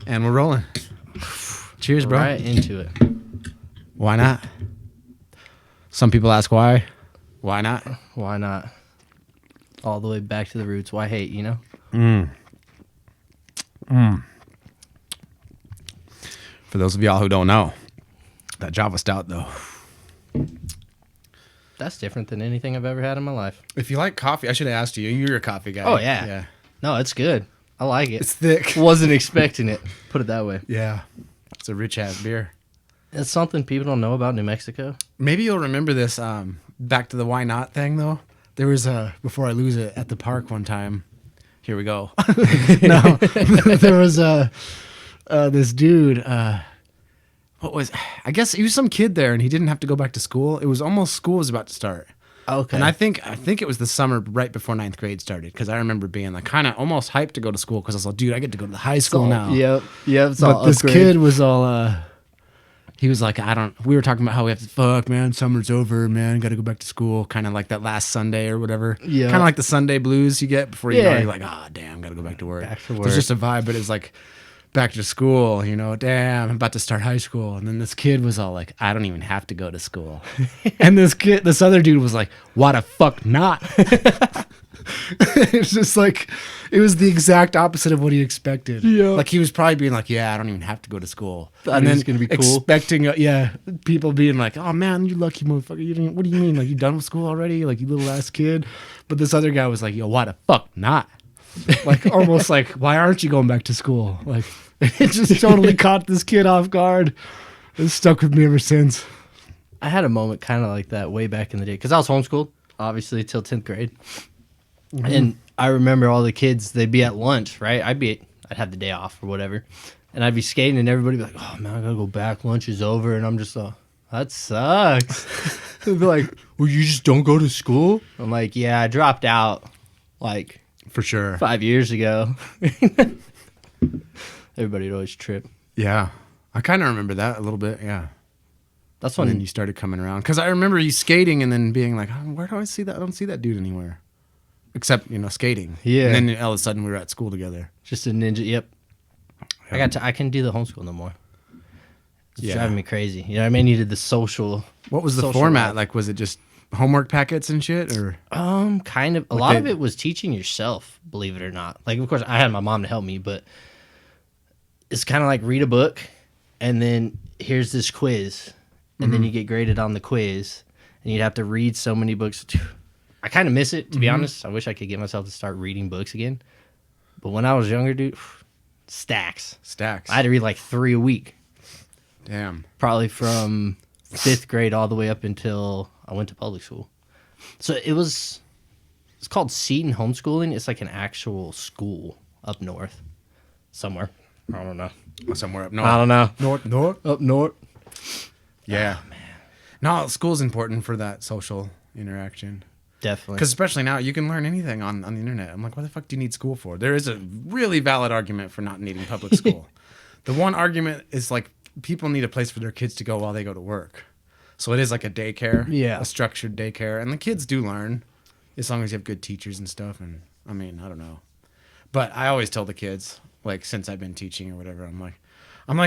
And we're rolling. Cheers, bro. Right into it. Why not? Some people ask why. Why not? Why not? All the way back to the roots. Why hate, you know? For those of y'all who don't know, that Java Stout, though. That's different than anything I've ever had in my life. If you like coffee, I should have asked you. You're a coffee guy. Oh, yeah. No, it's good. I like it. It's thick. Wasn't expecting it. Put it that way. Yeah. It's a rich-ass beer. It's something people don't know about New Mexico. Maybe you'll remember this. Back to the why not thing, though. There was before I lose it, at the park one time. Here we go. No, there was this dude. I guess he was some kid there, and he didn't have to go back to school. It was almost school was about to start. Okay. And I think it was the summer right before 9th grade started, because I remember being like kind of almost hyped to go to school, because I was like, dude, I get to go to the high school now. Yep. It's But all this upgrade. kid was all he was like, we were talking about how we have to fuck, man, summer's over, man, got to go back to school, kind of like that last Sunday or whatever. Yeah. Kind of like the Sunday blues you get before you know, Yeah. you're like, damn, got to go back to work. Back to work. There's just a vibe, but it's like back to school, you know, damn, I'm about to start high school. And then this kid was all like, I don't even have to go to school. And this other dude was like, why the fuck not? It's just like, it was the exact opposite of what he expected. Yeah. Like he was probably being like, yeah, I don't even have to go to school. Thought And it was then gonna be cool. expecting, people being like, oh man, you lucky motherfucker. What do you mean? Like, you done with school already? Like, you little ass kid. But this other guy was like, yo, why the fuck not? Like, almost like, why aren't you going back to school? Like, it just totally caught this kid off guard. It's stuck with me ever since. I had a moment kind of like that way back in the day, because I was homeschooled, obviously, till 10th grade. Mm-hmm. And I remember all the kids, they'd be at lunch, right? I'd have the day off or whatever. And I'd be skating, and everybody would be like, oh, man, I got to go back. Lunch is over. And I'm just like, that sucks. They'd be like, well, you just don't go to school? I'm like, yeah, I dropped out, like, For sure. 5 years ago. Everybody would always trip. Yeah. I kind of remember that a little bit, yeah. That's And when then you started coming around. Because I remember you skating and then being like, where do I see that? I don't see that dude anywhere. Except, skating. Yeah. And then all of a sudden we were at school together. just a ninja. Yep. Yeah. I can do the homeschool no more. It's Yeah. driving me crazy. You know what I mean? I needed the social. What was the social format? life. Like, was it just homework packets and shit? Or Kind of. A Like lot they- of it was teaching yourself, believe it or not. Like, of course, I had my mom to help me, but it's kind of like read a book, and then here's this quiz, and then you get graded on the quiz, and you'd have to read so many books. I kind of miss it, to be honest. I wish I could get myself to start reading books again. But when I was younger, dude, stacks. stacks? I had to read like 3 a week, Damn. probably from 5th grade all the way up until I went to public school. So it's called Seton Homeschooling. It's like an actual school up north somewhere. I don't know. Somewhere up north. I don't know. North? Up north. Yeah. Oh, man. No, school's important for that social interaction. Definitely. Because especially now, you can learn anything on the internet. I'm like, what the fuck do you need school for? There is a really valid argument for not needing public school. The one argument is like, people need a place for their kids to go while they go to work. So it is like a daycare, Yeah. a structured daycare. And the kids do learn as long as you have good teachers and stuff. And I mean, I don't know. But I always tell the kids, like, since I've been teaching or whatever, I'm like,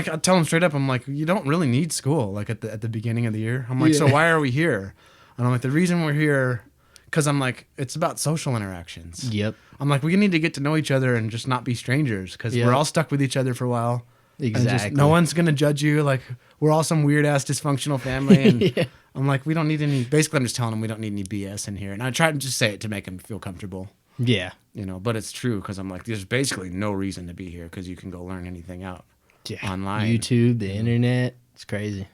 I tell them straight up, I'm like, you don't really need school, like at the beginning of the year. I'm like, so why are we here? And I'm like, the reason we're here, because I'm like, it's about social interactions. Yep. I'm like, we need to get to know each other and just not be strangers, because Yep. we're all stuck with each other for a while. And just, Exactly. no one's going to judge you. Like, we're all some weird ass dysfunctional family. And Yeah. I'm like, we don't need any, basically I'm just telling them we don't need any BS in here. And I try to just say it to make them feel comfortable. Yeah. But it's true, because I'm like, there's basically no reason to be here, because you can go learn anything out online. YouTube, the internet. It's crazy.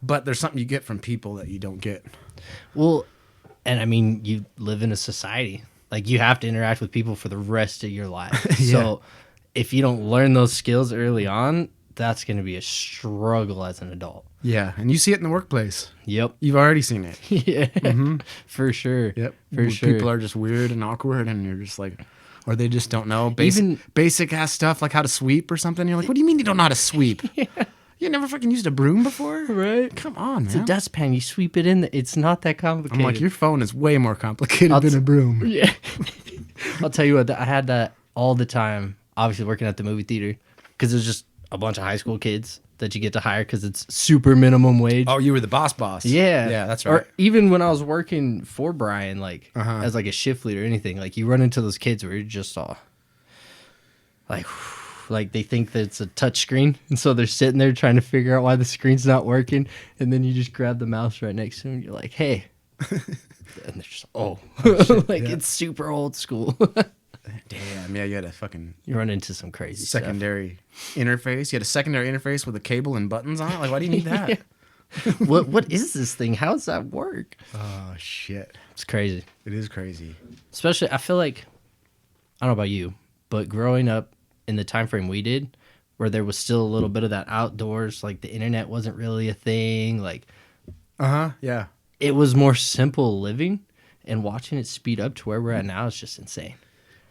But there's something you get from people that you don't get. Well, and I mean, you live in a society. Like, you have to interact with people for the rest of your life. Yeah. So if you don't learn those skills early on, that's going to be a struggle as an adult. Yeah, and you see it in the workplace. Yep. You've already seen it. Yeah. For sure. Yep. For Where sure. People are just weird and awkward, and you're just like, or they just don't know Even- basic ass stuff like how to sweep or something. You're like, what do you mean you don't know how to sweep? You never fucking used a broom before? Right. Come on, It's a man. dustpan. You sweep it in. It's not that complicated. I'm like, your phone is way more complicated I'll than t- a broom. Yeah. I'll tell you what, I had that all the time, obviously working at the movie theater, because it was just a bunch of high school kids that you get to hire because it's super minimum wage. Oh, you were the boss. Yeah. Yeah, that's right. Or even when I was working for Brian, like as like a shift leader or anything, like you run into those kids where you're just all like they think that it's a touch screen, and so they're sitting there trying to figure out why the screen's not working, and then you just grab the mouse right next to them. You're like, hey, and they're just like yeah. it's super old school. Damn, yeah, you had a fucking You run into some crazy secondary interface. You had a secondary interface with a cable and buttons on it. Like, why do you need that? stuff. What is this thing? How does that work? Oh shit, It's crazy. it is crazy. Especially, I feel like, I don't know about you, but growing up in the time frame we did, where there was still a little bit of that outdoors, like the internet wasn't really a thing, like Yeah. it was more simple living, and watching it speed up to where we're at now is just insane.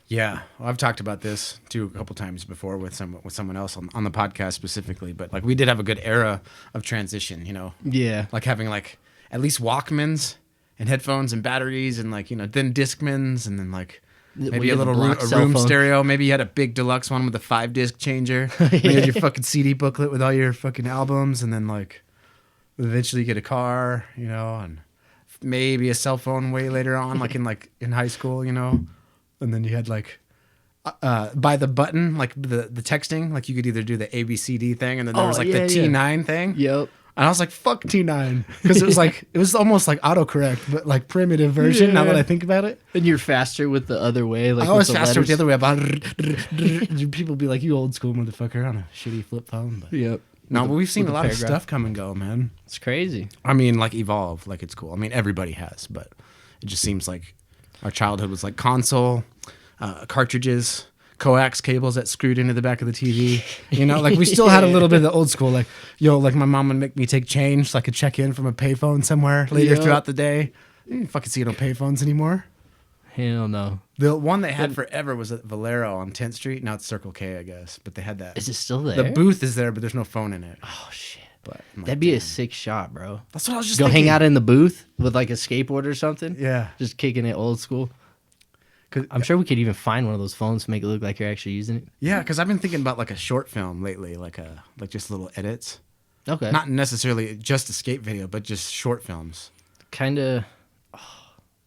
Yeah, well, I've talked about this too a couple times before with someone else on the podcast specifically, but like we did have a good era of transition, you know, Yeah. like having like at least Walkmans and headphones and batteries and like, you know, then Discmans and then like maybe a little room stereo. Maybe you had a big deluxe one with a 5-disc changer. You had your fucking CD booklet with all your fucking albums, and then like eventually you get a car, you know, and maybe a cell phone way later on, like in high school, you know. And then you had like by the button, like the texting, like you could either do the ABCD thing, and then there was like the T9 thing. Yep. And I was like, fuck T9. Because it was like, it was almost like autocorrect, but like primitive version, now that I think about it. And you're faster with the other way. Like I was with the faster with the letters. other way. People be like, you old school motherfucker on a shitty flip phone. But Yep. no, but we've seen with a the lot of paragraph. stuff come and go, man. It's crazy. I mean, like evolve, like it's cool. I mean, everybody has, but it just seems like our childhood was like console, cartridges, coax cables that screwed into the back of the TV. You know, like we still had a little bit of the old school, like, yo, like my mom would make me take change so I could check in from a payphone somewhere later Yep. throughout the day. You didn't fucking see no payphones anymore. Hell no. The one they had forever was at Valero on 10th Street. Now it's Circle K, I guess. But they had that. Is it still there? The booth is there, but there's no phone in it. Oh shit. But I'm like, That'd be damn. a sick shot, bro. That's what I was just Go thinking. hang out in the booth with like a skateboard or something. Yeah. Just kicking it old school. 'Cause- I'm sure we could even find one of those phones to make it look like you're actually using it. Yeah, because I've been thinking about like a short film lately, like just little edits. Okay. Not necessarily just a skate video, but just short films. Kind of.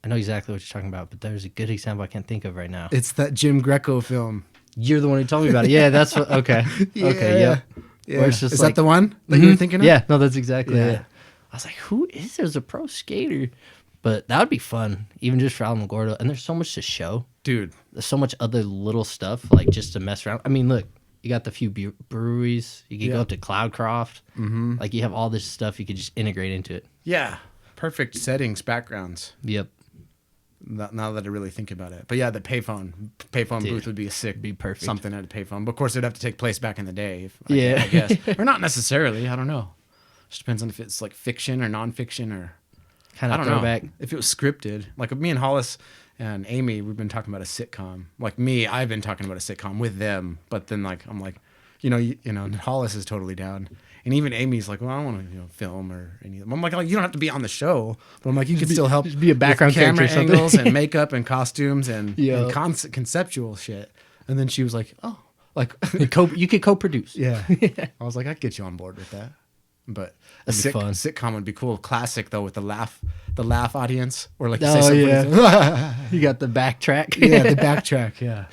I know exactly what you're talking about, but there's a good example I can't think of right now. It's that Jim Greco film. You're the one who told me about it. Yeah, that's what. Okay. Okay. Yeah. Yeah. Where it's just Is like- that the one that you were thinking of? Yeah. No, that's exactly Yeah. it. I was like, who is there's a pro skater? But that would be fun, even just for Alamogordo. And there's so much to show. Dude. There's so much other little stuff, like just to mess around. I mean, look, you got the few breweries. You can go up to Cloudcroft. Mm-hmm. Like, you have all this stuff you could just integrate into it. Yeah. Perfect settings, backgrounds. Yep. Now that I really think about it. But yeah, the payphone Dude, booth would be a sick. be perfect. Something at a payphone. But of course, it'd have to take place back in the day. Yeah. I guess. Or not necessarily. I don't know. Just depends on if it's like fiction or nonfiction or... Kind I of don't throwback. know if it was scripted. Like me and Hollis and Amy, we've been talking about a sitcom. Like me, I've been talking about a sitcom with them. But then like I'm like, you know, and Hollis is totally down, and even Amy's like, well, I don't want to film or any of them. I'm like, you don't have to be on the show, but I'm like, you can still help. just be a background with camera character or something. angles and makeup and costumes and, Yeah. and conceptual shit. And then she was like, oh, like You could co-produce. yeah. I was like, I'd get you on board with that. But a That'd be fun. sitcom would be cool. Classic though, with the laugh audience, or like you Oh, say something. yeah. You got the backtrack. Yeah, the backtrack. Yeah,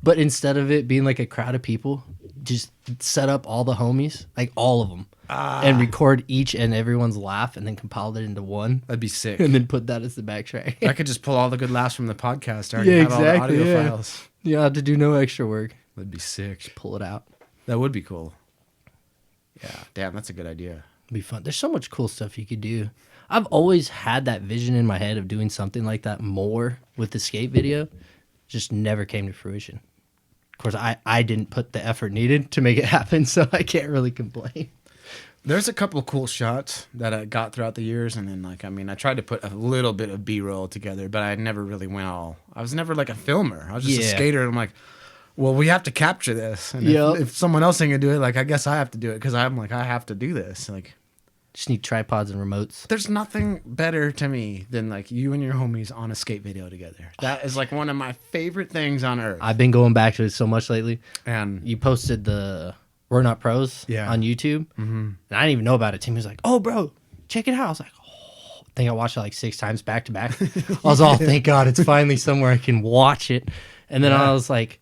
But instead of it being like a crowd of people, just set up all the homies, like all of them, and record each and everyone's laugh and then compile it into one. that'd be sick. And then put that as the backtrack. I could just pull all the good laughs from the podcast. I already Yeah, have all the exactly, audio yeah. files. You don't have to do no extra work. That'd be sick. Pull it out. That would be cool. Yeah, damn, that's a good idea. It'd be fun. There's so much cool stuff you could do. I've always had that vision in my head of doing something like that more with the skate video. Just never came to fruition. Of course, I didn't put the effort needed to make it happen, so I can't really complain. There's a couple of cool shots that I got throughout the years, and then like I tried to put a little bit of B-roll together, but I never really went all. I was never like a filmer. I was just a Yeah. skater, and I'm like, well, we have to capture this, and Yep. if someone else ain't gonna do it, like I guess I have to do it because I'm like I have to do this. Like, Just need tripods and remotes. there's nothing better to me than like you and your homies on a skate video together. That is like one of my favorite things on earth. I've been going back to it so much lately. And You posted the We're Not Pros Yeah. on YouTube. And I didn't even know about it. Tim was like, "Oh, bro, check it out." I was like, "Oh," I think I watched it like 6 times back to back. I was all, "Thank God, it's finally somewhere I can watch it." And then I was like,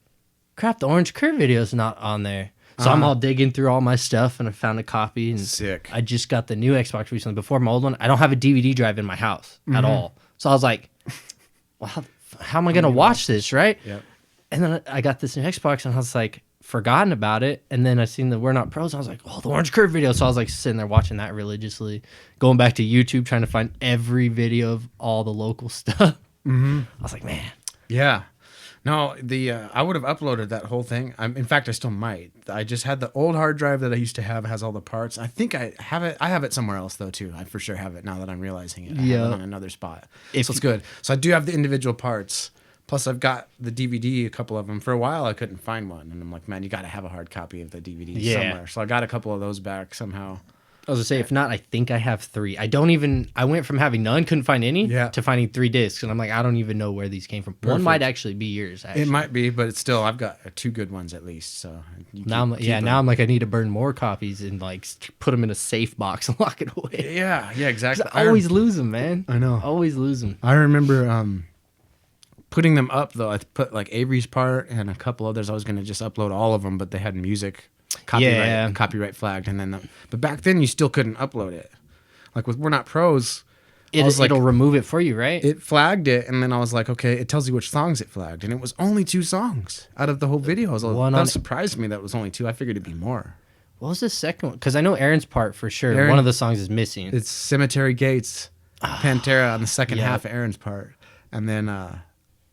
"Crap, the Orange Curve video is not on there." So I'm all digging through all my stuff, and I found a copy. And Sick. I just got the new Xbox recently. Before my old one, I don't have a DVD drive in my house at all. So I was like, "Well, how am I gonna watch this?" Right? Yep. And then I got this new Xbox, and I was like, forgotten about it. And then I seen the We're Not Pros. And I was like, "Oh, the Orange Curve video." So I was like sitting there watching that religiously, going back to YouTube, trying to find every video of all the local stuff. I was like, man. Yeah. No, I would have uploaded that whole thing. In fact, I still might. I just had the old hard drive that I used to have, has all the parts. I think I have it. I have it somewhere else though too. I for sure have it now that I'm realizing it. I have it on another spot. So it's good. So I do have the individual parts. Plus, I've got the DVD, a couple of them. For a while, I couldn't find one, and I'm like, man, you got to have a hard copy of the DVD somewhere. So I got a couple of those back somehow. I was gonna say, if not, I think I have 3. I went from having none, couldn't find any, to finding 3 discs, and I'm like, I don't even know where these came from. One might actually be yours. Actually. It might be, but it's still, I've got 2 good ones at least. So now I'm like, I need to burn more copies and like put them in a safe box and lock it away. Yeah, exactly. I always lose them, man. I know. Always lose them. I remember putting them up though. I put like Avery's part and a couple others. I was gonna just upload all of them, but they had music. Copyright flagged, and then but back then you still couldn't upload it. Like with We're Not Pros, it'll remove it for you, right? It flagged it, and then I was like, okay, it tells you which songs it flagged, and it was only 2 songs out of the whole video. That surprised me that it was only 2. I figured it'd be more. What was the second one? Because I know Aaron's part for sure. One of the songs is missing. It's Cemetery Gates, Pantera on the second half of Aaron's part, and then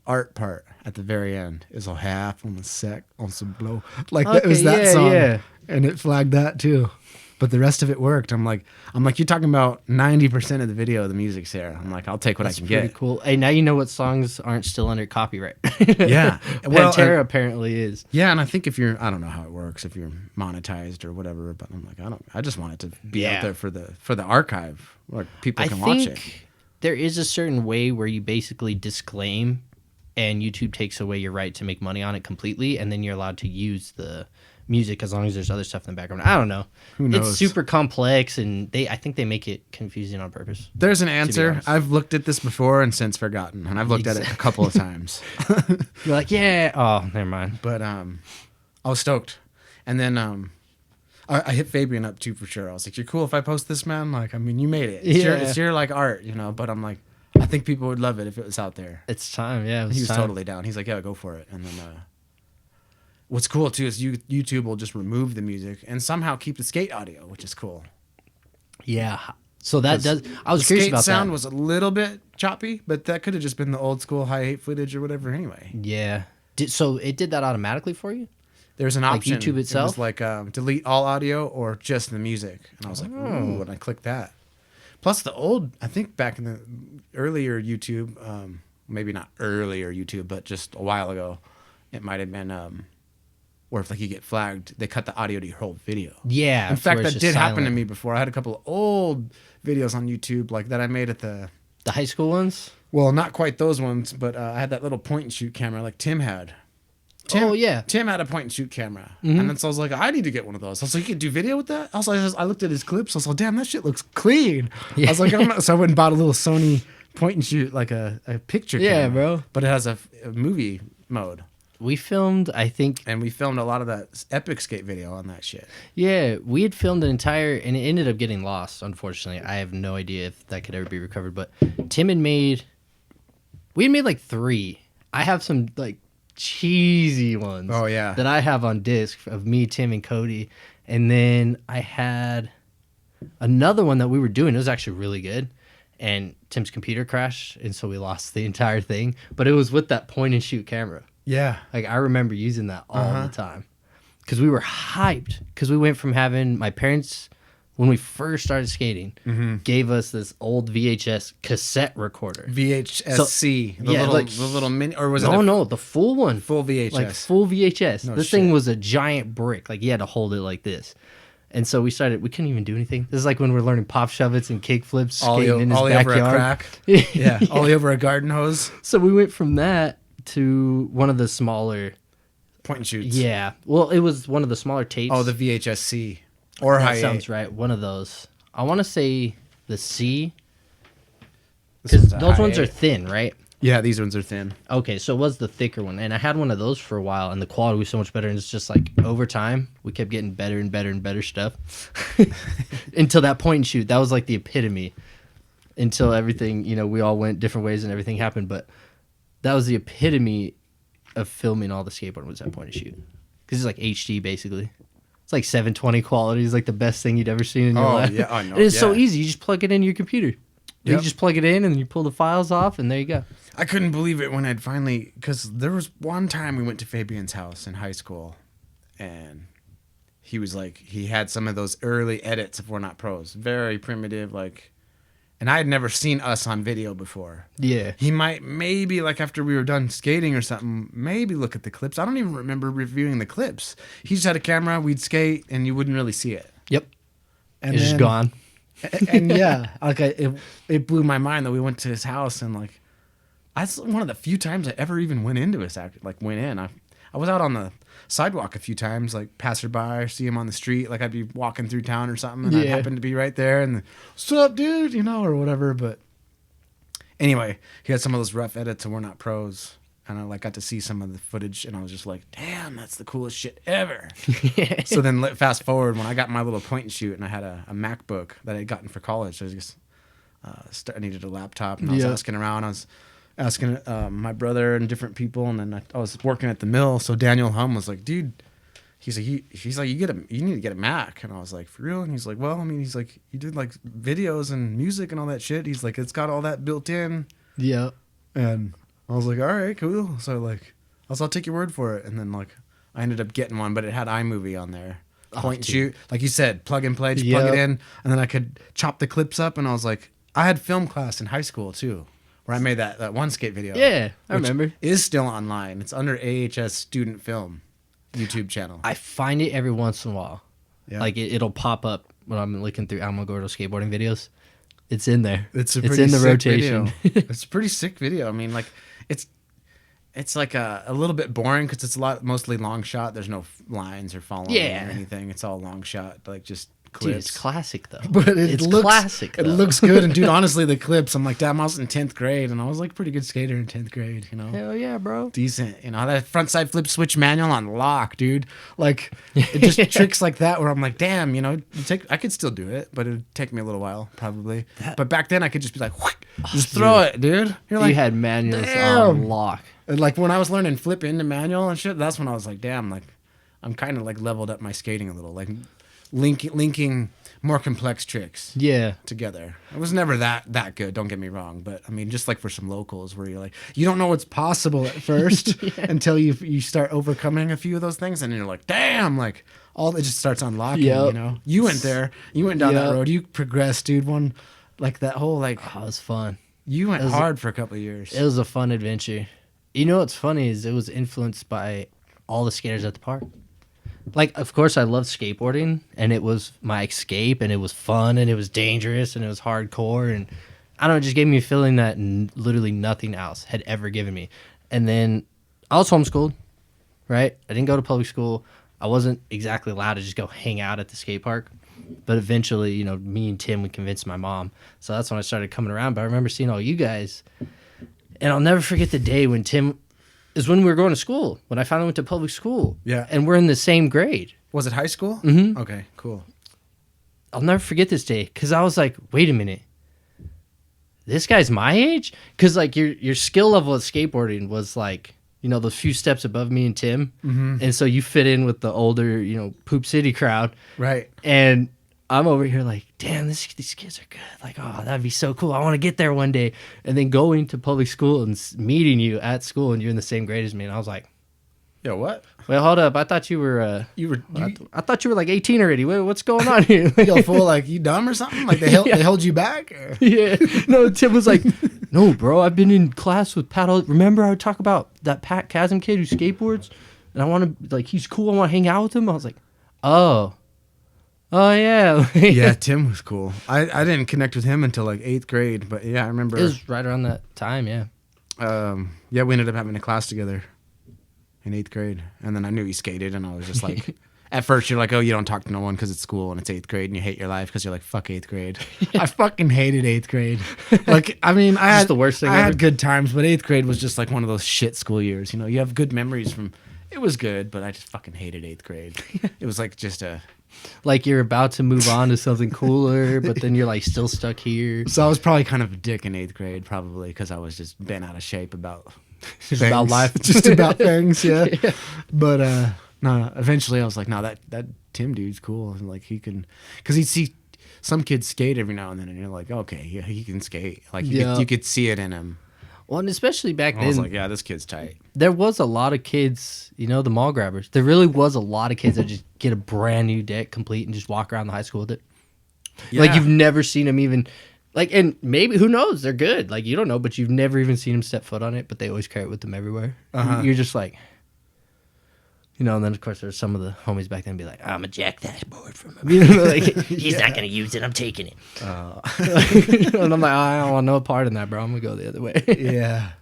Art part at the very end is a half on the sec on some blow. Like that was that song, and it flagged that too. But the rest of it worked. I'm like, you're talking about 90% of the video, the music's there. I'm like, I'll take what I can get. Cool. Hey, now you know what songs aren't still under copyright. Yeah, Pantera apparently is. Yeah, and I think if you're, I don't know how it works, if you're monetized or whatever. But I'm like, I just want it to be out there for the archive, where people can watch it. There is a certain way where you basically disclaim, and YouTube takes away your right to make money on it completely, and then you're allowed to use the music as long as there's other stuff in the background. I don't know. Who knows? It's super complex, and I think they make it confusing on purpose. There's an answer. I've looked at this before and since forgotten, and I've looked at it a couple of times. You're like, yeah. Oh, never mind. But I was stoked, and then I hit Fabian up too for sure. I was like, "You're cool if I post this, man. Like, I mean, you made it. It's your like art, you know." But I'm like, I think people would love it if it was out there. It's time, yeah. He was totally down. He's like, yeah, go for it. And then what's cool too is YouTube will just remove the music and somehow keep the skate audio, which is cool. Yeah. So that does. I was curious about that. The skate sound was a little bit choppy, but that could have just been the old school high 8 footage or whatever anyway. Yeah. So it did that automatically for you? There's an option. Like YouTube itself? It was like delete all audio or just the music. And I was like, ooh, and I clicked that. Plus the old, I think back in the earlier YouTube, maybe not earlier YouTube, but just a while ago, it might have been where if like you get flagged, they cut the audio to your whole video. Yeah. In fact, that did happen to me before. I had a couple of old videos on YouTube like that I made at the high school ones. Well, not quite those ones, but I had that little point and shoot camera like Tim had. Tim had a point and shoot camera, and then so I was like, I need to get one of those. I was like, you can do video with that. I looked at his clips. I was like, damn, that shit looks clean. Yeah. I was like, so I went and bought a little Sony point and shoot, like a picture camera. Yeah, bro. But it has a movie mode. We filmed, I think, and we filmed a lot of that epic skate video on that shit. Yeah, we had filmed an entire, and it ended up getting lost. Unfortunately, I have no idea if that could ever be recovered. But Tim had made like 3. I have some like cheesy ones. Oh yeah, that I have on disc of me, Tim, and Cody, and then I had another one that we were doing. It was actually really good, and Tim's computer crashed, and so we lost the entire thing. But it was with that point and shoot camera. Yeah, like I remember using that all the time because we were hyped because we went from having my parents, when we first started skating, gave us this old VHS cassette recorder. VHS-C. The little mini, or was it? No, the full one. Full VHS. Like full VHS. No, this thing was a giant brick. Like you had to hold it like this. And so we couldn't even do anything. This is like when we're learning pop shove-its and kick flips, skating in his backyard. Ollie over a crack. Yeah, Ollie over a garden hose. So we went from that to one of the smaller Point and shoots. Yeah. Well, it was one of the smaller tapes. Oh, the VHS-C. Or that high sounds A. right. One of those. I want to say the C. This Because one's a those high ones A. are thin, right? Yeah, these ones are thin. Okay, so it was the thicker one. And I had one of those for a while, and the quality was so much better. And it's just like over time, we kept getting better and better and better stuff. Until that point and shoot. That was like the epitome. Until everything, we all went different ways and everything happened. But that was the epitome of filming all the skateboarding was that point and shoot. Because it's like HD, basically. It's like 720 quality. It's like the best thing you'd ever seen in your life. Yeah, I know. And it's so easy. You just plug it into your computer. You Yep. just plug it in and you pull the files off, and there you go. I couldn't believe it when I'd finally, because there was one time we went to Fabian's house in high school, and he was like, he had some of those early edits of We're Not Pros, very primitive, like, and I had never seen us on video before. Yeah. He might maybe, like, after we were done skating or something, maybe look at the clips. I don't even remember reviewing the clips. He just had a camera, we'd skate, and you wouldn't really see it. Yep. And It's just gone. And yeah, like it blew my mind that we went to his house, and like, that's one of the few times I ever even went into his act. Like went in. I was out on the sidewalk a few times, like passerby, see him on the street. Like I'd be walking through town or something, and I happened to be right there, and what's up, dude? Or whatever. But anyway, he had some of those rough edits, and We're Not Pros. And I like got to see some of the footage, and I was just like, "Damn, that's the coolest shit ever!" So then, fast forward when I got my little point and shoot, and I had a MacBook that I'd gotten for college. So I just I needed a laptop, and I was asking around. I was asking my brother and different people, and then I was working at the mill. So Daniel Hum was like, "Dude," he's like, "You need to get a Mac." And I was like, "For real?" And he's like, "Well, I mean, he's like, you did like videos and music and all that shit." He's like, "It's got all that built in." Yeah. And I was like, all right, cool. So like, I'll take your word for it. And then like, I ended up getting one, but it had iMovie on there. Point and shoot, like you said, plug and play, just plug it in, and then I could chop the clips up. And I was like, I had film class in high school too, where I made that one skate video. Yeah, I remember. Is still online. It's under AHS Student Film YouTube channel. I find it every once in a while. Yeah. Like it'll pop up when I'm looking through Alamogordo skateboarding videos. It's in there. It's in the sick rotation. Video. It's a pretty sick video. I mean, like, it's like a little bit boring because it's mostly long shot. There's no lines or following or anything. It's all long shot, like just clips. Dude, it's classic though. But it's classic. It looks good. And dude, honestly, the clips, I'm like, damn, I was in 10th grade, and I was like a pretty good skater in 10th grade. Hell yeah, bro. Decent. That front side flip switch manual on lock, dude. Like, it just tricks like that where I'm like, damn, I could still do it, but it'd take me a little while probably. But back then I could just be like, just throw it, dude. You like, had manuals damn. on lock. And like when I was learning flip into manual and shit, that's when I was like, damn, like I'm kind of like leveled up my skating a little, like linking more complex tricks together. It was never that good, don't get me wrong, but I mean, just like for some locals where you're like, you don't know what's possible at first until you start overcoming a few of those things, and you're like, damn, like all it just starts unlocking. You went down that road, you progressed, dude. One like that whole like, oh, it was fun. You went hard for a couple of years. It was a fun adventure. You know what's funny is it was influenced by all the skaters at the park. Like, of course, I loved skateboarding, and it was my escape, and it was fun, and it was dangerous, and it was hardcore, and I don't know, it just gave me a feeling that literally nothing else had ever given me. And then I was homeschooled, right? I didn't go to public school. I wasn't exactly allowed to just go hang out at the skate park. But eventually, me and Tim would convince my mom. So that's when I started coming around. But I remember seeing all you guys. And I'll never forget the day when when we were going to school, when I finally went to public school. Yeah. And we're in the same grade. Was it high school? Mm-hmm. Okay, cool. I'll never forget this day because I was like, wait a minute. This guy's my age? Because like your skill level at skateboarding was like, those few steps above me and Tim. Mm-hmm. And so you fit in with the older, Poop City crowd. Right. And I'm over here like, damn, these kids are good. Like, oh, that'd be so cool. I want to get there one day. And then going to public school and meeting you at school, and you're in the same grade as me. And I was like, yo, what? Well, hold up. I thought you were. I thought you were like 18 already. What's going on here? Yo, fool, like you dumb or something? Like they held you back? Or? Yeah. No, Tim was like, no, bro. I've been in class with Pat. Remember I would talk about that Pat Chasm kid who skateboards, and I want to he's cool. I want to hang out with him. I was like, oh yeah. Yeah, Tim was cool. I didn't connect with him until like 8th grade, but yeah, I remember. It was right around that time. Yeah. Yeah, we ended up having a class together. in 8th grade. And then I knew he skated, and I was just like, at first you're like, oh, you don't talk to no one because it's school and it's 8th grade, and you hate your life because you're like, fuck 8th grade. I fucking hated 8th grade. Like, I mean, I had the worst thing I ever. had good times, but 8th grade was just like one of those shit school years. You know, you have good memories from. It was good, but I just fucking hated 8th grade. It was like just a. Like you're about to move on to something cooler, but then you're like still stuck here. So I was probably kind of a dick in 8th grade, probably because I was just bent out of shape about Just about life. just about things, yeah. But no, eventually I was like, no, that Tim dude's cool, and like he can, because he'd see some kids skate every now and then, and you're like, okay, yeah, he can skate. Like you could see it in him. Well, and especially back I was then, like, yeah, this kid's tight. there was a lot of kids, you know, the mall grabbers. There really was a lot of kids that just get a brand new deck complete and just walk around the high school with it. Yeah. Like you've never seen them even, like, and maybe who knows, they're good. Like you don't know, but you've never even seen them step foot on it. But they always carry it with them everywhere. You're just like, you know. And then of course there's some of the homies back then be like, I'm gonna jack that board from him. You know, like he's not gonna use it. I'm taking it. And I'm like, I don't want no part in that, bro. I'm gonna go the other way. Yeah.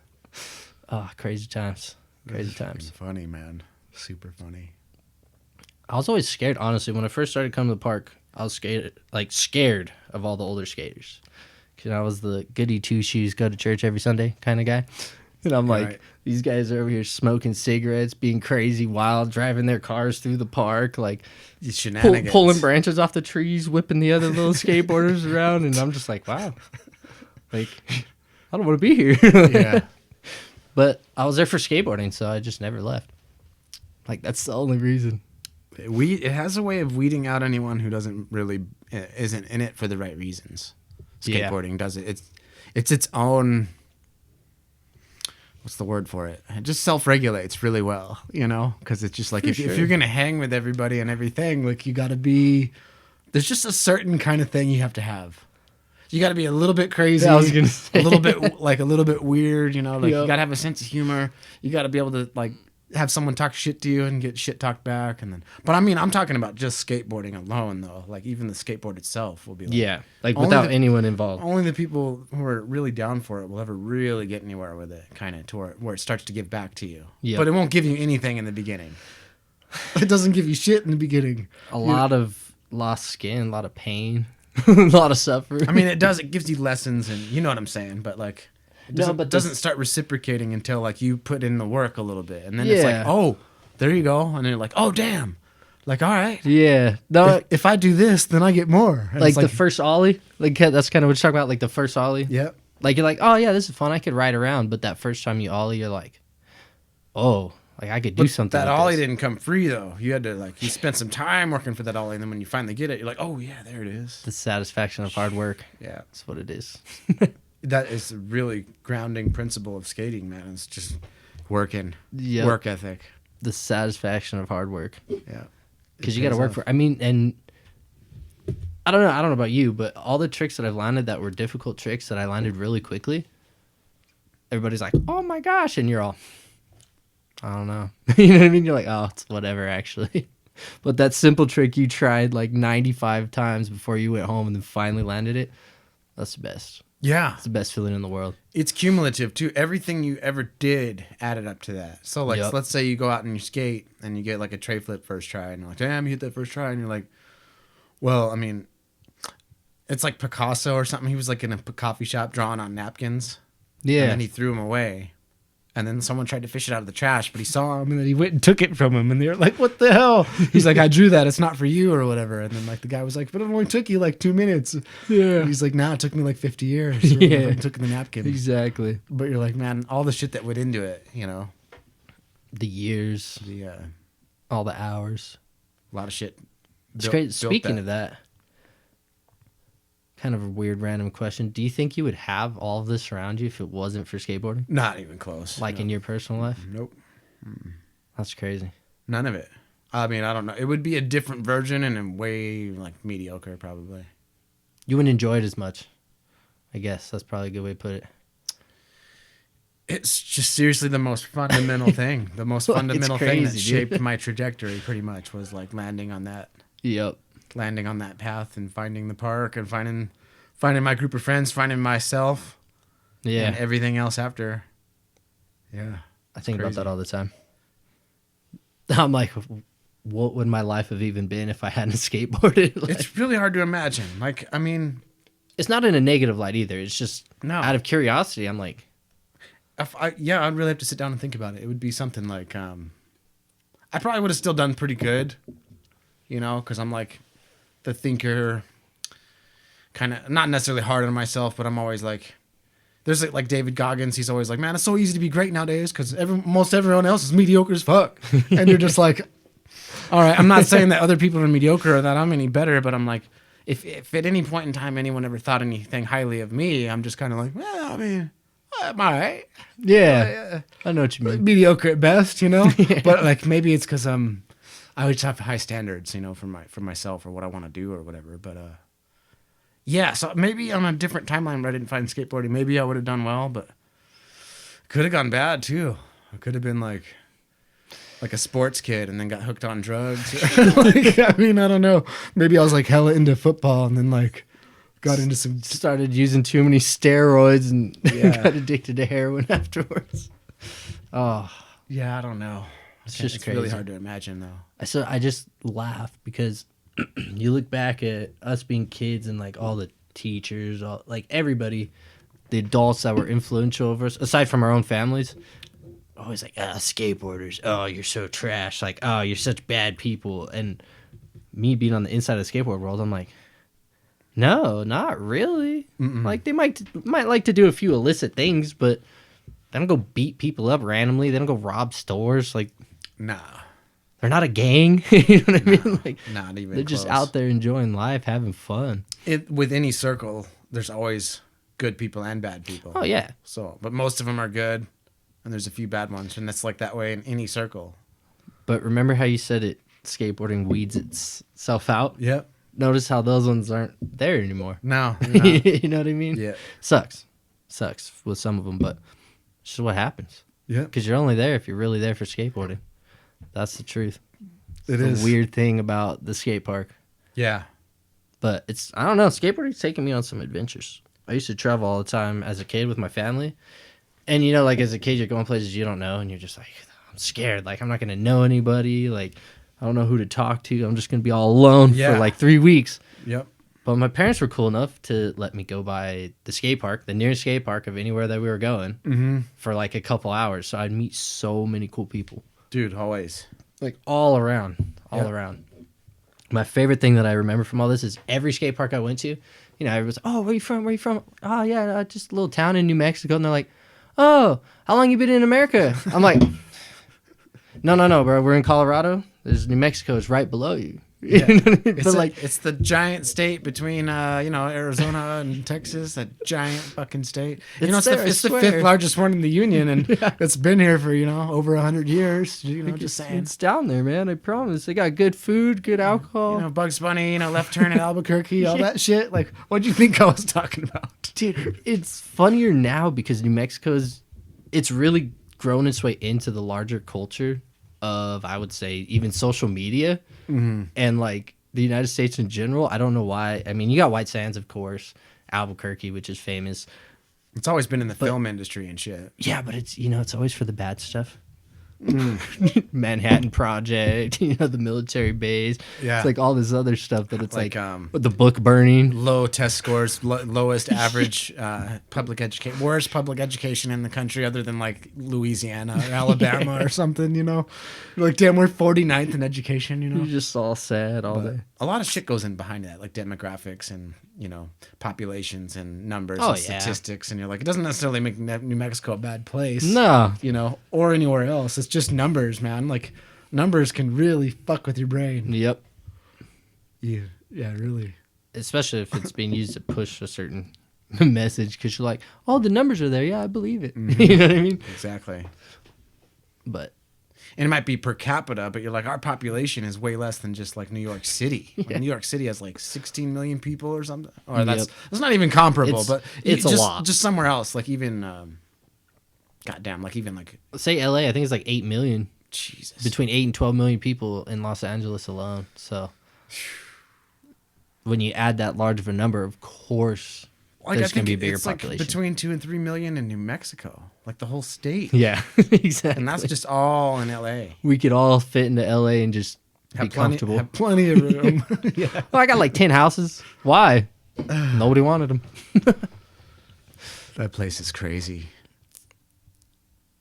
Oh, crazy times. Crazy Fucking times. funny, man. Super funny. I was always scared, honestly. When I first started coming to the park, I was scared of all the older skaters. Because I was the goody two-shoes, go to church every Sunday kind of guy. And I'm like, Right. these guys are over here smoking cigarettes, being crazy, wild, driving their cars through the park, like These shenanigans. pulling branches off the trees, whipping the other little skateboarders around. And I'm just like, wow. Like, I don't want to be here. Yeah. But I was there for skateboarding, so I just never left. Like, that's the only reason. It has a way of weeding out anyone who doesn't really isn't in it for the right reasons. Yeah. Skateboarding does it. It's its own. What's the word for it? It just self-regulates really well, you know, because it's just like if you're gonna hang with everybody and everything, like you got to be. There's just a certain kind of thing you have to have. You got to be a little bit crazy, Yeah, I was gonna say. a little bit weird, you know. Like Yep. you got to have a sense of humor. You got to be able to like have someone talk shit to you and get shit talked back, and then. But I mean, I'm talking about just skateboarding alone, though. Like even the skateboard itself will be like, Yeah, like Only without the- anyone involved. only the people who are really down for it will ever really get anywhere with it, kind of to where it starts to give back to you. Yep. But it won't give you anything in the beginning. It doesn't give you shit in the beginning. A lot of lost skin, a lot of pain, a lot of suffering. I mean, it does. It gives you lessons, and you know what I'm saying. But like, it No, doesn't, but doesn't start reciprocating until like you put in the work a little bit, and then it's Yeah. like, oh, there you go, and then you're like, oh, damn, like all right, yeah, no, if I do this, then I get more. And like it's the first ollie, like that's kind of what you're talking about, like the first ollie. Yep. Like you're like, oh yeah, this is fun. I could ride around, but that first time you ollie, you're like, oh, like I could do something. That with ollie this. didn't come free though. You had to like you spent some time working for that ollie, and then when you finally get it, you're like, oh yeah, there it is. The satisfaction of hard work. Yeah, That's what it is. that is a really grounding principle of skating, man. It's just working, Yep. work ethic. The satisfaction of hard work. Yeah, Because you got to work for. I mean, and I don't know about you, but all the tricks that I've landed that were difficult tricks that I landed really quickly, everybody's like, "Oh my gosh!" and you're all, I don't know. You know what I mean? You're like, "Oh, it's whatever." Actually, but that simple trick you tried like 95 times before you went home and then finally landed it. That's the best. Yeah. It's the best feeling in the world. It's cumulative too. Everything you ever did added up to that. So like, Yep. let's say you go out and you skate and you get like a tray flip first try, and you're like, damn, you hit that first try, and you're like, well, I mean, it's like Picasso or something. He was like in a coffee shop drawing on napkins. Yeah. And then he threw them away. And then someone tried to fish it out of the trash, but he saw him, and then he went and took it from him. And they were like, what the hell? He's like, I drew that. It's not for you or whatever. And then like the guy was like, but it only took you like 2 minutes. Yeah. He's like, nah, it took me like 50 years. Or Yeah. whatever. I took the napkin. Exactly. But you're like, man, all the shit that went into it, you know, The years, the all the hours. a lot of shit. It's great. Speaking of that, kind of a weird random question. Do you think you would have all of this around you if it wasn't for skateboarding? Not even close. Like No. in your personal life? Nope. That's crazy. None of it. I mean, I don't know. It would be a different version and a way like mediocre probably. You wouldn't enjoy it as much. I guess that's probably a good way to put it. It's just seriously the most fundamental thing. The most Like, it's fundamental thing that crazy, shaped dude. my trajectory pretty much was like landing on that path and finding the park and finding my group of friends, finding myself, Yeah. and everything else after. Yeah. I think about crazy. that all the time. I'm like, what would my life have even been if I hadn't skateboarded? Like, It's really hard to imagine. Like, I mean, it's not in a negative light either. It's just No. out of curiosity. I'm like, I'd really have to sit down and think about it. It would be something like, I probably would have still done pretty good, because I'm like the thinker, kind of not necessarily hard on myself, but I'm always like, there's like David Goggins. He's always like, man, it's so easy to be great nowadays because most everyone else is mediocre as fuck. And you're just like, all right, I'm not saying that other people are mediocre or that I'm any better, but I'm like, if at any point in time anyone ever thought anything highly of me, I'm just kind of like, well, I mean, I'm all right. yeah, I know what you mean. Mediocre at best, But like maybe it's because I would just have high standards, for myself or what I want to do or whatever. But yeah, so maybe on a different timeline where I didn't find skateboarding, maybe I would have done well, but could have gone bad too. I could have been like a sports kid and then got hooked on drugs. I mean, I don't know. Maybe I was like hella into football and then like got into some. Started using too many steroids and got addicted to heroin afterwards. Oh, Yeah, I don't know. it's just It's crazy. really hard to imagine though. So I just laugh because you look back at us being kids and like all the teachers, like everybody, the adults that were influential over us, aside from our own families, always like, skateboarders, oh, you're so trash, like, oh, you're such bad people. And me being on the inside of the skateboard world, I'm like, no, not really. Like they might like to do a few illicit things, but they don't go beat people up randomly. They don't go rob stores. Like, Nah, they're not a gang. You know what I mean? Like, not even. they're just close. out there enjoying life, having fun. With any circle, there's always good people and bad people. Oh yeah, So, but most of them are good, and there's a few bad ones, and that's like that way in any circle. but remember how you said it? Skateboarding weeds itself out. Yep. Notice how those ones aren't there anymore. No. You know what I mean? Yeah. Sucks with some of them, but it's just what happens. Yeah. Because you're only there if you're really there for skateboarding. That's the truth. It It's is a weird thing about the skate park. Yeah. But it's, I don't know, skateboarding's taken me on some adventures. I used to travel all the time as a kid with my family. And, like as a kid, you're going places you don't know, and you're just like, I'm scared. Like, I'm not going to know anybody. Like, I don't know who to talk to. I'm just going to be all alone Yeah. for like 3 weeks. Yep. But my parents were cool enough to let me go by the skate park, the nearest skate park of anywhere that we were going, for like a couple hours. So I'd meet so many cool people. Dude, always. Like all around. My favorite thing that I remember from all this is every skate park I went to, everyone's, oh, where you from? Where you from? Oh, yeah, just a little town in New Mexico. And they're like, oh, how long you been in America? I'm like, no, bro. We're in Colorado. There's New Mexico is right below you. Yeah. But It's the giant state between Arizona and Texas, a giant fucking state. It's there, I it's the swear. fifth largest one in the union, and it's been here for over 100 years. Just saying. It's down there, man. I promise. They got good food, good alcohol. Bugs Bunny, left turn at Albuquerque, all that shit. Like, what'd you think I was talking about? Dude, it's funnier now because New Mexico's, it's really grown its way into the larger culture of, I would say, even social media and like the United States in general. I don't know why. I mean, you got White Sands, of course, Albuquerque, which is famous. It's always been in the film industry and shit. Yeah, but it's, it's always for the bad stuff. Manhattan Project, the military base. Yeah. It's like all this other stuff that it's like Like, the book burning. Low test scores, lowest average public education, worst public education in the country other than like Louisiana or Alabama or something, You're like, damn, we're 49th in education, You're just all sad all day. A lot of shit goes in behind that, like demographics and, populations and numbers Oh, and yeah. statistics. And you're like, it doesn't necessarily make New Mexico a bad place. No. Or anywhere else. It's just numbers, man. Like, numbers can really fuck with your brain. Yep. Yeah, really. Especially if it's being used to push a certain message, because you're like, oh, the numbers are there. Yeah, I believe it. You know what I mean? Exactly. But And it might be per capita, but you're like, our population is way less than just like New York City. Like, New York City has like 16 million people or something. Or that's not even comparable, but it's just, a lot. Just somewhere else, like even, goddamn, like even like, say LA, I think it's like 8 million. Jesus. Between 8 and 12 million people in Los Angeles alone. So when you add that large of a number, of course, Like, there's I going think to be a bigger it's like population. between 2 and 3 million in New Mexico, like the whole state. Yeah, exactly. And that's just all in LA. We could all fit into LA and just be comfortable. Have plenty of room. Yeah. Well, I got like 10 houses. Why? Nobody wanted them. That place is crazy.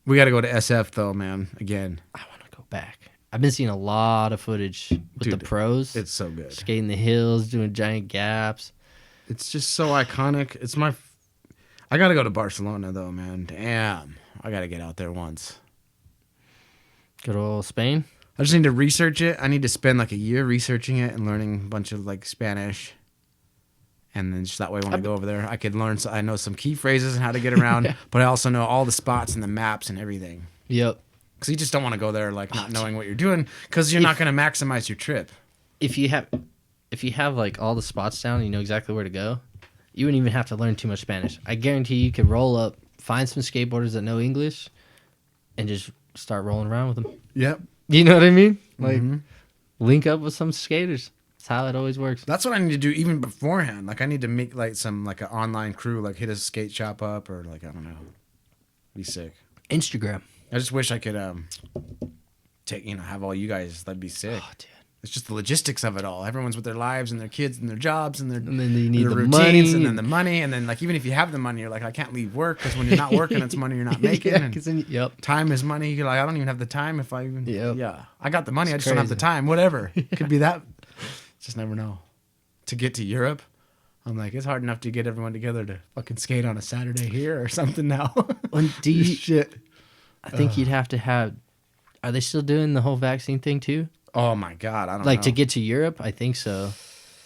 We got to go to SF though, man. Again, I want to go back. I've been seeing a lot of footage with the pros. it's so good. Skating the hills, doing giant gaps. It's just so iconic. I got to go to Barcelona though, man. Damn. I got to get out there once. Good old Spain. I just need to research it. I need to spend like a year researching it and learning a bunch of like Spanish. And then just that way when I go over there, I could learn. So I know some key phrases and how to get around, Yeah. but I also know all the spots and the maps and everything. Yep. Because you just don't want to go there like not knowing what you're doing because you're not going to maximize your trip. If you have like all the spots down and you know exactly where to go, you wouldn't even have to learn too much Spanish. I guarantee you could roll up, find some skateboarders that know English, and just start rolling around with them. Yep. You know what I mean? Like, link up with some skaters. That's how it always works. That's what I need to do even beforehand. Like I need to make like some like an online crew, like hit a skate shop up or like I don't know, be sick. Instagram. I just wish I could have all you guys. That'd be sick. Oh, dude. It's just the logistics of it all. Everyone's with their lives and their kids and their jobs and their And then you need their the routines money. and then the money and then like even if you have the money, you're like I can't leave work because when you're not working, it's money you're not making. Yeah, and 'cause then, yep. time is money. You're like I don't even have the time if I even. Yep. Yeah, I got the money. I It's just don't have the crazy. time. Whatever. Could be that. Just never know. To get to Europe, I'm like it's hard enough to get everyone together to fucking skate on a Saturday here or something now. And do you, Shit. I think you'd have to have. Are they still doing the whole vaccine thing too? Oh my god, I don't Like know. to get to Europe, I think so.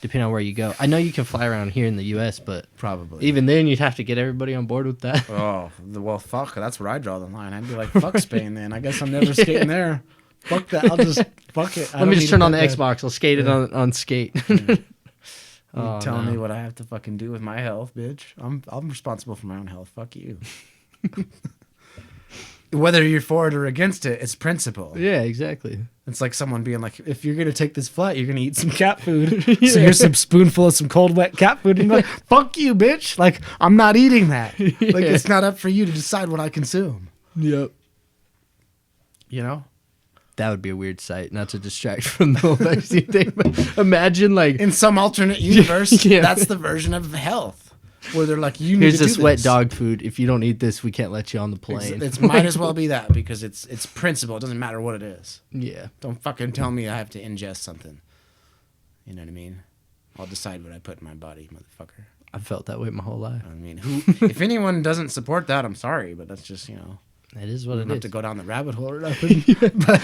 Depending on where you go. I know you can fly around here in the U.S., but probably. even then, you'd have to get everybody on board with that. Oh, well, fuck. That's where I draw the line. I'd be like, fuck Spain then. I guess I'm never skating there. Fuck that. I'll just, fuck it. Let me just turn on the Xbox. I'll skate it on skate. You telling me what I have to fucking do with my health, bitch. I'm responsible for my own health. Fuck you. Whether you're for it or against it, it's principle. Yeah, exactly. It's like someone being like, if you're going to take this flight, you're going to eat some cat food. So here's some spoonful of some cold, wet cat food. And you're like, fuck you, bitch. Like, I'm not eating that. Like, it's not up for you to decide what I consume. Yep. You know? That would be a weird sight, not to distract from the whole vaccine thing. But imagine, like, In some alternate universe, Yeah. that's the version of health. Where they're like, you need here's to do this wet this. dog food. If you don't eat this, we can't let you on the plane. It might as well be that because it's principle. It doesn't matter what it is. Yeah. Don't fucking tell me I have to ingest something. You know what I mean? I'll decide what I put in my body, motherfucker. I've felt that way my whole life. I mean, if anyone doesn't support that, I'm sorry, but that's just, That is what I it don't have is. to go down the rabbit hole or nothing.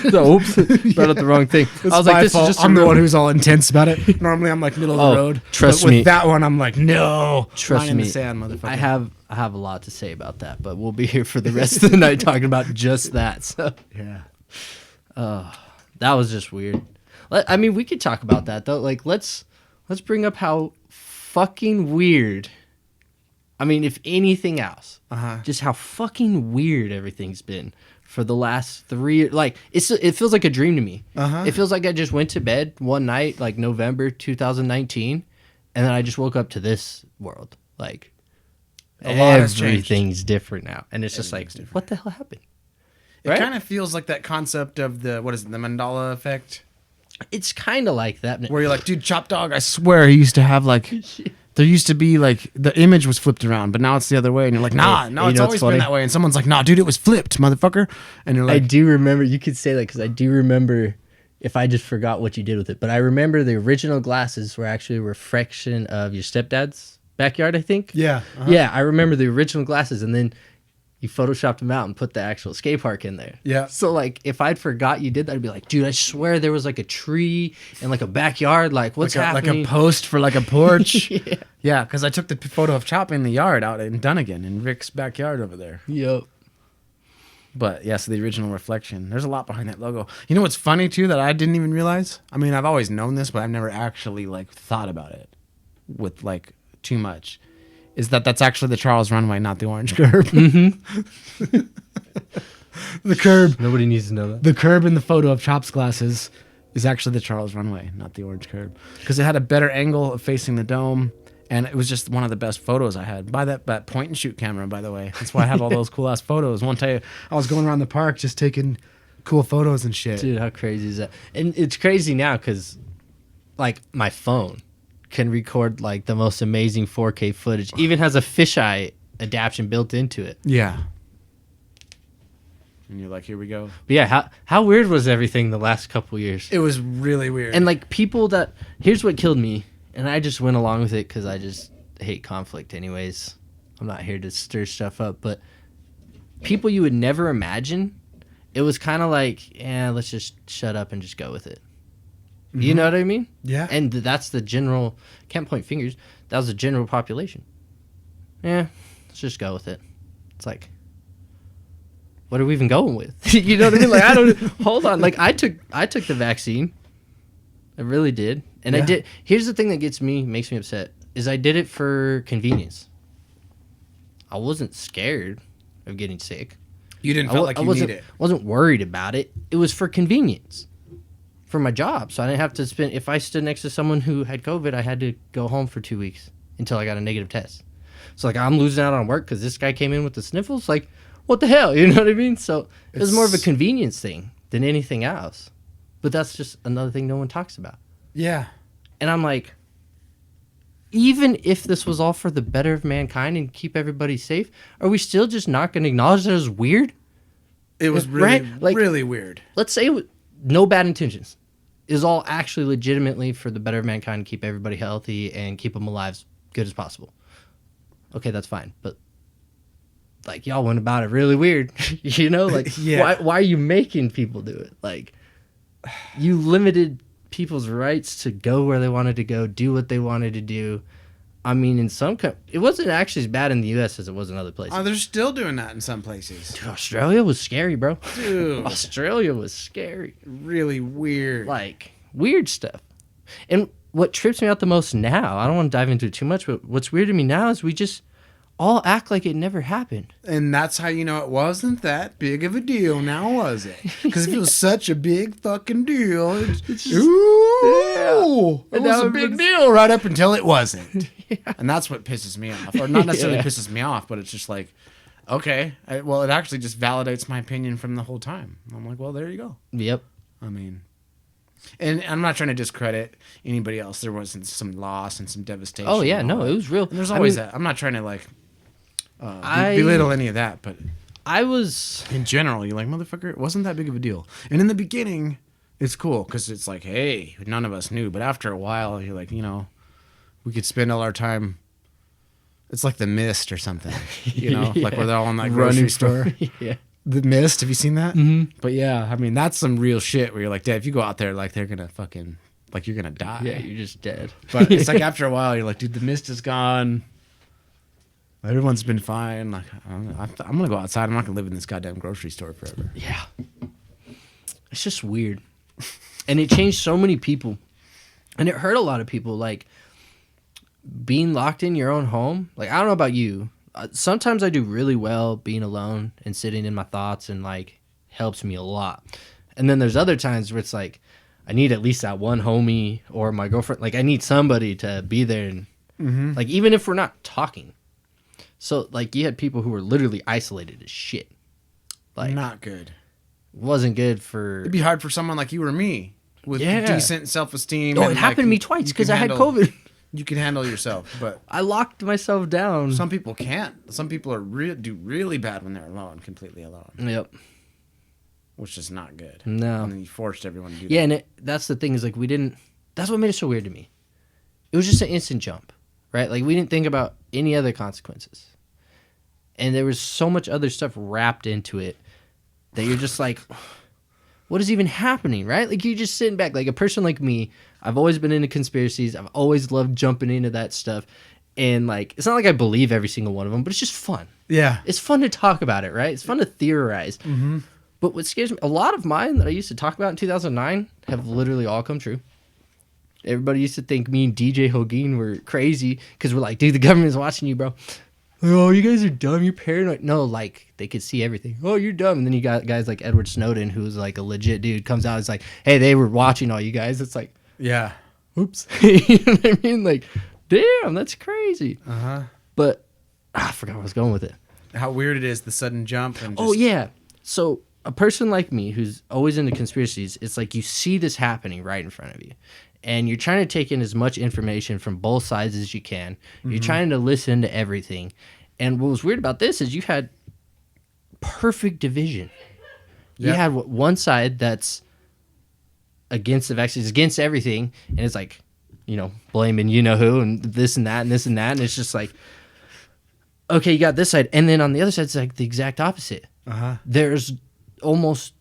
So, oops, brought up the wrong thing. I was like, this is just I'm a the real- one who's all intense about it. Normally, I'm like middle of Oh, the road. trust but with me. that one, I'm like, no. Trust Line in me, the sand, motherfucker. I have a lot to say about that, but we'll be here for the rest of the night talking about just that. So Yeah. that was just weird. I mean, we could talk about that though. Like, let's bring up how fucking weird. I mean, if anything else, just how fucking weird everything's been for the last 3 years. Like, it feels like a dream to me. It feels like I just went to bed one night, like November 2019, and then I just woke up to this world. Like, A lot has changed. everything's different now, and it's just like, Everything's different. what the hell happened? It Right? kind of feels like that concept of the Mandela effect, It's kind of like that. where you're like, dude, Chop Dog, I swear he used to have like, there used to be like, the image was flipped around, but now it's the other way, and you're like, nah, Hey, no, you it's know always what's funny? been that way, and someone's like, nah, dude, it was flipped, motherfucker, and you're I like, do remember. You could say that because I do remember. If I just forgot what you did with it, but I remember the original glasses were actually a reflection of your stepdad's backyard. I think. yeah, Yeah, I remember the original glasses, and then you photoshopped them out and put the actual skate park in there. Yeah. So like, if I'd forgot you did that, I'd be like, dude, I swear there was like a tree and like a backyard. Like, what's like happening? a post for like a porch. Yeah. Yeah, because I took the photo of Chop in the yard out in Dunnigan, in Rick's backyard over there. Yep. But yeah, so the original reflection. There's a lot behind that logo. You know what's funny too that I didn't even realize? I mean, I've always known this, but I've never actually like thought about it with like too much. Is that that's actually the Charles Runway, not the orange curb. Mm-hmm. The curb. Nobody needs to know that. The curb in the photo of Chop's glasses is actually the Charles Runway, not the orange curb. Because it had a better angle of facing the dome, And it was just one of the best photos I had. Buy that point and shoot camera, by the way. That's why I have all those cool ass photos. One time I was going around the park just taking cool photos and shit. Dude, how crazy is that? And it's crazy now because, like, my phone can record, like, the most amazing 4K footage. Even has a fisheye adaptation built into it. Yeah. And you're like, here we go. But yeah, how weird was everything the last couple years? It was really weird. And, like, people that... Here's what killed me. And I just went along with it because I just hate conflict anyways. I'm not here to stir stuff up. But people you would never imagine, it was kind of like, let's just shut up and just go with it. Mm-hmm. You know what I mean? Yeah. And that's the general... Can't point fingers. That was the general population. Yeah, let's just go with it. It's like, what are we even going with? You know what I mean? Like, I don't... Hold on. Like, I took the vaccine. I really did. And I did. Here's the thing that makes me upset, is I did it for convenience. I wasn't scared of getting sick. You didn't feel like you need it. Wasn't worried about it. It was for convenience, for my job. So I didn't have to spend. If I stood next to someone who had COVID, I had to go home for 2 weeks until I got a negative test. So like, I'm losing out on work because this guy came in with the sniffles. Like, what the hell? You know what I mean? So it was more of a convenience thing than anything else. But that's just another thing no one talks about. Yeah. And I'm like, even if this was all for the better of mankind and keep everybody safe, are we still just not going to acknowledge that it was weird? It was really, really weird. Let's say no bad intentions. It was all actually legitimately for the better of mankind, keep everybody healthy and keep them alive as good as possible. Okay, that's fine. But, like, y'all went about it really weird. You know? Like, why are you making people do it? Like, you limited people's rights to go where they wanted to go, do what they wanted to do. I mean, in some it wasn't actually as bad in the U.S. as it was in other places. Oh, they're still doing that in some places. Dude, Australia was scary, bro. Dude. Australia was scary. Really weird. Like, weird stuff. And what trips me out the most now, I don't want to dive into it too much, but what's weird to me now is we just all act like it never happened. And that's how you know it wasn't that big of a deal, now was it? Because if it was such a big fucking deal, it was a big deal right up until it wasn't. Yeah. And that's what pisses me off. Or not necessarily pisses me off, but it's just like, okay, well, it actually just validates my opinion from the whole time. I'm like, well, there you go. Yep. I mean... And I'm not trying to discredit anybody else. There wasn't some loss and some devastation. Oh, yeah, no, it was real. And there's always that. I'm not trying to, like... belittle any of that, but I was in general, you're like, motherfucker, it wasn't that big of a deal. And in the beginning, it's cool because it's like, hey, none of us knew. But after a while, you're like, you know, we could spend all our time. It's like The Mist or something, you know, like where they're all in that grocery store. Yeah, The Mist. Have you seen that? Mm-hmm. But yeah, I mean, that's some real shit where you're like, Dad, if you go out there, like they're gonna fucking, like you're gonna die. Yeah, you're just dead. But it's like after a while, you're like, dude, the mist is gone. Everyone's been fine. Like, I'm going to go outside. I'm not going to live in this goddamn grocery store forever. Yeah. It's just weird. And it changed so many people. And it hurt a lot of people. Like, being locked in your own home. Like, I don't know about you. Sometimes I do really well being alone and sitting in my thoughts and, like, helps me a lot. And then there's other times where it's like, I need at least that one homie or my girlfriend. Like, I need somebody to be there. And, like, even if we're not talking. So, like, you had people who were literally isolated as shit. Like, not good. Wasn't good for... It'd be hard for someone like you or me with decent self-esteem. Oh, it happened to me twice because I had COVID. You can handle yourself, but... I locked myself down. Some people can't. Some people are do really bad when they're alone, completely alone. Yep. Which is not good. No. And then you forced everyone to do that. Yeah, and that's the thing is, like, we didn't... That's what made it so weird to me. It was just an instant jump, right? Like, we didn't think about any other consequences. And there was so much other stuff wrapped into it that you're just like, what is even happening, right? Like, you're just sitting back. Like, a person like me, I've always been into conspiracies. I've always loved jumping into that stuff. And, like, it's not like I believe every single one of them, but it's just fun. Yeah. It's fun to talk about it, right? It's fun to theorize. Mm-hmm. But what scares me, a lot of mine that I used to talk about in 2009 have literally all come true. Everybody used to think me and DJ Hogan were crazy because we're like, dude, the government's watching you, bro. Oh, you guys are dumb. You're paranoid. No, like, they could see everything. Oh, you're dumb. And then you got guys like Edward Snowden, who's like a legit dude, comes out and is like, hey, they were watching all you guys. It's like, yeah. oops. You know what I mean? Like, Damn, that's crazy. Uh-huh. But I forgot where I was going with it. How weird it is, the sudden jump. And just, Oh, yeah. So a person like me who's always into conspiracies, it's like you see this happening right in front of you. And you're trying to take in as much information from both sides as you can. You're trying to listen to everything. And what was weird about this is you had perfect division. You had one side that's against the vaccines, against everything, and it's like, blaming you-know-who and this and that and this and that. And it's just like, okay, you got this side. And then on the other side, it's like the exact opposite. There's almost,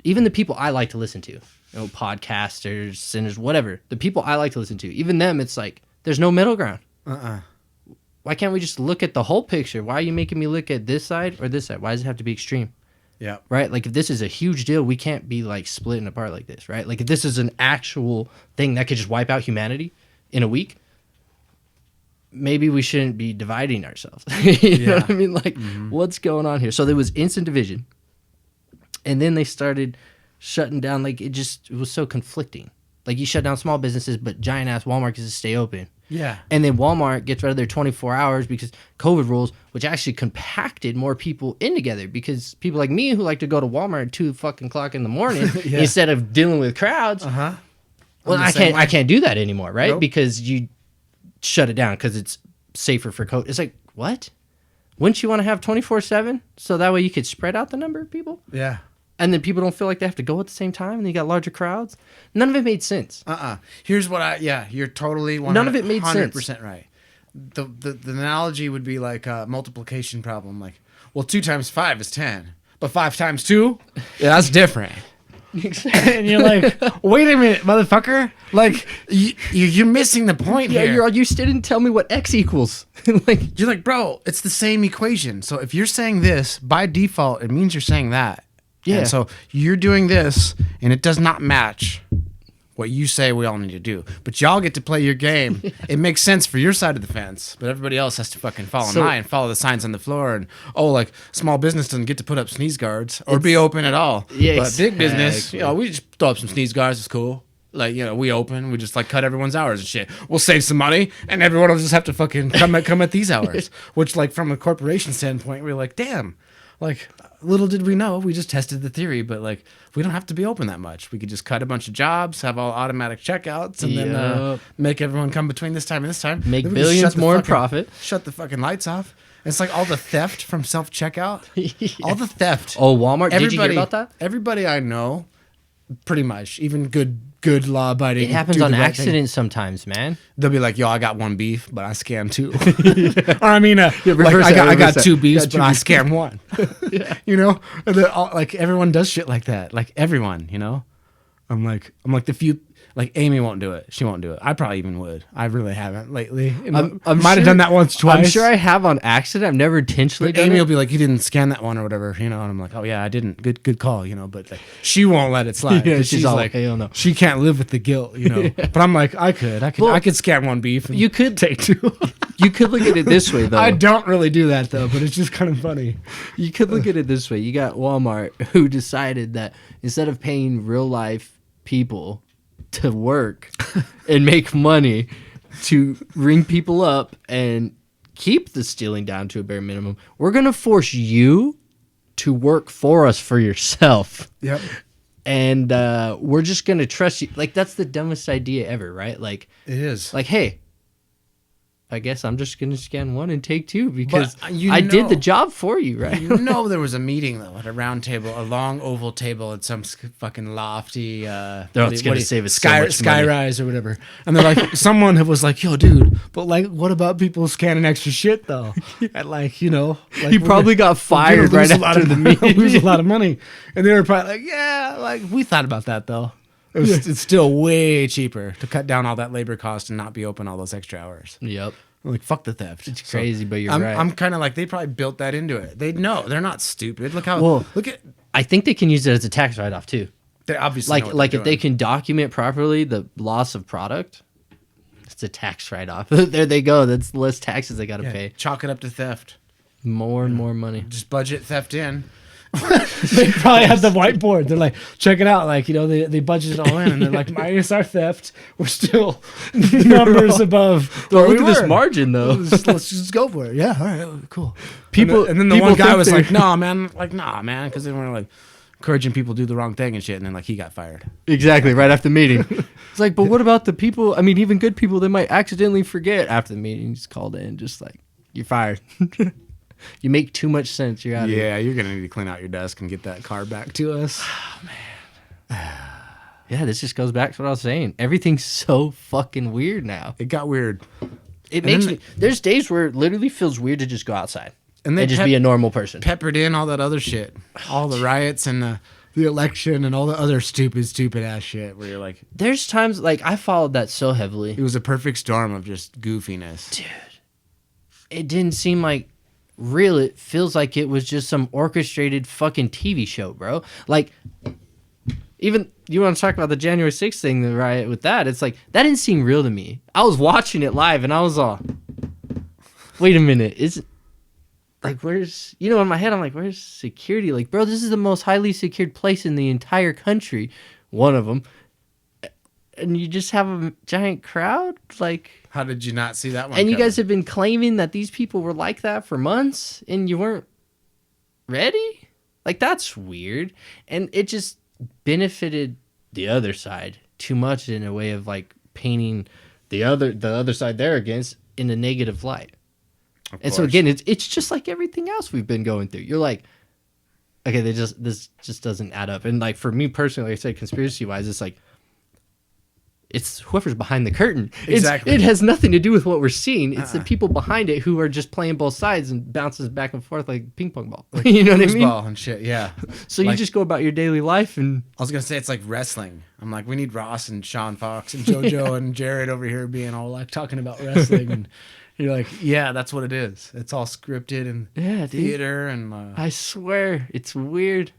even the people I like to listen to, podcasters, sinners, whatever, the people I like to listen to, even them, it's like, there's no middle ground. Why can't we just look at the whole picture? Why are you making me look at this side or this side? Why does it have to be extreme? Yeah. Right? Like, if this is a huge deal, we can't be, like, splitting apart like this, right? Like, if this is an actual thing that could just wipe out humanity in a week, maybe we shouldn't be dividing ourselves. You know what I mean? Like, what's going on here? So there was instant division. And then they started shutting down. Like, it was so conflicting. Like, you shut down small businesses, but giant-ass Walmart gets to stay open. Yeah. And then Walmart gets rid of their 24 hours because COVID rules, which actually compacted more people in together, because people like me who like to go to Walmart at 2 fucking o'clock in the morning instead of dealing with crowds. Well, I can't do that anymore, right? Nope. Because you shut it down because it's safer for COVID. It's like, what? Wouldn't you want to have 24/7 so that way you could spread out the number of people? Yeah. And then people don't feel like they have to go at the same time, and you got larger crowds. None of it made sense. Here's what you're totally 100%, None of it made sense. 100% right. The analogy would be like a multiplication problem. Like, well, 2 times 5 is 10, but 5 times 2, that's different. And you're like, wait a minute, motherfucker! Like, you're missing the point here. You still didn't tell me what x equals. You're like, bro, it's the same equation. So if you're saying this by default, it means you're saying that. Yeah. And so you're doing this, and it does not match what you say we all need to do. But y'all get to play your game. It makes sense for your side of the fence, but everybody else has to fucking follow mine and follow the signs on the floor. And like, small business doesn't get to put up sneeze guards or be open at all. Yeah, but big business, exactly. we just throw up some sneeze guards. It's cool. Like, we open. We just like cut everyone's hours and shit. We'll save some money, and everyone will just have to fucking come at these hours. Which, like, from a corporation standpoint, we're like, damn. Like, little did we know, we just tested the theory, but like, we don't have to be open that much. We could just cut a bunch of jobs, have all automatic checkouts, and then make everyone come between this time and this time. Make billions more in profit. Shut the fucking lights off. It's like all the theft from self-checkout. All the theft. Oh, Walmart? Did you hear about that? Everybody I know, pretty much, even good law-abiding. It happens on accident sometimes, man. They'll be like, yo, I got 1 beef, but I scammed 2. Or I mean, like, I got 2 beefs, but I scammed 1. And like, everyone does shit like that. Like, everyone, I'm like the few, like, Amy won't do it. She won't do it. I probably even would. I really haven't lately. I might have done that once, twice. I'm sure I have on accident. I've never intentionally done Amy it. will be like, you didn't scan that one or whatever, and I'm like, oh yeah, I didn't. Good call, but like, she won't let it slide. Yeah, she's all, like, hell no. She can't live with the guilt, But I'm like, I could scan 1 beef. And you could take 2. You could look at it this way, though. I don't really do that though, but it's just kind of funny. You could look at it this way. You got Walmart, who decided that instead of paying real life people to work and make money to ring people up and keep the stealing down to a bare minimum, we're going to force you to work for us for yourself. Yep. And we're just going to trust you. Like, that's the dumbest idea ever, right? Like, it is. Like, hey, I guess I'm just going to scan 1 and take 2 because I did the job for you, right? There was a meeting, though, at a round table, a long oval table at some fucking lofty... it's going to save us so much money. Skyrise or whatever. And they're like, someone was like, yo, dude, but like, what about people scanning extra shit, though? And like, Like, he probably got fired right after the meeting. Lose a lot of money. And they were probably like, yeah, like, we thought about that, though. It's still way cheaper to cut down all that labor cost and not be open all those extra hours. Yep. Like, fuck the theft. It's crazy, but you're right. I'm kind of like, they probably built that into it. They know. They're not stupid. I think they can use it as a tax write-off, too. They obviously like if they can document properly the loss of product, it's a tax write-off. There they go. That's less taxes they got to pay. Chalk it up to theft. More and more money. Just budget theft in. They probably have the whiteboard. They're like, check it out. Like, you know, they budgeted all in, and they're like, minus our theft, we're still numbers above. Well, where look we at this were. margin though. Let's just go for it. Yeah, all right, cool. People And then the people one guy think was they're- like, nah, man, because they were like encouraging people to do the wrong thing and shit, and then like he got fired. exactly right after the meeting. It's like, but what about the people? I mean, even good people, they might accidentally forget after the meeting. Just called in, just like, you're fired. You make too much sense. You're out of here. Yeah, you're gonna need to clean out your desk and get that car back to us. Yeah, this just goes back to what I was saying. Everything's so fucking weird now. It got weird. It And makes then me. There's days where it literally feels weird to just go outside And they and just pep- be a normal person. Peppered in all that other shit, all the riots and the election and all the other stupid ass shit. Where you're like, There's times like I followed that so heavily. it was a perfect storm of just goofiness. It didn't seem like real. It feels like it was just some orchestrated fucking TV show, bro. Like, even you want to talk about the January 6th thing, the riot with that? It's like that didn't seem real to me. I was watching it live and I was all, wait a minute, is like where's in my head I'm like, where's security? Like, bro, this is the most highly secured place in the entire country, one of them, and you just have a giant crowd, like. How did you not see that one? And you coming? guys have been claiming that these people were like that for months and you weren't ready? Like, that's weird. And it just benefited the other side too much in a way of like painting the other side there against in a negative light. And so again, it's just like everything else we've been going through. You're like, okay, this just doesn't add up. And like for me personally, like I said, conspiracy wise, it's like it's whoever's behind the curtain. Exactly. It has nothing to do with what we're seeing. It's the people behind it who are just playing both sides and bounces back and forth like ping pong ball. You know what I mean? Foosball and shit. Yeah. So Like- you just go about your daily life and I was gonna say it's like wrestling. I'm like, we need Ross and Sean Fox and JoJo and Jared over here being all like talking about wrestling, and you're like, yeah, that's what it is. It's all scripted and yeah, dude. theater, and I swear it's weird.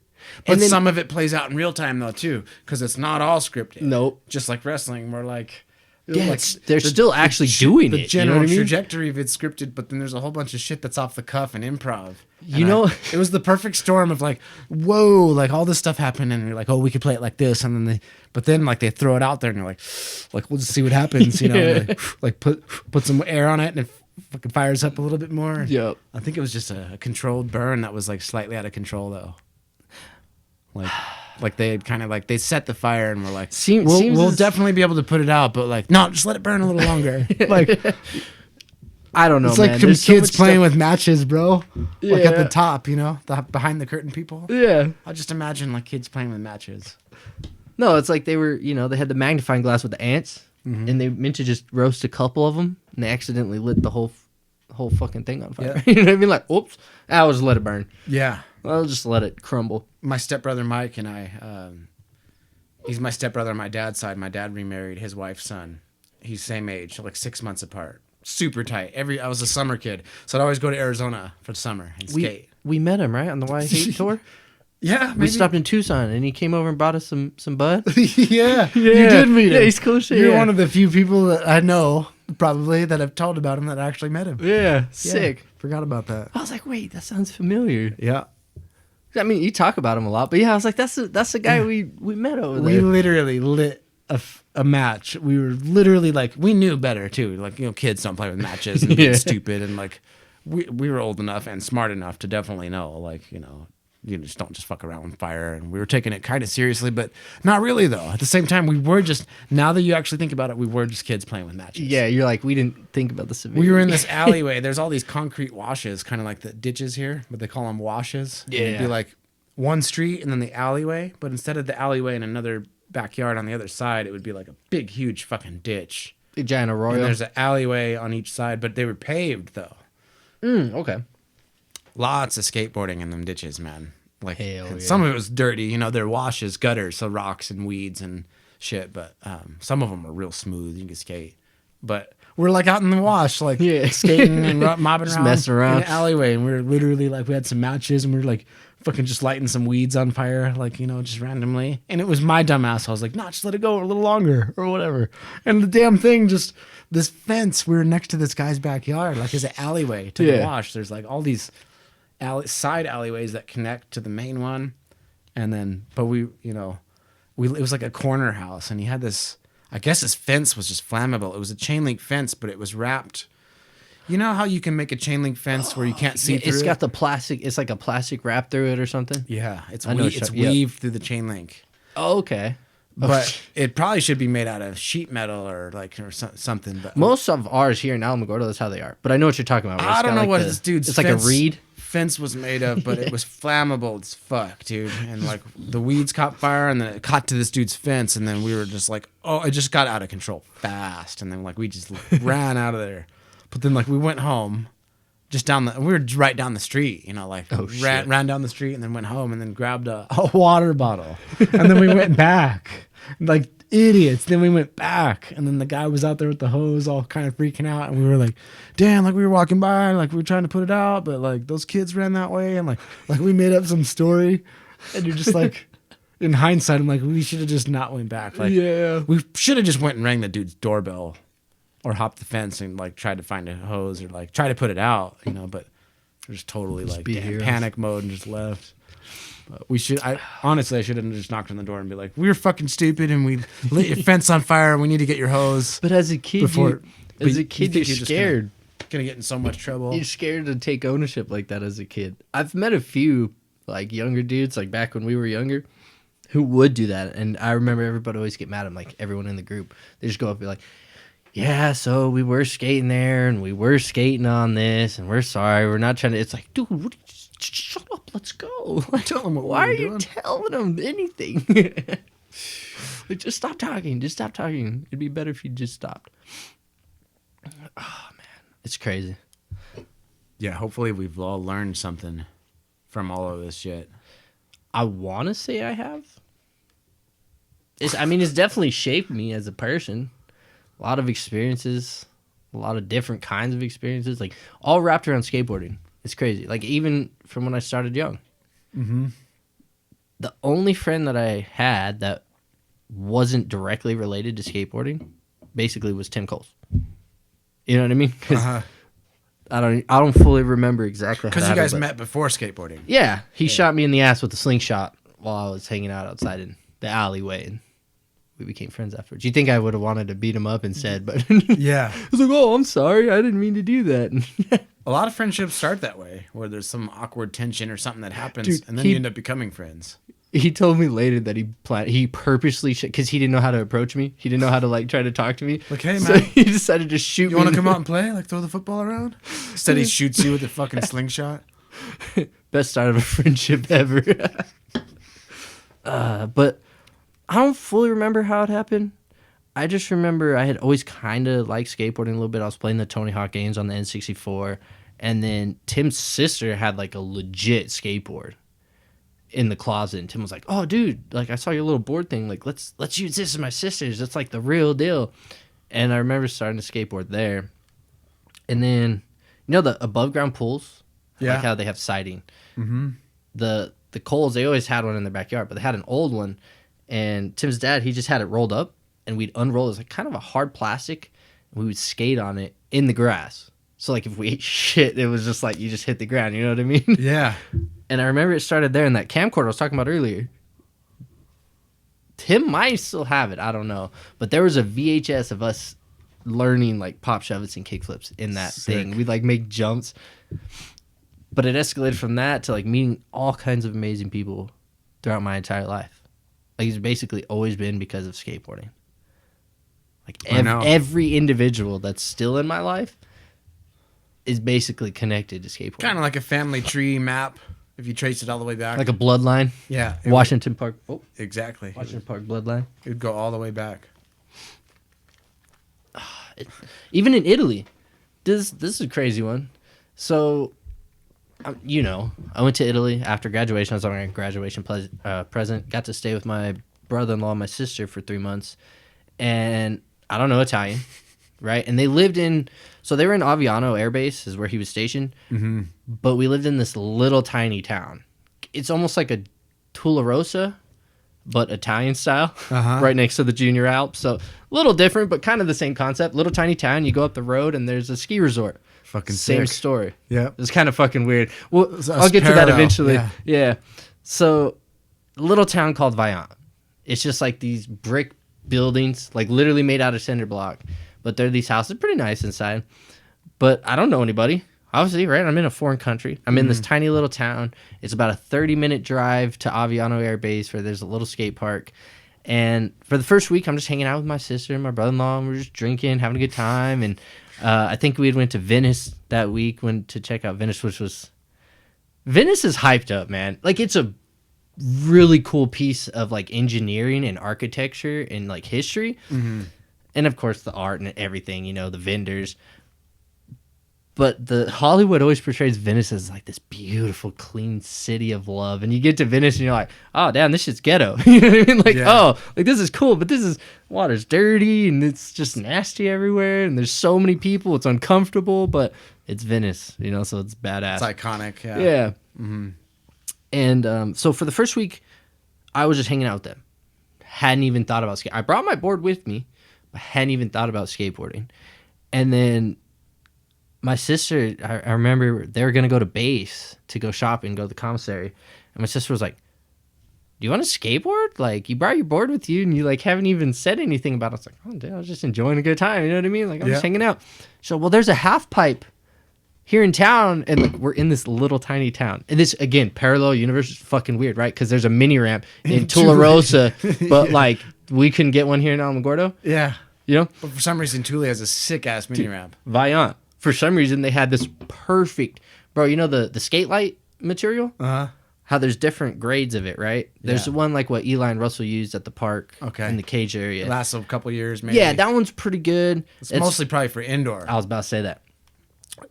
but And then, some of it plays out in real time though too, because it's not all scripted. nope. Just like wrestling, where like, Yeah, like they're still actually doing the it. general you know what I mean? trajectory of it's scripted, but then there's a whole bunch of shit that's off the cuff and improv. You know- it was the perfect storm of like, whoa, like all this stuff happened, and you're like, oh, we could play it like this, and then but then like they throw it out there, and you're like we'll just see what happens, you know, Yeah. like put some air on it, and it fucking fires up a little bit more. Yep. I think it was just a controlled burn that was like slightly out of control though. Like they had kind of like they set the fire and were like, Seems we'll as- definitely be able to put it out, but like, no, just let it burn a little longer. Like I don't know, it's like man. some There's so kids much playing stuff- with matches, bro. Like at the Yeah. top, you know, the behind the curtain people. Yeah. I just imagine like kids playing with matches. No, it's like they were, they had the magnifying glass with the ants, and they meant to just roast a couple of them, and they accidentally lit the whole fucking thing on fire. Yeah. You know what I mean? Like, oops, I'll just let it burn. Yeah. I'll just let it crumble. My stepbrother Mike and I, he's my stepbrother on my dad's side. My dad remarried his wife's son. He's same age, like 6 months apart. Super tight. I was a summer kid, so I'd always go to Arizona for the summer and skate. We met him, right, on the Y Hate tour? Yeah, We stopped in Tucson, and he came over and brought us some bud. yeah, you did meet him. Yeah, he's cool as shit. You're yeah. one of the few people that I know, probably, that have told about him that actually met him. Yeah, sick. Forgot about that. I was like, wait, that sounds familiar. Yeah. I mean, you talk about him a lot, but yeah, I was like, that's the guy we met over We there. literally lit a match. We were literally like, we knew better too. Like, kids don't play with matches and Yeah. being stupid. And like, we were old enough and smart enough to definitely know, like, you just don't just fuck around with fire. And we were taking it kind of seriously, but not really though. At the same time, we were just, now that you actually think about it, we were just kids playing with matches. Yeah, you're like, we didn't think about the severity. We were in this alleyway. There's all these concrete washes, kind of like the ditches here, but they call them washes. And it'd be Yeah. like one street and then the alleyway. But instead of the alleyway and another backyard on the other side, it would be like a big, huge fucking ditch. Big giant And arroyo. there's an alleyway on each side, but they were paved though. Okay. Lots of skateboarding in them ditches, man. Like Hell and yeah. some of it was dirty. They're washes, gutters, so rocks and weeds and shit. But some of them are real smooth. You can skate. But we're like out in the wash, like Yeah. skating and mobbing Just around, messing around. in the alleyway. And we were literally like, we had some matches and we were like fucking just lighting some weeds on fire, like, just randomly. And it was my dumb ass. I was like, no, just let it go a little longer or whatever. And the damn thing just, this fence, we were next to this guy's backyard, like his alleyway to the Yeah. wash. There's like all these side alleyways that connect to the main one, and then but we it was like a corner house, and he had this. I guess his fence was just flammable. It was a chain link fence, but it was wrapped. You know how you can make a chain link fence where you can't see through It's it? got the plastic. It's like a plastic wrap through it or something. Yeah, it's I know it's yep. weaved through the chain link. Oh, okay. But it probably should be made out of sheet metal or something. But Most of ours here in Alamogordo, that's how they are. But I know what you're talking about. I don't know what this dude's It's like a reed. Fence was made of, but it was flammable as fuck, dude. And like the weeds caught fire, and then it caught to this dude's fence, and then we were just like, oh, it just got out of control fast, and then like we just ran out of there. But then like we went home, we were right down the street, like ran down the street, and then went home, and then grabbed a water bottle, and then we went back like idiots. Then we went back, and then the guy was out there with the hose, all kind of freaking out, and we were like, "Damn!" Like we were walking by, and like we were trying to put it out, but like those kids ran that way, and like we made up some story, and you're just like, in hindsight, I'm like, we should have just not went back. Like, Yeah. we should have just went and rang the dude's doorbell, or hopped the fence and like tried to find a hose or like try to put it out, But just totally like panic mode and just left. But we should. Honestly, I should have just knocked on the door and be like, "We were fucking stupid, and we lit your fence on fire. And we need to get your hose." But as a kid, you're scared. Gonna get in so much trouble. You're scared to take ownership like that as a kid. I've met a few like younger dudes, like back when we were younger, who would do that. And I remember everybody always get mad at them, like everyone in the group. They just go up and be like, "Yeah, so we were skating there, and we were skating on this, and we're sorry. We're not trying to." It's like, dude, what shut up. Let's go. Tell them Why are you telling them anything? Like, just stop talking. Just stop talking. It'd be better if you just stopped. Oh, man. It's crazy. Yeah, hopefully we've all learned something from all of this shit. I want to say I have. It's definitely shaped me as a person. A lot of experiences, a lot of different kinds of experiences, like all wrapped around skateboarding. It's crazy. Like even from when I started young. Mm-hmm. The only friend that I had that wasn't directly related to skateboarding basically was Tim Coles. You know what I mean? 'Cause I don't fully remember exactly how. Because you guys met before skateboarding. Yeah, he shot me in the ass with a slingshot while I was hanging out outside in the alleyway, and we became friends afterwards. You think I would have wanted to beat him up instead, but Yeah. I was like, "Oh, I'm sorry, I didn't mean to do that." A lot of friendships start that way, where there's some awkward tension or something that happens, Dude, and then you end up becoming friends. He told me later that he purposely because he didn't know how to approach me. He didn't know how to like try to talk to me. Like, hey, so man, he decided to shoot me. You want to come out and play? Like, throw the football around? Instead, he shoots you with a fucking slingshot. Best start of a friendship ever. But I don't fully remember how it happened. I just remember I had always kind of liked skateboarding a little bit. I was playing the Tony Hawk games on the N64, and then Tim's sister had like a legit skateboard in the closet, and Tim was like, "Oh, dude, like I saw your little board thing. Like let's use this as my sister's. It's like the real deal." And I remember starting to skateboard there, and then the above ground pools, like how they have siding. Mm-hmm. The Coles, they always had one in their backyard, but they had an old one, and Tim's dad, he just had it rolled up, and we'd unroll it. It was like kind of a hard plastic, and we would skate on it in the grass. So like if we ate shit, it was just like you just hit the ground. You know what I mean? Yeah. And I remember it started there in that camcorder I was talking about earlier. Tim might still have it. I don't know. But there was a VHS of us learning like pop shove-its and kickflips in that thing. We'd like make jumps. But it escalated from that to like meeting all kinds of amazing people throughout my entire life. Like it's basically always been because of skateboarding. Like every individual that's still in my life is basically connected to skateboarding. Kind of like a family tree map, if you trace it all the way back. Like a bloodline. Yeah. Washington Park. Oh, exactly. Washington Park bloodline. It would go all the way back. Even in Italy. This is a crazy one. So, I went to Italy after graduation. I was on my graduation present. Got to stay with my brother-in-law and my sister for 3 months. And I don't know Italian, right? And they were in Aviano Air Base is where he was stationed. Mm-hmm. But we lived in this little tiny town. It's almost like a Tularosa, but Italian style, Uh-huh. right next to the Junior Alps. So a little different, but kind of the same concept. Little tiny town. You go up the road and there's a ski resort. Fucking Same sick. story. Yep. It's kind of fucking weird. Well, It's I'll get to that parallel, eventually. yeah. Yeah. So, little town called Vaillant. It's just like these brick buildings, like literally made out of cinder block. But they're these houses, pretty nice inside. But I don't know anybody. Obviously, right? I'm in a foreign country. I'm in this tiny little town. It's about a 30-minute drive to Aviano Air Base where there's a little skate park. And for the first week, I'm just hanging out with my sister and my brother-in-law. And we're just drinking, having a good time. And I think we had went to Venice that week, went to check out Venice, which was... Venice is hyped up, man. Like, it's a really cool piece of, like, engineering and architecture and, like, history. Mm-hmm. And, of course, the art and everything, you know, the vendors. But the Hollywood always portrays Venice as like this beautiful, clean city of love. And you get to Venice and you're like, oh, damn, this shit's ghetto. You know what I mean? Like, oh, like this is cool, but this is, water's dirty and it's just nasty everywhere. And there's so many people. It's uncomfortable, but it's Venice, you know, so it's badass. It's iconic. Yeah. Yeah. Mm-hmm. And so for the first week, I was just hanging out with them. Hadn't even thought about skate. I brought my board with me, but hadn't even thought about skateboarding. And then my sister, I remember they were going to go to base to go shopping, go to the commissary. And my sister was like, do you want to skateboard? Like, you brought your board with you and you, like, haven't even said anything about it. I was like, oh, dude, I was just enjoying a good time. You know what I mean? Like, I'm just hanging out. So, well, there's a half pipe here in town. And, like, we're in this little tiny town. And this, again, parallel universe is fucking weird, right? Because there's a mini ramp in Tularosa. But, like, we couldn't get one here in Alamogordo. Yeah. You know? But for some reason, Tule has a sick-ass mini ramp. Vaillant. For some reason, they had this perfect... Bro, you know the skate light material? Uh-huh. How there's different grades of it, right? There's Yeah. the one like what Eli and Russell used at the park in the cage area. Lasts a couple years, maybe. Yeah, that one's pretty good. It's mostly probably for indoor. I was about to say that.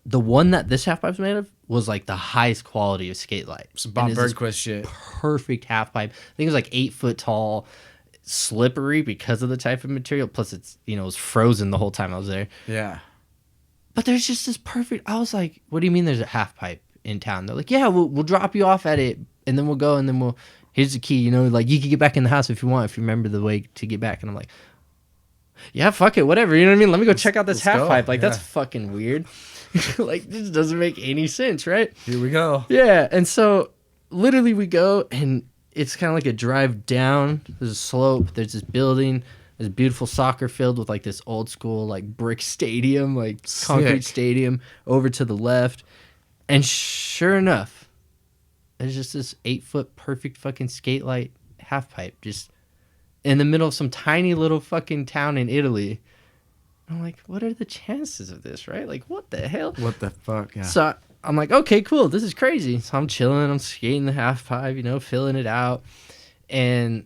The one that this half pipe's made of was like the highest quality of skate light. Some Bob And it's this Bergquist shit. perfect half pipe. I think it was like 8 foot tall, slippery because of the type of material. Plus, it's, you know, it was frozen the whole time I was there. Yeah. But there's just this perfect. I was like, what do you mean there's a half pipe in town? They're like, yeah, we'll drop you off at it, and then we'll go, and then here's the key. You know, like you can get back in the house if you want, if you remember the way to get back. And I'm like, yeah, fuck it, whatever. You know what I mean? Let me go check out this half go. pipe. Like, Yeah. that's fucking weird. Like, this doesn't make any sense, right? Here we go. Yeah, and so literally we go, and it's kind of like a drive down. There's a slope. There's this building. There's a beautiful soccer field with like this old school like brick stadium, like concrete stadium over to the left. And sure enough, there's just this 8 foot perfect fucking skate light half pipe just in the middle of some tiny little fucking town in Italy. I'm like, what are the chances of this, right? Like, what the hell? What the fuck? Yeah. So I'm like, okay, cool. This is crazy. So I'm chilling. I'm skating the half pipe, you know, filling it out. And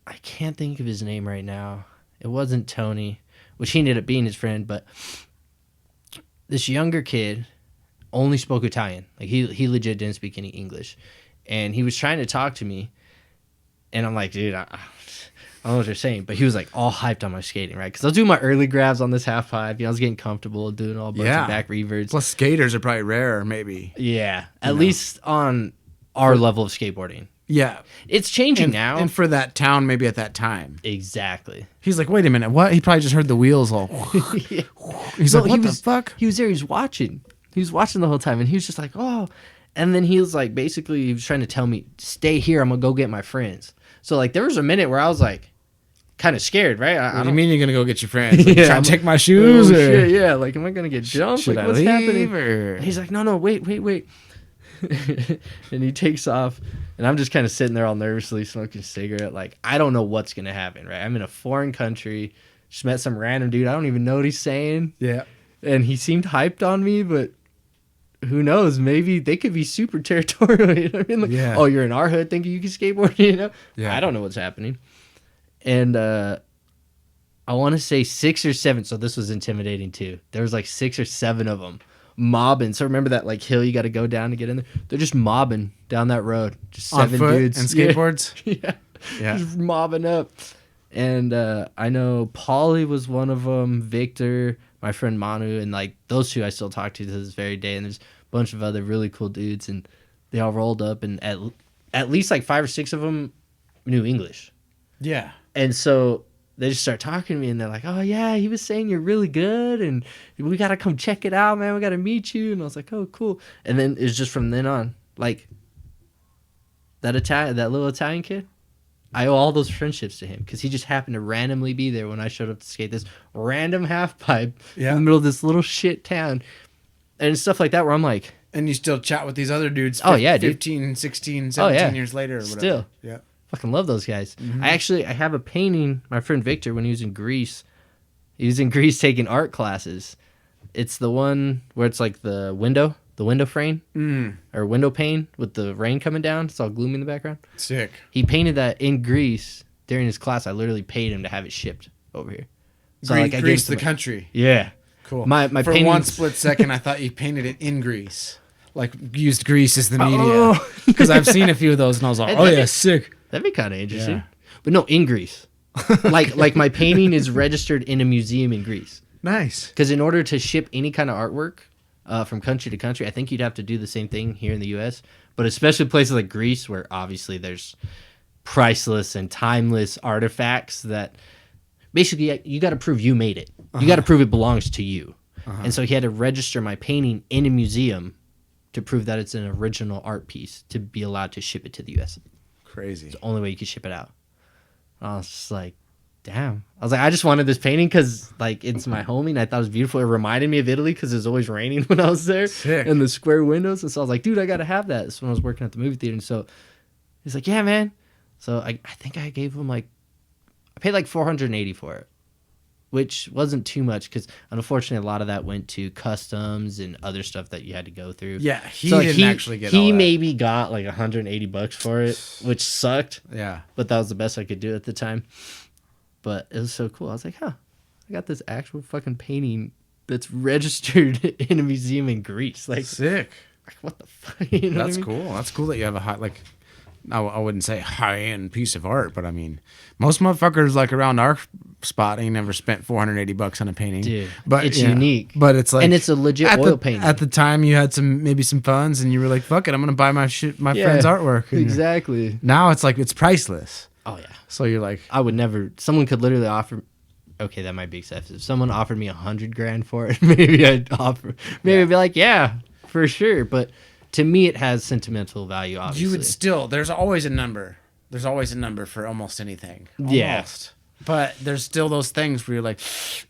I can't think of his name right now. It wasn't Tony, which he ended up being his friend. But this younger kid only spoke Italian. Like, he legit didn't speak any English. And he was trying to talk to me. And I'm like, dude, I don't know what you're saying, but he was like all hyped on my skating, right? Because I was doing my early grabs on this half pipe. You know, I was getting comfortable doing all bunch of back reverts. Plus, skaters are probably rarer, maybe. Yeah, at least on our level of skateboarding. Yeah. It's changing now. And for that town, maybe at that time. Exactly. He's like, wait a minute, what? He probably just heard the wheels all. Yeah. He's No, like, what the fuck? He was there. He was watching. He was watching the whole time, and he was just like, oh. And then he was like, basically, he was trying to tell me, stay here. I'm gonna go get my friends. So like, there was a minute where I was like, kind of scared, right? What do you mean you're gonna go get your friends? Like, Yeah, trying I'm to take my shoes? Oh, or? shit, yeah. Like, am I gonna get jumped? Should like, I what's leave, happening? or? And he's like, no, wait. And he takes off, and I'm just kind of sitting there all nervously smoking a cigarette. Like, I don't know what's gonna happen, right? I'm in a foreign country, just met some random dude. I don't even know what he's saying, Yeah. and he seemed hyped on me, but who knows? Maybe they could be super territorial. You know what I mean? Like, Yeah. oh, you're in our hood thinking you can skateboard, you know? Yeah. I don't know what's happening. And I want to say 6 or 7. So this was intimidating too. There was like 6 or 7 of them mobbing. So remember that like hill you got to go down to get in there? They're just mobbing down that road. Just On 7 foot dudes. and skateboards? Yeah. Yeah. Just mobbing up. And I know Paulie was one of them, Victor, my friend Manu, and like those two I still talk to this very day. And there's a bunch of other really cool dudes, and they all rolled up, and at least like 5 or 6 of them knew English. Yeah. And so they just start talking to me, and they're like, "Oh yeah, he was saying you're really good, and we gotta come check it out, man. We gotta meet you." And I was like, "Oh, cool." And then it's just from then on, like that little Italian kid. I owe all those friendships to him because he just happened to randomly be there when I showed up to skate this random half pipe in the middle of this little shit town, and stuff like that. Where I'm like, And you still chat with these other dudes. Oh, yeah, dude. 15, 16, 17 years later or whatever. Still. Yeah. fucking love those guys. Mm-hmm. I have a painting. My friend Victor, when he was in Greece taking art classes. It's the one where it's like the window frame or window pane with the rain coming down. It's all gloomy in the background. Sick. He painted that in Greece during his class. I literally paid him to have it shipped over here. So I gave Greece, it to the my- country. Yeah. Cool. My For paintings- one split second, I thought you painted it in Greece. Like, used Greece as the media. Oh. Because I've seen a few of those and I was like, oh yeah, sick. That'd be kind of interesting. Yeah. But no, in Greece. like my painting is registered in a museum in Greece. Nice. Because in order to ship any kind of artwork from country to country, I think you'd have to do the same thing here in the U.S. But especially places like Greece, where obviously there's priceless and timeless artifacts that basically you got to prove you made it. You got to prove it belongs to you. And so he had to register my painting in a museum to prove that it's an original art piece to be allowed to ship it to the U.S. Crazy. It's the only way you could ship it out. I was just like, damn. I was like, I just wanted this painting because like it's my homie and I thought it was beautiful. It reminded me of Italy because it was always raining when I was there. Sick. And the square windows. And so I was like, dude, I got to have that. This when I was working at the movie theater. And so he's like, yeah, man. So I think I gave him I paid like $480 for it, which wasn't too much because unfortunately a lot of that went to customs and other stuff that you had to go through. Yeah, he So, didn't actually get all He that. maybe got like $180 for it, which sucked. Yeah. But that was the best I could do at the time. But it was so cool. I was like, huh, I got this actual fucking painting that's registered in a museum in Greece. Like, Sick. what the fuck? You know what I That's mean? cool. That's cool that you have a high, like, I wouldn't say high-end piece of art, but I mean, most motherfuckers like around our spot ain't never spent $480 on a painting. Dude, but it's yeah, unique. But it's like, And it's a legit at oil the, painting. At the time, you had maybe some funds, and you were like, "Fuck it, I'm gonna buy my friend's artwork." And Exactly. now it's like it's priceless. Oh, yeah. So you're like, I would never. Someone could literally offer. Okay, that might be excessive. If someone offered me $100,000 for it, maybe I'd offer. Maybe I'd be like, yeah, for sure. But to me, it has sentimental value. Obviously, you would still. There's always a number. There's always a number for almost anything. Yeah. Almost. But there's still those things where you're like,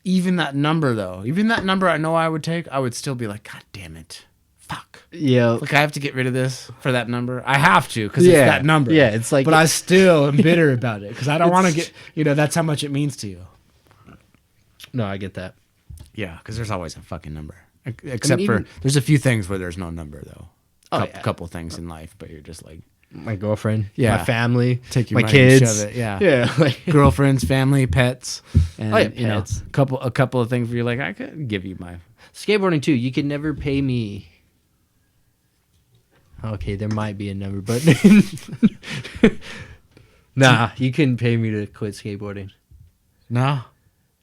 even that number though, even that number I know I would take, I would still be like, God damn it, fuck. Yeah. Like I have to get rid of this for that number. I have to because it's that number. Yeah, it's like. But I still am bitter about it because I don't want to get, that's how much it means to you. No, I get that. Yeah, because there's always a fucking number. Except even- for there's a few things where there's no number though. Oh, Couple things in life, but you're just like My girlfriend. Yeah. My family. take your my money and kids. shove it. Yeah. Yeah. Like, Girlfriends, family, pets, and Oh, yeah, pets. a couple of things where you're like, I could give you my. skateboarding too. You can never pay me. Okay, there might be a number, but nah, you couldn't pay me to quit skateboarding No,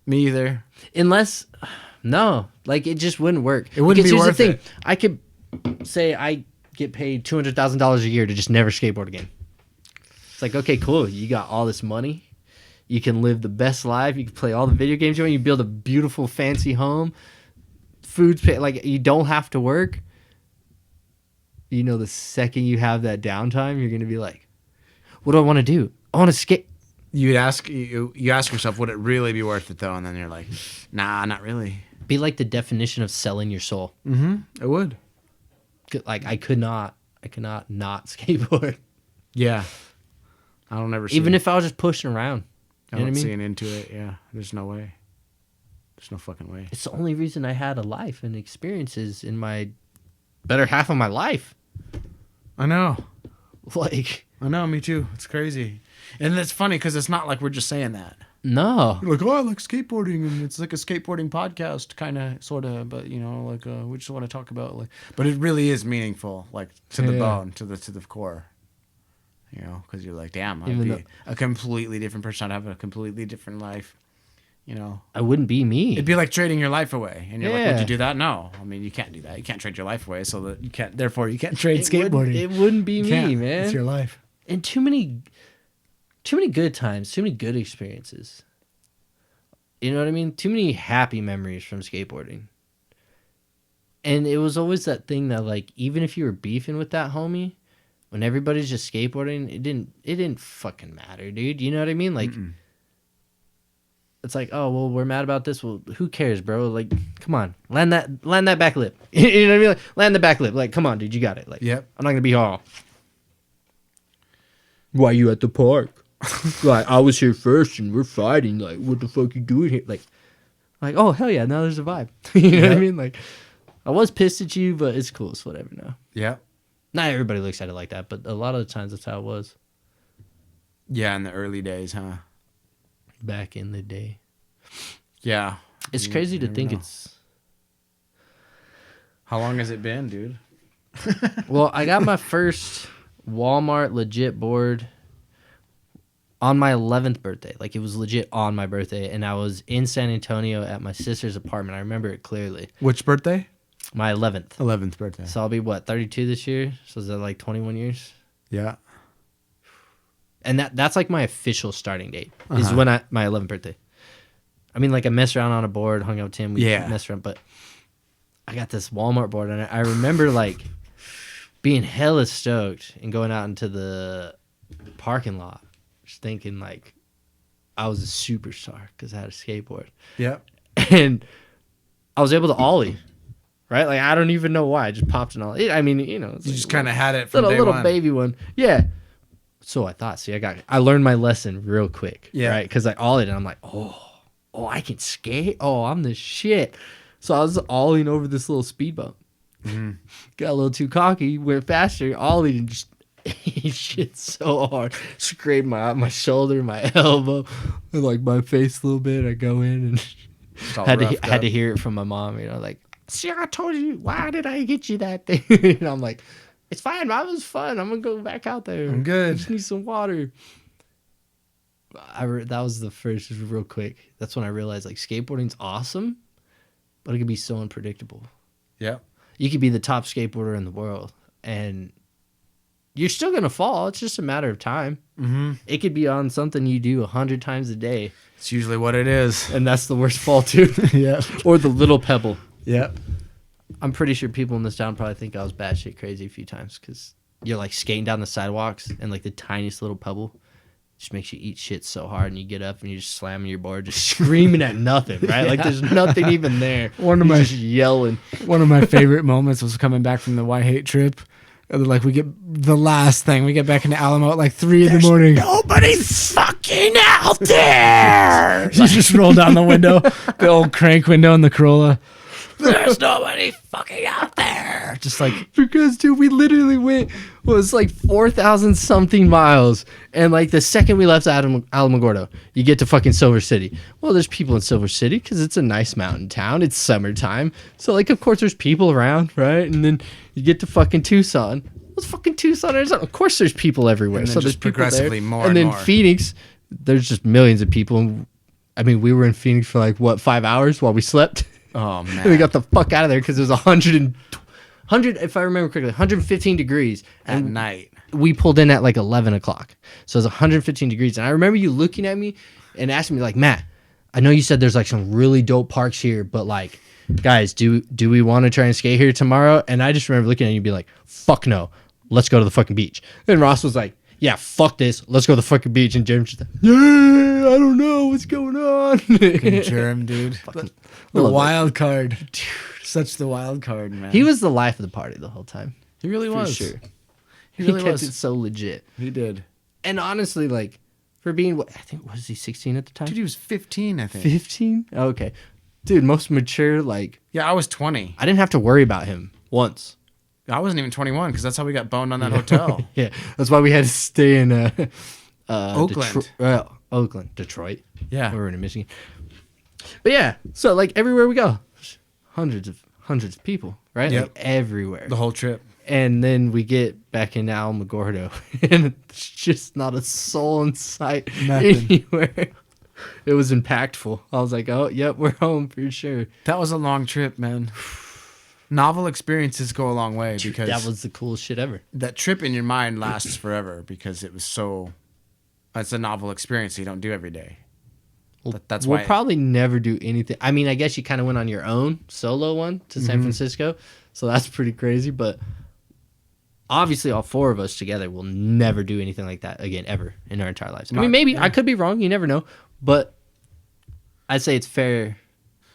me either. unless no, like it just wouldn't work. It wouldn't Because be here's worth the thing. it. I could say I get paid $200,000 a year to just never skateboard again. It's like, okay, cool. You got all this money. You can live the best life. You can play all the video games you want. You build a beautiful, fancy home. Food's paid. Like, you don't have to work. The second you have that downtime, you're going to be like, what do I want to do? I want to skate. You ask yourself, would it really be worth it though? And then you're like, nah, not really. Be like the definition of selling your soul. Mm-hmm. It would. Like, I could not not skateboard. Yeah. I don't ever see Even it. if I was just pushing around. I You know don't what I see mean? an into it. Yeah. There's no way. There's no fucking way. It's the only reason I had a life and experiences in my better half of my life. I know. Like, I know. Me too. It's crazy. And that's funny because it's not like we're just saying that. no. You're like, oh, I like skateboarding, and it's like a skateboarding podcast, kind of, sort of, but like we just want to talk about, like, but it really is meaningful, like to the Yeah. bone, to the core, because you're like, damn, I'd Even be though- a completely different person, I'd have a completely different life, I wouldn't be me. It'd be like trading your life away, and you're like, would Yeah. you do that? No, I mean, you can't do that. You can't trade your life away, so that you can't. Therefore, you can't trade It wouldn't- skateboarding. It wouldn't be You me, can't. man. It's your life. And too many too many good times, too many good experiences. You know what I mean? Too many happy memories from skateboarding. And it was always that thing that, like, even if you were beefing with that homie, when everybody's just skateboarding, it didn't fucking matter, dude. You know what I mean? Like, it's like, oh, well, we're mad about this. Well, who cares, bro? Like, come on, land that back lip. You know what I mean? Like, land the back lip. Like, come on, dude, you got it. Like, Yep. I'm not gonna be all. Why you at the park? Like, I was here first, and we're fighting. Like, what the fuck you doing here? Like, oh hell yeah, now there's a vibe. You know what I mean? Like, I was pissed at you, but it's cool. It's whatever now. Yeah. Not everybody looks at it like that, but a lot of the times that's how it was Yeah, in the early days, huh? back in the day. Yeah. It's You crazy to never think know. it's. How long has it been, dude? Well, I got my first Walmart legit board on my 11th birthday. Like, it was legit on my birthday, and I was in San Antonio at my sister's apartment. I remember it clearly. Which birthday? My 11th. 11th birthday. So I'll be, 32 this year? So is that like 21 years? Yeah. And that's like my official starting date is when my 11th birthday. I mean, like, I messed around on a board, hung out with Tim, we messed around, but I got this Walmart board, and I remember, like, being hella stoked and going out into the parking lot, just thinking, like, I was a superstar because I had a skateboard. Yep. And I was able to ollie, right? Like, I don't even know why. I just popped an ollie. I mean, you know. It's You like just kind of had it from day little one. baby one. Yeah. So I thought. See, I learned my lesson real quick. Yeah. Right? Because I ollied, and I'm like, oh, I can skate? Oh, I'm the shit. So I was ollieing over this little speed bump. Got a little too cocky, went faster, ollied, and just ate shit so hard. Scraped my shoulder, my elbow, and like my face a little bit. I go in and It's all had roughed up. to hear it from my mom, you know, like, see, I told you, why did I get you that thing? And I'm like, it's fine, Mom, it was fun. I'm gonna go back out there. I'm good. I just need some water. That was the first, real quick. That's when I realized, like, skateboarding's awesome, but it can be so unpredictable. Yep. You could be the top skateboarder in the world, and you're still gonna fall. It's just a matter of time. Mm-hmm. It could be on something you do 100 times a day, It's usually what it is. and that's the worst fall too. Yeah. Or the little pebble. Yep. I'm pretty sure people in this town probably think I was batshit crazy a few times because you're like skating down the sidewalks and like the tiniest little pebble just makes you eat shit so hard, and you get up and you're just slamming your board, just screaming at nothing, right? Like there's nothing even there. One of You're my- just yelling. One of my favorite moments was coming back from the White trip. Like, we get the last thing, we get back into Alamo at like 3 in the morning. Nobody fucking out there. You just roll down the window, the old crank window in the Corolla. There's nobody fucking out there. Just like, because dude, we literally went, was like 4,000 something miles, and like the second we left Alamogordo, you get to fucking Silver City. Well, there's people in Silver City because it's a nice mountain town. It's summertime, so like of course there's people around, right? And then you get to fucking Tucson. What's fucking Tucson, Arizona? Of course there's people everywhere. And then So there's just people progressively there. more and and then more. Phoenix, there's just millions of people. I mean, we were in Phoenix for like what, 5 hours while we slept. Oh And we man. got the fuck out of there because it was 100, if I remember correctly, 115 degrees. At And night. we pulled in at like 11 o'clock. So it was 115 degrees. And I remember you looking at me and asking me like, Matt, I know you said there's like some really dope parks here, but like, guys, do we want to try and skate here tomorrow? And I just remember looking at you and being like, fuck no, let's go to the fucking beach. And Ross was like, yeah, fuck this, let's go to the fucking beach. And James was like, yeah, I don't know what's going on. Germ, dude. The love it. wild card. Dude, such the wild card, man. He was the life of the party the whole time. He really For was. sure. He He really kept was. it so legit. He did. And honestly, like, for being, what, I think, was he 16 at the time? Dude, he was 15, I think. 15? Okay. Dude, most mature, like, Yeah, I was 20. I didn't have to worry about him once. I wasn't even 21 because that's how we got boned on that hotel. Yeah, that's why we had to stay in Oakland. Oakland, Detroit. Yeah. We were in Michigan. But yeah, so like everywhere we go, hundreds of people, right? Yep. Like everywhere. The whole trip. And then we get back into Alamogordo, and it's just not a soul in sight Nothing. anywhere. It was impactful. I was like, oh, yep, we're home for sure. That was a long trip, man. Novel experiences go a long way because That was the coolest shit ever. that trip in your mind lasts forever because it was so It's a novel experience you don't do every day. That's we'll why probably never do anything. I mean, I guess you kind of went on your own solo one to San Francisco, so that's pretty crazy. But obviously, all 4 of us together will never do anything like that again ever in our entire lives. I mean, maybe I could be wrong. You never know. But I'd say it's fair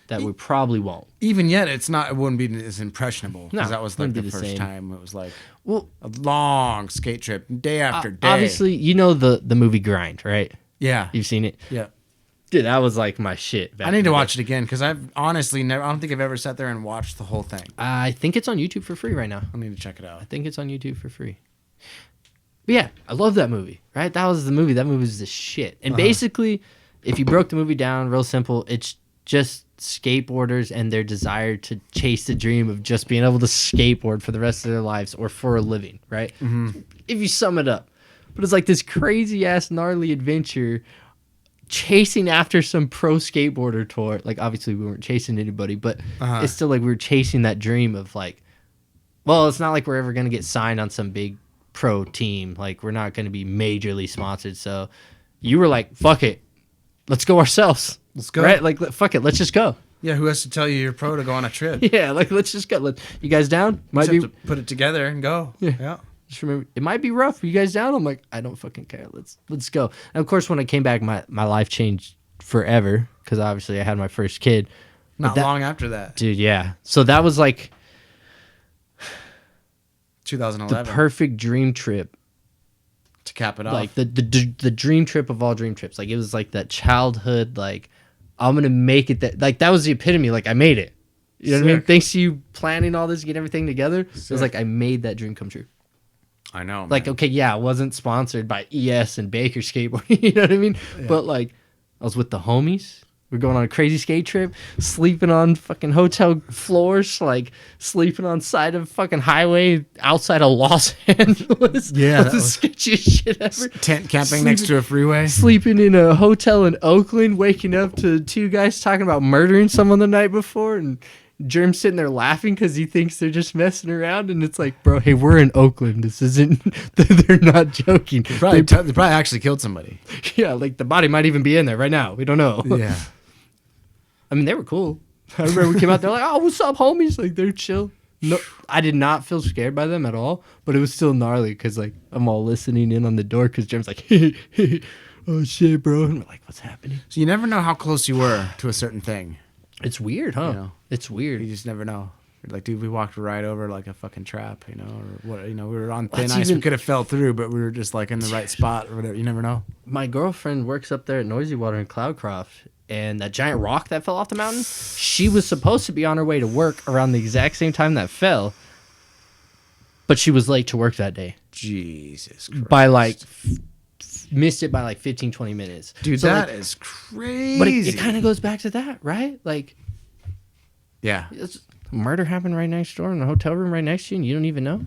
that we probably won't. even yet it wouldn't be as impressionable because No, that was like wouldn't be the the first same. time it was like Well, a long skate trip, day after day. obviously, you know the movie Grind, right? Yeah. You've seen it. Yeah. Dude, that was like my shit. I need to watch it again because I've honestly never. I don't think I've ever sat there and watched the whole thing. I think it's on YouTube for free right now. I need to check it out. I think it's on YouTube for free. But yeah, I love that movie, right? That was the movie. That movie was the shit. And basically, if you broke the movie down real simple, it's just skateboarders and their desire to chase the dream of just being able to skateboard for the rest of their lives or for a living, right? Mm-hmm. If you sum it up. But it's like this crazy ass gnarly adventure chasing after some pro skateboarder tour. Like, obviously we weren't chasing anybody, but it's still like we were chasing that dream of like, well, it's not like we're ever going to get signed on some big pro team. Like, we're not going to be majorly sponsored. So you were like, fuck it, let's go ourselves. Let's go. Right? Like, fuck it, let's just go. Yeah, who has to tell you you're pro to go on a trip? Yeah, like, let's just go. You guys down? Might Just be. have to put it together and go. Yeah. Just remember, it might be rough. Are you guys down? I'm like, I don't fucking care. Let's go. And of course, when I came back, my life changed forever because obviously I had my first kid. Not long after that. Dude, yeah. So that was like 2011. the perfect dream trip. To cap it off. Like the dream trip of all dream trips. Like, it was like that childhood, like, I'm going to make it. That was the epitome. Like, I made it. You know what I mean? Sick. Thanks to you planning all this, getting everything together. It was like I made that dream come true. I know. Like, man. okay, yeah, I wasn't sponsored by ES and Baker Skateboarding, you know what I mean? Yeah. But, like, I was with the homies. We're going on a crazy skate trip, sleeping on fucking hotel floors, like, sleeping on side of fucking highway outside of Los Angeles. Yeah, That's the sketchiest shit ever. Tent camping next to a freeway. Sleeping in a hotel in Oakland, waking up to 2 guys talking about murdering someone the night before, and Germ sitting there laughing because he thinks they're just messing around, and it's like, bro, hey, we're in Oakland. This isn't. They're not joking. They probably actually killed somebody. Yeah, like the body might even be in there right now. We don't know. Yeah. I mean, they were cool. I remember we came out there like, oh, what's up, homies? Like, they're chill. No, I did not feel scared by them at all, but it was still gnarly because, like, I'm all listening in on the door because Germ's like, oh shit, bro. And we're like, what's happening? So you never know how close you were to a certain thing. It's weird, huh? You know? It's weird. You just never know. You're like, dude, we walked right over like a fucking trap, you know, or what? You know, we were on thin That's ice. even- We could have fell through, but we were just like in the right spot or whatever. You never know. My girlfriend works up there at Noisy Water in Cloudcroft, and that giant rock that fell off the mountain, she was supposed to be on her way to work around the exact same time that fell, but she was late to work that day. Jesus Christ. By like missed it by like 15, 20 minutes. Dude, So, that like, is crazy. but it kind of goes back to that, right? Like, yeah. murder happened right next door in a hotel room right next to you, and you don't even know.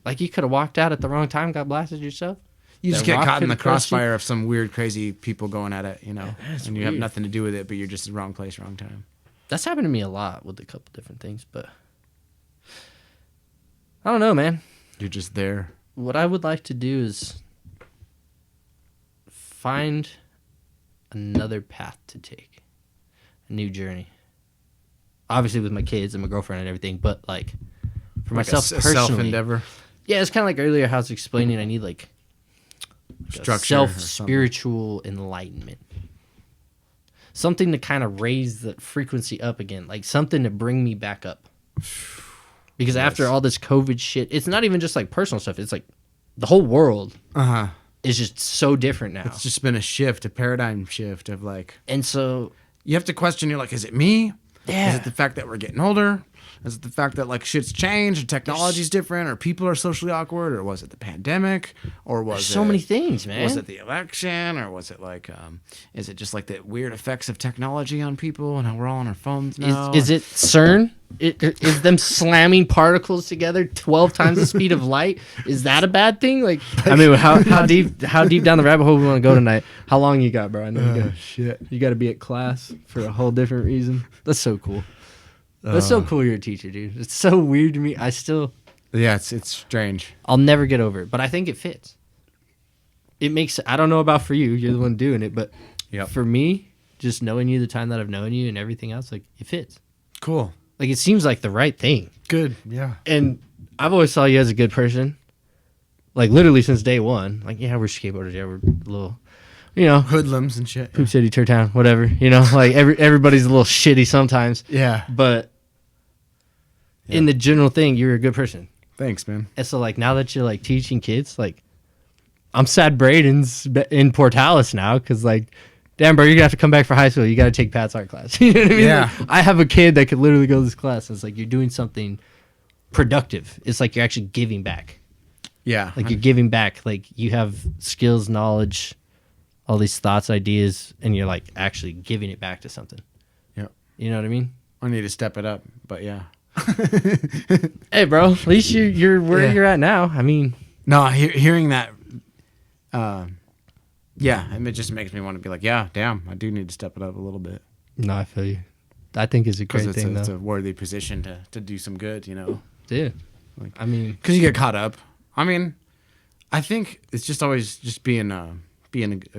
Like, you could have walked out at the wrong time, got blasted yourself. You just That get rock caught in the could've crushed you. crossfire of some weird, crazy people going at it, you know, that's and you have weird. nothing to do with it, but you're just in the wrong place, wrong time. That's happened to me a lot with a couple different things, but I don't know, man. You're just there. What I would like to do is find another path to take, a new journey. Obviously with my kids and my girlfriend and everything, but like for Like myself a personally, self-endeavor. yeah, it's kind of like earlier how I was explaining. I need like Structure or self-spiritual enlightenment, something to kind of raise the frequency up again, like something to bring me back up. Because after all this COVID shit, it's not even just like personal stuff. It's like the whole world Uh-huh. is just so different now. It's just been a shift, a paradigm shift of like, And so, you have to question, you're like, is it me? yeah. Is it the fact that we're getting older? Is it the fact that like shit's changed and technology's different or people are socially awkward or was it the pandemic or was There's it so many things, man. was it the election or was it like is it just like the weird effects of technology on people and how we're all on our phones now? Is it CERN? Is them slamming particles together 12 times the speed of light? Is that a bad thing? Like, I mean, how deep down the rabbit hole we want to go tonight? How long you got, bro? I know shit. you got to be at class for a whole different reason. That's so cool. That's so cool. You're a teacher, dude. It's so weird to me. I'll Yeah, it's strange. never get over it, but I think it fits. it makes, I don't know about for you, you're the one doing it, but Yep. for me, just knowing you the time that I've known you and everything else, like it fits. Cool. Like it seems like the right thing. Good. Yeah. And I've always saw you as a good person. Like literally since day one. Like, yeah, we're skateboarders. Yeah, we're a little, you know, Hoodlums and shit. Poop City, Turd Town, whatever. You know, like everybody's a little shitty sometimes. Yeah. But in the general thing, you're a good person. Thanks, man. And so like now that you're like teaching kids, like I'm sad Braden's in Portales now because like, damn, bro, you're gonna have to come back for high school. You got to take Pat's art class. You know what I mean? Yeah. Like, I have a kid that could literally go to this class. And it's like you're doing something productive. It's like you're actually giving back. Yeah. Like you're giving back. Like you have skills, knowledge, all these thoughts, ideas, and you're like actually giving it back to something. Yep. You know what I mean? I need to step it up, but yeah. Hey, bro, at least you're where you're at now. I mean, No, hearing that, yeah, and it just makes me want to be like, yeah, damn, I do need to step it up a little bit no, I feel you. I think it's a great because thing, it's though. a worthy position to do some good, you know. Yeah. Like, I mean, because you get caught up. I mean, I think it's just always just being a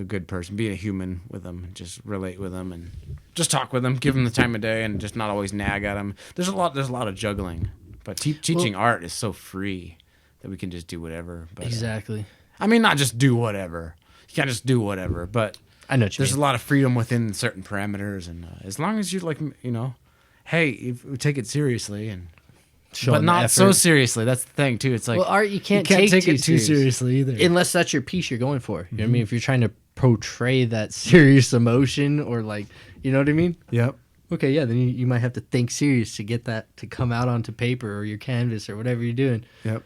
good person, being a human with them, just relate with them and just talk with them, give them the time of day, and just not always nag at them. There's a lot of juggling, but teaching art is so free that we can just do whatever. But, exactly. I mean, not just do whatever. You can't just do whatever, but I know what you there's mean. a lot of freedom within certain parameters, and as long as you like, you know, hey, if we take it seriously and. Showing But the not so effort. seriously. That's the thing too. It's like Well, art you can't Can't take take it too serious. seriously either. Unless that's your piece you're going for. You know what I mean? If you're trying to portray that serious emotion or like, you know what I mean? Yep. Okay, yeah, then you might have to think serious to get that to come out onto paper or your canvas or whatever you're doing. Yep.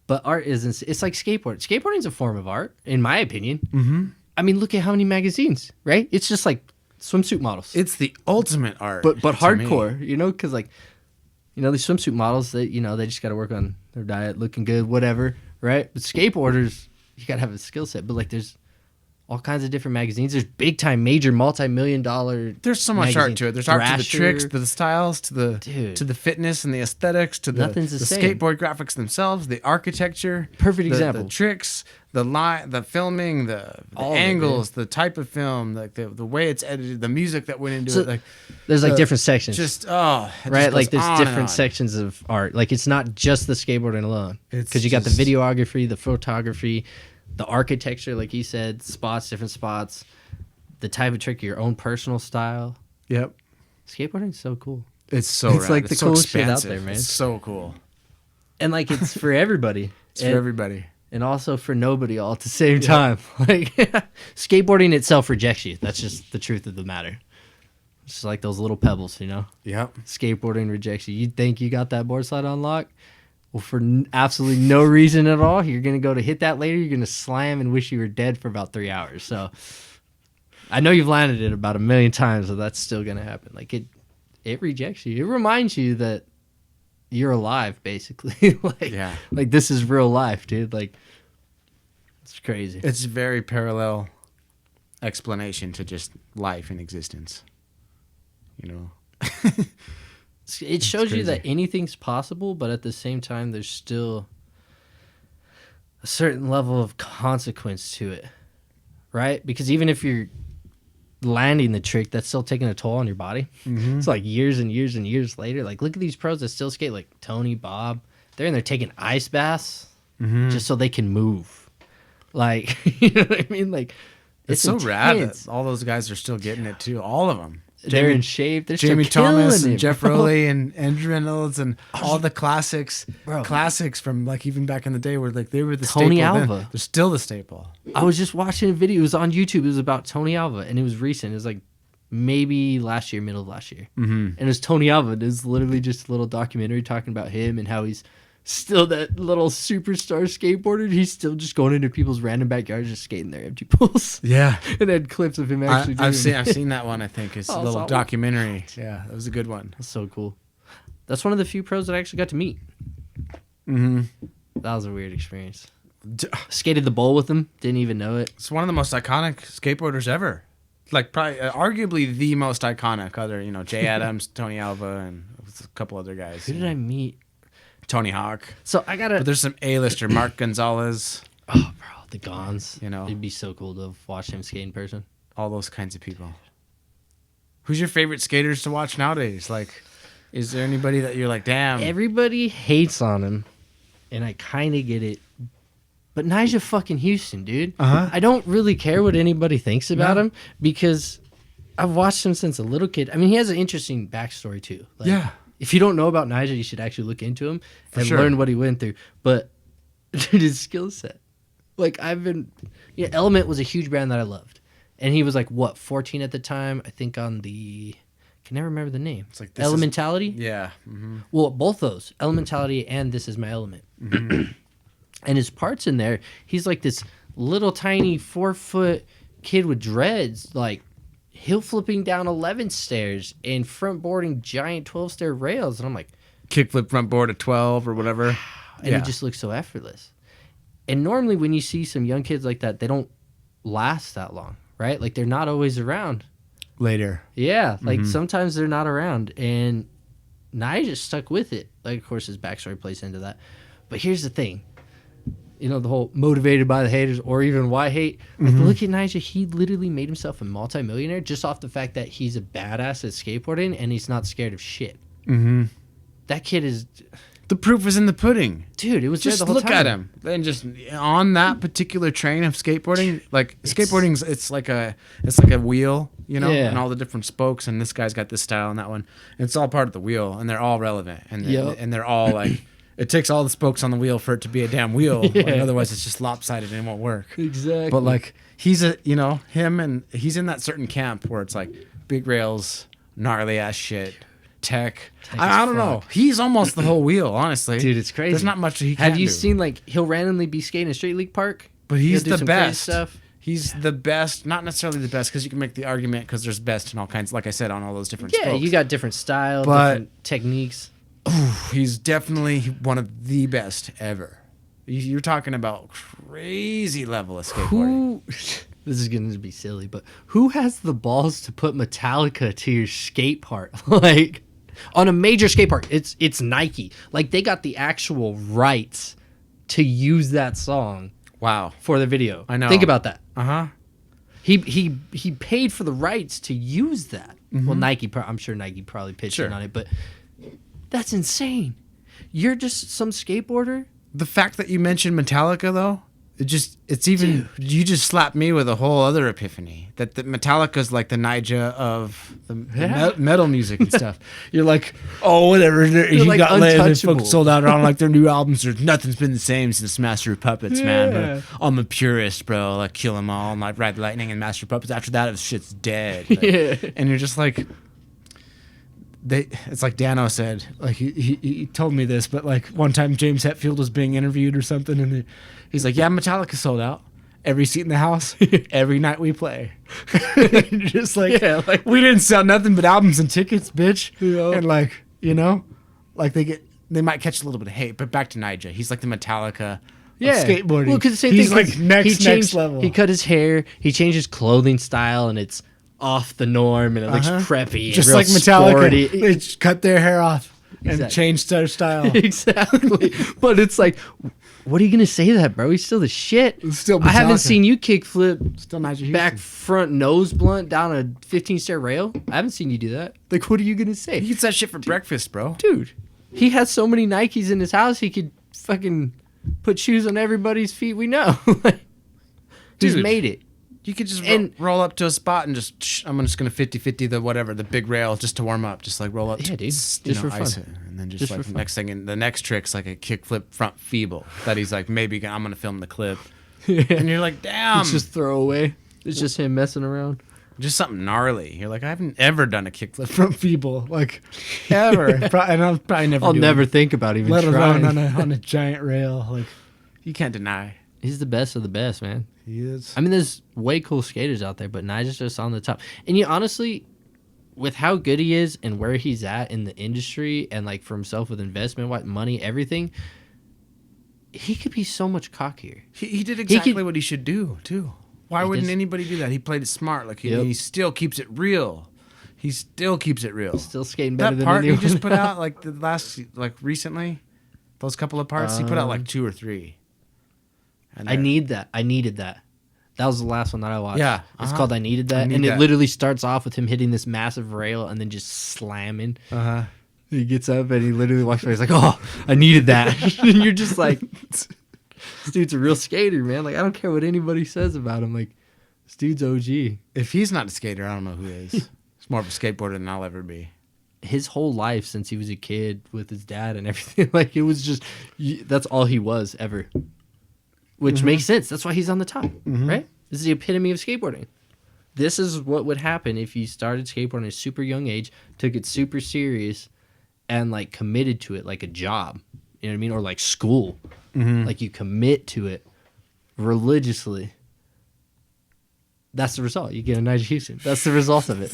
But art isn't, it's like skateboard. Skateboarding's a form of art, in my opinion. Mm-hmm. I mean, look at how many magazines, right? It's just like swimsuit models. It's the ultimate art. but to me. hardcore, you know, because like, you know, these swimsuit models, that you know, they just got to work on their diet, looking good, whatever, right? But skateboarders, you got to have a skill set. But like, there's all kinds of different magazines. There's big time, major, multi-million-dollar. There's so much art to it. There's art to the Thrasher. tricks, to the styles, Dude. to the fitness and the aesthetics, to the Nothing's the same. skateboard graphics themselves, the architecture, Perfect the example. tricks, the filming, the All of it, angles, the type of film, like the way it's edited, the music that went into So it, like There's like the- different sections, just it right? just Like goes there's on and different on. sections of art. Like it's not just the skateboarding alone. It's Because you got the just- videography, the photography, the architecture, like you said, spots, different spots, the type of trick, your own personal style. Yep. Skateboarding's so cool. It's so It's rad. like the so coolest shit out expansive. there, man. It's so cool. And like it's for everybody. It's for everybody. And also for nobody all at the same time. Like skateboarding itself rejects you. That's just the truth of the matter. It's just like those little pebbles, you know? Yep. Skateboarding rejects you. You think you got that board slide on lock? Well, for absolutely no reason at all, you're going to go to hit that later. You're going to slam and wish you were dead for about 3 hours. So I know you've landed it about 1 million times, so that's still going to happen. Like it rejects you. It reminds you that you're alive, basically. Like this is real life, dude. Like it's crazy. It's a very parallel explanation to just life and existence. You know? It shows you crazy. that anything's possible, but at the same time, there's still a certain level of consequence to it, right? Because even if you're landing the trick, that's still taking a toll on your body. Mm-hmm. It's like years and years and years later. Like, look at these pros that still skate, like Tony, Bob. They're in there taking ice baths just so they can move. Like, you know what I mean? Like, It's so rad intense. that all those guys are still getting it too. All of them. They're in shape. They're Jamie still Thomas killing and it, Jeff bro. Rowley and Andrew Reynolds and all the classics Bro. from like even back in the day where like they were the Tony staple. then. Alva. They're still the staple. I was just watching a video. It was on YouTube. It was about Tony Alva, and it was recent. It was like maybe last year, middle of last year. Mm-hmm. And it was Tony Alva. It was literally just a little documentary talking about him and how he's still that little superstar skateboarder. He's still just going into people's random backyards, just skating their empty pools. Yeah. And had clips of him actually doing I've it. seen that one. I think it's a Oh, little so- documentary. Yeah, that was a good one. That's so cool. That's one of the few pros that I actually got to meet. Mm-hmm. That was a weird experience. Skated the bowl with him. Didn't even know it. It's one of the most iconic skateboarders ever. Like probably, arguably the most iconic. Other, Jay Adams, Tony Alva, and a couple other guys. Who did I meet? Tony Hawk. So I got But to... there's some A-lister, Mark Gonzalez. Oh, bro. The Gons. You know. It'd be so cool to watch him skate in person. All those kinds of people. Who's your favorite skaters to watch nowadays? Like, is there anybody that you're like, damn? Everybody hates on him, and I kind of get it. But Nyjah fucking Houston, dude. I don't really care what anybody thinks about him because I've watched him since a little kid. I mean, he has an interesting backstory too. Like, Yeah. If you don't know about Nyjah, you should actually look into him and sure. learn what he went through. But dude, his skill set. Like Element was a huge brand that I loved. And he was like, what, 14 at the time? I think on the, I can never remember the name. It's like Elementality? Yeah. Mm-hmm. Well, both those, Elementality and This Is My Element. Mm-hmm. And his parts in there, he's like this little tiny 4-foot kid with dreads, like hill flipping down 11 stairs and front boarding giant 12-stair rails. And I'm like, Kickflip front board at 12 or whatever. and it just looks so effortless. And normally when you see some young kids like that, they don't last that long, right? Like they're not always around. Later. Yeah, like sometimes they're not around. And Nyjah stuck with it. Like, of course, his backstory plays into that. But here's the thing. You know, the whole motivated by the haters or even why hate. Like, look at Nyjah. He literally made himself a multimillionaire just off the fact that he's a badass at skateboarding and he's not scared of shit. Mm-hmm. That kid is... The proof is in the pudding. Dude, it was Just there the whole look time. at him. And just on that particular train of skateboarding, like skateboarding's it's like a wheel, you know, Yeah. and all the different spokes, and this guy's got this style and that one. And it's all part of the wheel, and they're all relevant. And they're all like it takes all the spokes on the wheel for it to be a damn wheel. Yeah. Like, otherwise it's just lopsided and it won't work. Exactly. But like he's him and he's in that certain camp where it's like big rails, gnarly ass shit. Tech. I don't know. He's almost the whole wheel, honestly. Dude, it's crazy. There's not much he can Have you do. seen, like, he'll randomly be skating a street league park? But he's He'll do the some crazy best. stuff. He's the best. Not necessarily the best because you can make the argument because there's best and all kinds. Like I said, on all those different. Yeah, spokes. you got different style, But- different techniques. He's definitely one of the best ever. You're talking about crazy level of skateboarding. Who? This is going to be silly, but who has the balls to put Metallica to your skate park? Like, on a major skate park, it's Nike. Like, they got the actual rights to use that song Wow. for the video. I know. Think about that. Uh huh. He paid for the rights to use that. Well, Nike, I'm sure Nike probably pitched in Sure. on it, but that's insane. You're just some skateboarder. The fact that you mentioned Metallica, though, you just slapped me with a whole other epiphany. That Metallica's like the Nyjah of the metal music and stuff. You're like, oh, whatever. He like got laid and untouchable. fucking sold out on like their new albums. Nothing's been the same since Master of Puppets, man. But I'm a purist, bro. Like, kill 'em all, like Ride Lightning and Master of Puppets. After that, shit's dead. Like, Yeah. And you're just like, it's like Dano said, like he told me this, but like one time James Hetfield was being interviewed or something, and he's like, yeah, Metallica sold out. Every seat in the house, every night we play. Just like, we didn't sell nothing but albums and tickets, bitch. Yeah. And like, like they might catch a little bit of hate, but back to Nyjah. He's like the Metallica of skateboarding. Well, because the same He's thing. like next level. He cut his hair. He changed his clothing style, and it's off the norm, and it looks preppy, and Just real like Metallica. sporty. They just cut their hair off and Exactly. changed their style. Exactly. But it's like, what are you gonna say to that, bro? He's still the shit. Still I haven't Metallica. seen you kickflip Still Nyjah Houston. back front nose blunt down a 15-stair rail. I haven't seen you do that. Like, what are you gonna say? He eats that shit for breakfast, bro. Dude, he has so many Nikes in his house, he could fucking put shoes on everybody's feet we know. Like, he's Dude. made it. You could just And- roll up to a spot and I'm just going to 50-50 the big rail just to warm up. Just like roll up. Yeah, dude. Just For fun. ice it. And then just Just like for fun. next thing, the next trick's like a kickflip front feeble that he's like, maybe I'm going to film the clip. And you're like, damn. It's just throwaway. It's just him messing around. Just something gnarly. You're like, I haven't ever done a kickflip front From feeble, like ever. And I'll probably never. I'll do never it, think about even let trying. alone on a giant rail. Like You can't deny. He's the best of the best, man. he is. I mean, there's way cool skaters out there, but Nyjah's just on the top. And you honestly, with how good he is and where he's at in the industry and like for himself with investment, what money, everything, he could be so much cockier. He did exactly could- what he should do, too. Why He wouldn't does- anybody do that? He played it smart. Like Yep. he still keeps it real. He still keeps it real. Still skating better That than part he anyone. just put out like the last recently, those couple of parts he put out like 2 or 3, And I needed that. That was the last one that I watched. Yeah, It's called I Needed That. Need and That. it literally starts off with him hitting this massive rail and then just slamming. Uh-huh. He gets up and he literally walks away. He's like, oh, I needed that. And you're just like, this dude's a real skater, man. Like, I don't care what anybody says about him. Like, this dude's OG. If he's not a skater, I don't know who is. He's more of a skateboarder than I'll ever be. His whole life since he was a kid with his dad and everything, like, it was just, that's all he was ever. Which makes sense. That's why he's on the top, right? This is the epitome of skateboarding. This is what would happen if you started skateboarding at a super young age, took it super serious, and like committed to it like a job. You know what I mean? Or like school. Like you commit to it religiously. That's the result. You get a Nigel Houston. That's the result of it.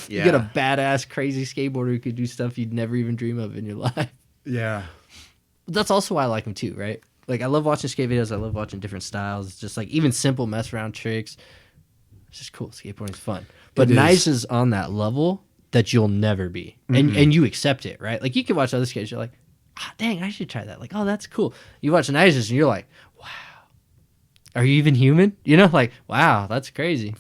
You get a badass, crazy skateboarder who could do stuff you'd never even dream of in your life. Yeah. But that's also why I like him too, right? Like, I love watching skate videos. I love watching different styles. It's just like even simple mess around tricks. It's just cool. Skateboarding's fun. But Nigel's on that level that you'll never be. And you accept it, right? Like, you can watch other skaters. You're like, dang, I should try that. Like, oh, that's cool. You watch Nigel's and you're like, wow. Are you even human? You know, like, wow, that's crazy.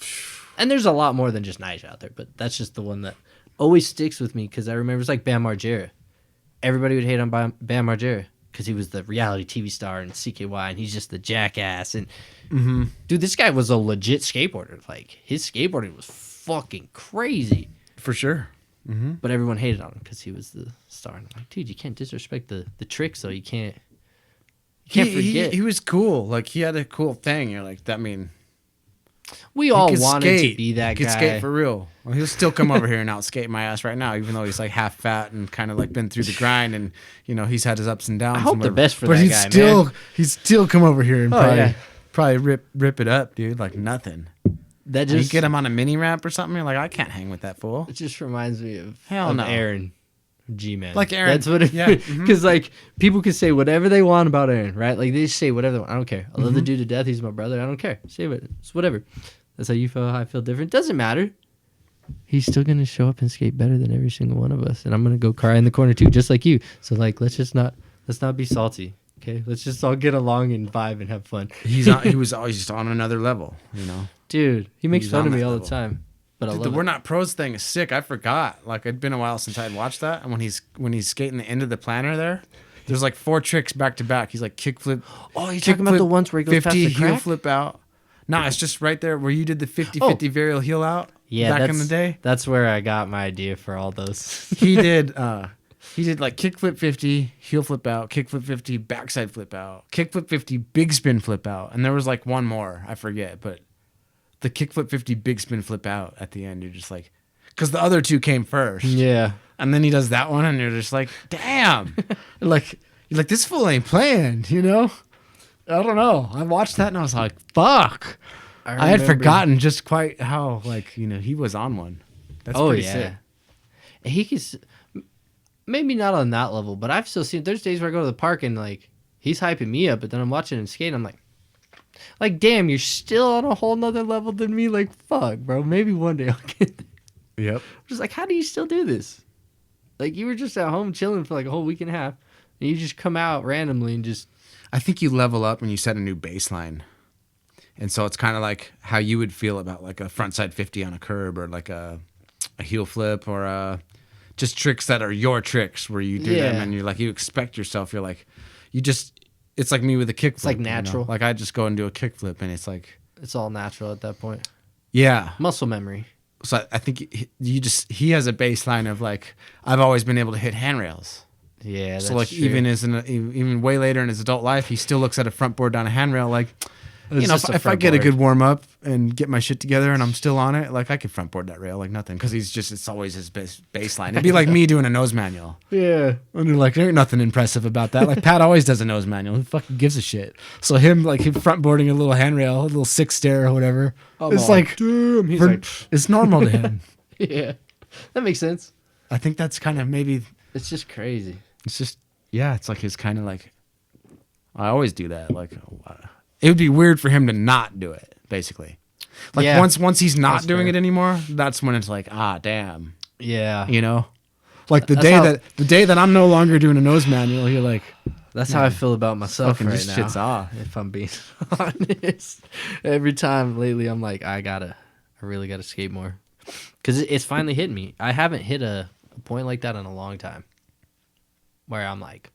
And there's a lot more than just Nigel out there. But that's just the one that always sticks with me because I remember it's like Bam Margera. Everybody would hate on Bam Margera. Because he was the reality TV star and CKY, and he's just the jackass. And dude, this guy was a legit skateboarder. Like, his skateboarding was fucking crazy. For sure. But everyone hated on him because he was the star. And I'm like, dude, you can't disrespect the tricks, though. You can't forget. He was cool. Like, he had a cool thing. You're like, that mean... We all wanted to be that guy. He could guy. skate for real. Well, he'll still come over here and out skate my ass right now, even though he's like half fat and kind of like been through the grind, and you know he's had his ups and downs. I hope the best for but that guy, man. He'd still come over here and yeah. probably rip it up, dude. Like nothing. That You just get him on a mini ramp or something. You're like, I can't hang with that fool. It just reminds me of Hell no. Aaron. G-Man. Like Aaron. That's what it Yeah. Because, like, people can say whatever they want about Aaron, right? Like, they just say whatever they want. I don't care. I love the dude to death. He's my brother. I don't care. Say it. It's whatever. That's how you feel, how I feel different. Doesn't matter. He's still going to show up and skate better than every single one of us. And I'm going to go cry in the corner, too, just like you. So, like, let's not be salty, okay? Let's just all get along and vibe and have fun. He was always just on another level, you know? Dude, he makes He's fun on of me that all level. the time. But I Dude, love the it. We're Not Pros thing is sick. I forgot. Like, it'd been a while since I had watched that. And when he's skating the end of the planner there's like 4 tricks back to back. He's like kickflip. Oh, you're talking about the ones where he goes 50 past the heel crack? flip out. No, it's just right there where you did the 50-50 varial heel out back in the day. That's where I got my idea for all those. He did like kickflip 50, heel flip out, kickflip 50, backside flip out, kickflip 50, big spin flip out. And there was like one more, I forget, but the kickflip 50 big spin flip out at the end, you're just like, because the other 2 came first. Yeah. And then he does that one, and you're just like, damn. you're like, this fool ain't playing, you know? I don't know. I watched that, and I was like, fuck. I had forgotten just quite how, like, you know, he was on one. That's pretty sick. He can, maybe not on that level, but I've still seen, there's days where I go to the park and, like, he's hyping me up, but then I'm watching him skate, and I'm like, damn, you're still on a whole nother level than me. Like, fuck, bro. Maybe one day I'll get there. Yep. I'm just like, how do you still do this? Like, you were just at home chilling for like a whole week and a half, and you just come out randomly and just... I think you level up when you set a new baseline. And so it's kind of like how you would feel about like a frontside 50 on a curb, or like a heel flip, or just tricks that are your tricks where you do them and you're like, you expect yourself. You're like, it's like me with a kickflip. It's like natural. You know? Like I just go and do a kickflip, and it's like... It's all natural at that point. Yeah. Muscle memory. So I think he has a baseline of like, I've always been able to hit handrails. Yeah, that's so like true. even way later in his adult life, he still looks at a front board down a handrail like, It's you know, just a if I front get a board. good warm up and get my shit together and I'm still on it, like I could front board that rail like nothing, because it's always his baseline. It'd be like me doing a nose manual. Yeah. And you're like, there ain't nothing impressive about that. Like Pat always does a nose manual. Who fucking gives a shit? So him front boarding a little handrail, a little 6 stair or whatever. It's like, damn. He's it's normal to him. yeah, that makes sense. I think that's kind of maybe. It's just crazy. It's just, yeah, it's like his kind of like, I always do that. Like, it would be weird for him to not do it, basically. Like, Yeah. once he's not That's doing fair. it anymore, that's when it's like, damn. Yeah. You know? Like, the That's day how- that I'm no longer doing a nose manual, you're like, That's how I feel about myself Fucking right just now. shit's off. If I'm being honest, every time lately, I'm like, I really gotta skate more, because it's finally hitting me. I haven't hit a point like that in a long time, where I'm like,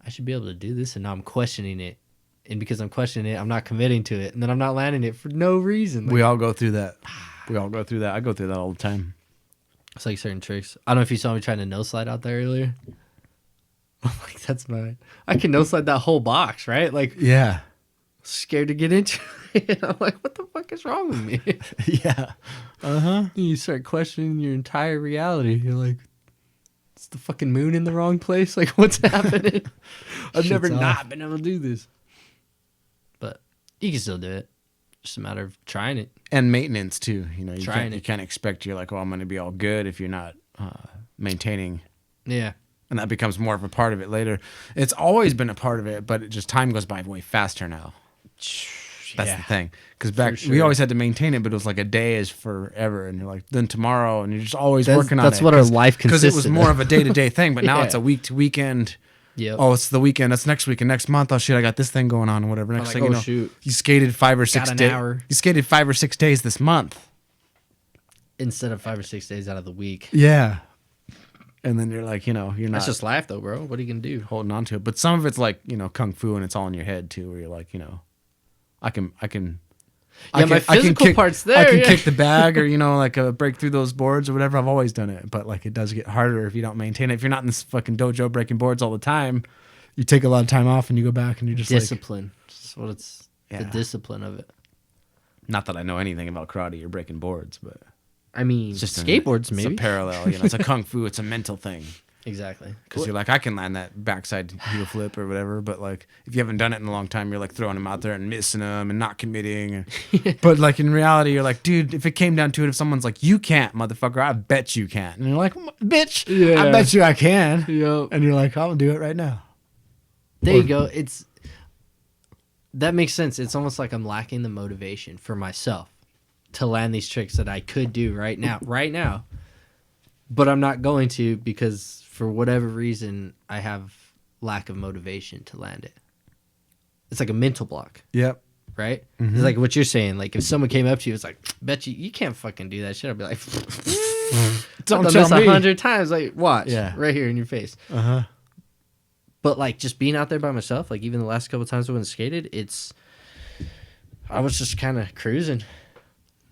I should be able to do this, and now I'm questioning it, and because I'm questioning it, I'm not committing to it, and then I'm not landing it for no reason. Like, We all go through that. We all go through that. I go through that all the time. it's like certain tricks. I don't know if you saw me trying to no slide out there earlier. I'm like, that's mine. I can no slide that whole box, right? Like, Yeah. scared to get into it. I'm like, what the fuck is wrong with me? Yeah. Uh-huh. You start questioning your entire reality. You're like, is the fucking moon in the wrong place? Like, what's happening? I've never Shit's not off. been able to do this. But you can still do it. Just a matter of trying it. And maintenance too. You know, Trying you it. can't expect you're like, oh, I'm going to be all good if you're not maintaining. Yeah. And that becomes more of a part of it later. It's always been a part of it, but it just time goes by way faster now. That's the thing. Because back we sure. always had to maintain it, but it was like a day is forever, and you're like then tomorrow, and you're just always That's- working on that's it. what our life because it was consisted more of. of a day to day thing. But now Yeah. it's a week to weekend. Yep. Oh, it's the weekend. That's next week and next month. Oh shit, I got this thing going on. Whatever. Next like, thing oh, you know, shoot. you skated 5 or 6 an days. hour. You skated 5 or 6 days this month. Instead of 5 or 6 days out of the week. Yeah. And then you're like, you're not That's just life, though, bro. What are you going to do? holding on to it. But some of it's like, kung fu, and it's all in your head too, where you're like, I can Yeah, my physical kick, part's there, I can yeah. kick the bag or, like break through those boards or whatever. I've always done it. But like it does get harder if you don't maintain it. If you're not in this fucking dojo breaking boards all the time, You take a lot of time off and you go back and you're just Discipline. That's what it's, the Yeah. discipline of it. not that I know anything about karate or breaking boards, but I mean, it's just skateboards, maybe. It's a parallel, it's a kung fu, it's a mental thing. Exactly. Because you're like, I can land that backside heel flip or whatever, but like if you haven't done it in a long time, you're like throwing them out there and missing them and not committing. But like in reality, you're like, dude, if it came down to it, if someone's like, you can't, motherfucker, I bet you can't, and you're like, bitch, I bet you I can. Yo. And you're like, I'll do it right now. There you go. That makes sense. It's almost like I'm lacking the motivation for myself to land these tricks that I could do right now. But I'm not going to because for whatever reason I have lack of motivation to land it. It's like a mental block, Yep. right? It's like what you're saying. Like if someone came up to you, it's like, bet you can't fucking do that shit. I'd be like, Don't I've done tell this me. 100 times. Like watch, Yeah. right here in your face. Uh-huh. But like just being out there by myself, like even the last couple times I went and skated, I was just kind of cruising,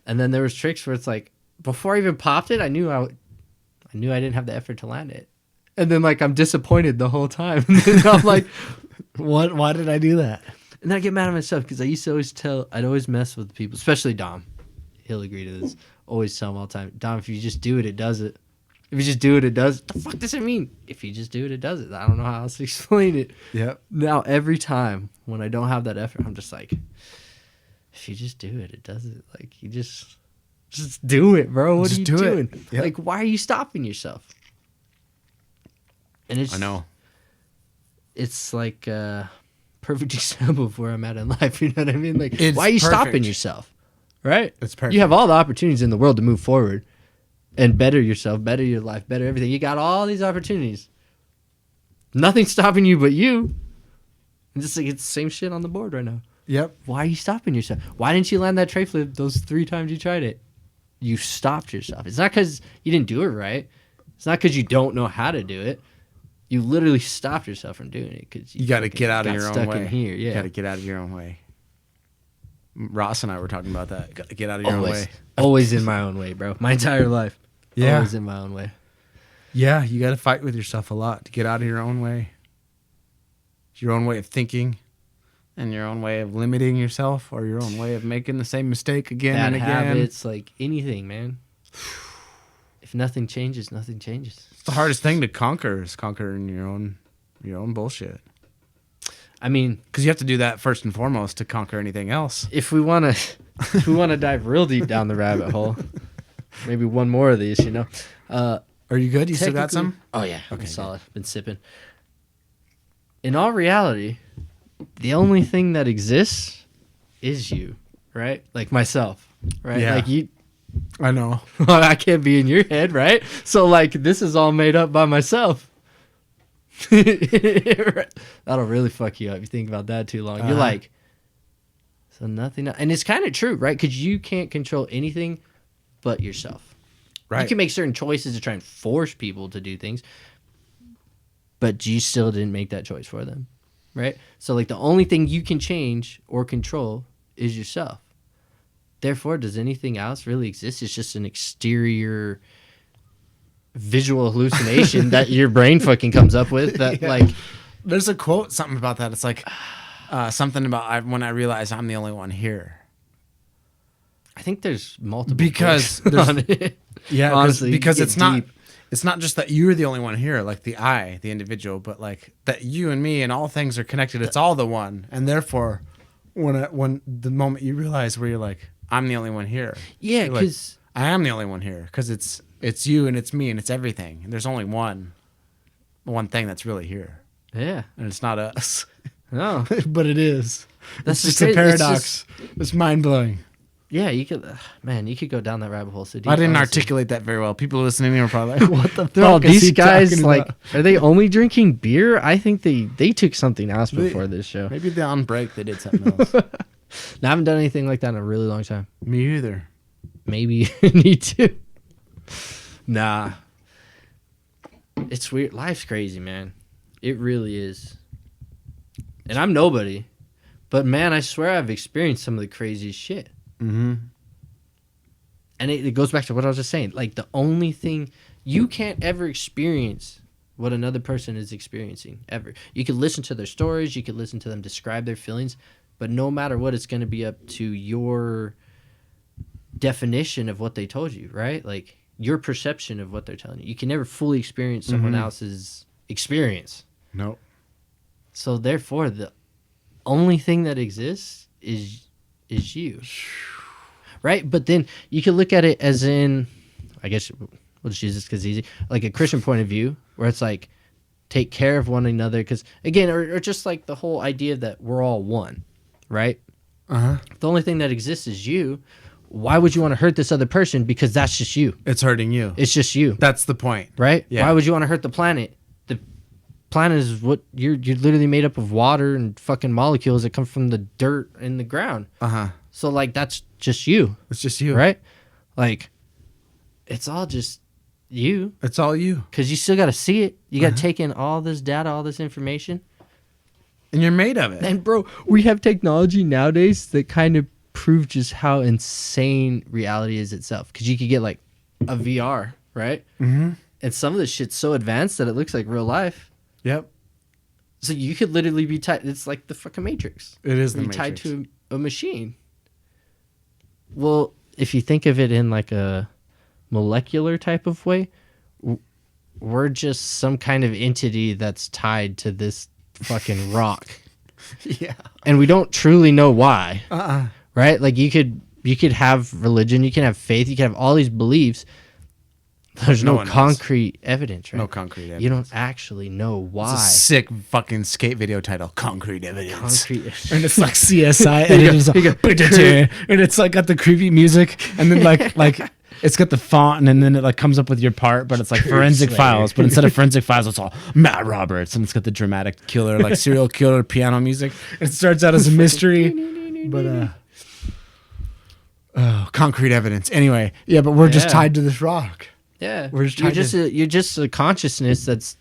and then there was tricks where it's like before I even popped it, I knew I didn't have the effort to land it, and then like I'm disappointed the whole time. And then I'm like, What? Why did I do that? and then I get mad at myself because I used to I'd always mess with people, especially Dom. He'll agree to this. Always tell him all the time, Dom, if you just do it, it does it. If you just do it, it does. The fuck does it mean? If you just do it, it does it. I don't know how else to explain it. Yep. Now every time when I don't have that effort, I'm just like, if you just do it, it does it. Like you just do it, bro. What Just are you do it. doing? Yep. Like why are you stopping yourself? And I know. It's like a perfect example of where I'm at in life. You know what I mean? Like It's why are you stopping perfect. yourself? Right? It's perfect. You have all the opportunities in the world to move forward and better yourself, better your life, better everything. You got all these opportunities. Nothing's stopping you but you. And just like it's the same shit on the board right now. Yep. Why are you stopping yourself? Why didn't you land that tray flip those 3 times you tried it? You stopped yourself. It's not because you didn't do it right. It's not because you don't know how to do it. You literally stopped yourself from doing it because You got to fucking get out of got your own stuck way. in here. You Yeah, got to get out of your own way. Ross and I were talking about that. Got to get out of your own way. always in my own way, bro. My entire life, Yeah. always in my own way. Yeah, you got to fight with yourself a lot to get out of your own way. Your own way of thinking and your own way of limiting yourself or your own way of making the same mistake again Bad and again. habits, like anything, man. If nothing changes, nothing changes. It's the hardest thing to conquer is conquering your own bullshit. I mean, Because you have to do that first and foremost to conquer anything else. if we want to dive real deep down the rabbit hole, maybe one more of these, you know. Are you good? You still got Technically- some? Oh yeah, Okay, okay, solid. Been sipping. In all reality, the only thing that exists is you, right? Like myself, right? Yeah. Like you. I know. I can't be in your head, right? So like this is all made up by myself. That'll really fuck you up. You think about that too long. You're like, so nothing. And it's kind of true, right? Because you can't control anything but yourself. Right. You can make certain choices to try and force people to do things, but you still didn't make that choice for them, right? So like the only thing you can change or control is yourself. Therefore, does anything else really exist? It's just an exterior visual hallucination that your brain fucking comes up with. That like, there's a quote, something about that. It's like something about when I realize I'm the only one here. I think there's multiple Because quotes on it. Yeah, Honestly, because you it's get not deep. it's not just that you're the only one here, like the I, the individual, but like that you and me and all things are connected. It's all the one, and therefore, when the moment you realize where you're like, I'm the only one here. Yeah, You're like, because I am the only one here because it's you and it's me and it's everything. And there's only one thing that's really here, yeah, and it's not us. no, But it is. That's It's just crazy. a It's paradox. It's mind blowing. yeah. You could, man, you could go down that rabbit hole so deep. I didn't honestly. articulate that very well. People listening are probably like, What the Bro, fuck is these he guys talking like, about? are they only drinking beer? I think they took something else before this show. maybe they're on break. They did something else. I haven't done anything like that in a really long time. Me either. Maybe need to. Nah. It's weird. Life's crazy, man. It really is. And I'm nobody. But man, I swear I've experienced some of the craziest shit. Mm-hmm. And it goes back to what I was just saying. Like the only thing you can't ever experience what another person is experiencing ever. You could listen to their stories, you could listen to them describe their feelings, but no matter what, it's going to be up to your definition of what they told you, right? Like your perception of what they're telling you. You can never fully experience someone else's experience. Nope. So therefore, the only thing that exists is you, right? But then you can look at it as in, I guess we'll just use this because it's easy, like a Christian point of view, where it's like take care of one another, because again, or just like the whole idea that we're all one, right? Uh-huh. The only thing that exists is you. Why would you want to hurt this other person? Because that's just you. It's hurting you. It's just you, That's the point. right? Yeah. Why would you want to hurt the planet? The planet is what you're literally made up of water and fucking molecules that come from the dirt in the ground. Uh-huh. So like that's just you, It's just you. right? Like it's all just you, It's all you. because you still got to see it. You got to take in all this data, all this information. And you're made of it. And bro, we have technology nowadays that kind of prove just how insane reality is itself. Because you could get like a VR, right? Mm-hmm. And some of this shit's so advanced that it looks like real life. Yep. So you could literally be tied. It's like the fucking Matrix. It is the You're Matrix. tied to a machine. Well, if you think of it in like a molecular type of way, we're just some kind of entity that's tied to this fucking rock. Yeah. And we don't truly know why. Uh-uh. Right? Like you could have religion, you can have faith, you can have all these beliefs. There's No no one knows. concrete evidence, right? No concrete evidence. You don't actually know why. It's a sick fucking skate video title. Concrete evidence. Concrete. And it's like CSI, and it's like, and it's like got the creepy music, and then like it's got the font, and then it like comes up with your part, but it's like forensic Slayer. files. But instead of forensic files, it's all Matt Roberts, and it's got the dramatic killer, like serial killer piano music. It starts out as a mystery, but Concrete evidence. Anyway. yeah, but we're just Yeah. tied to this rock. Yeah, We're just you're trying to- you're just a consciousness that's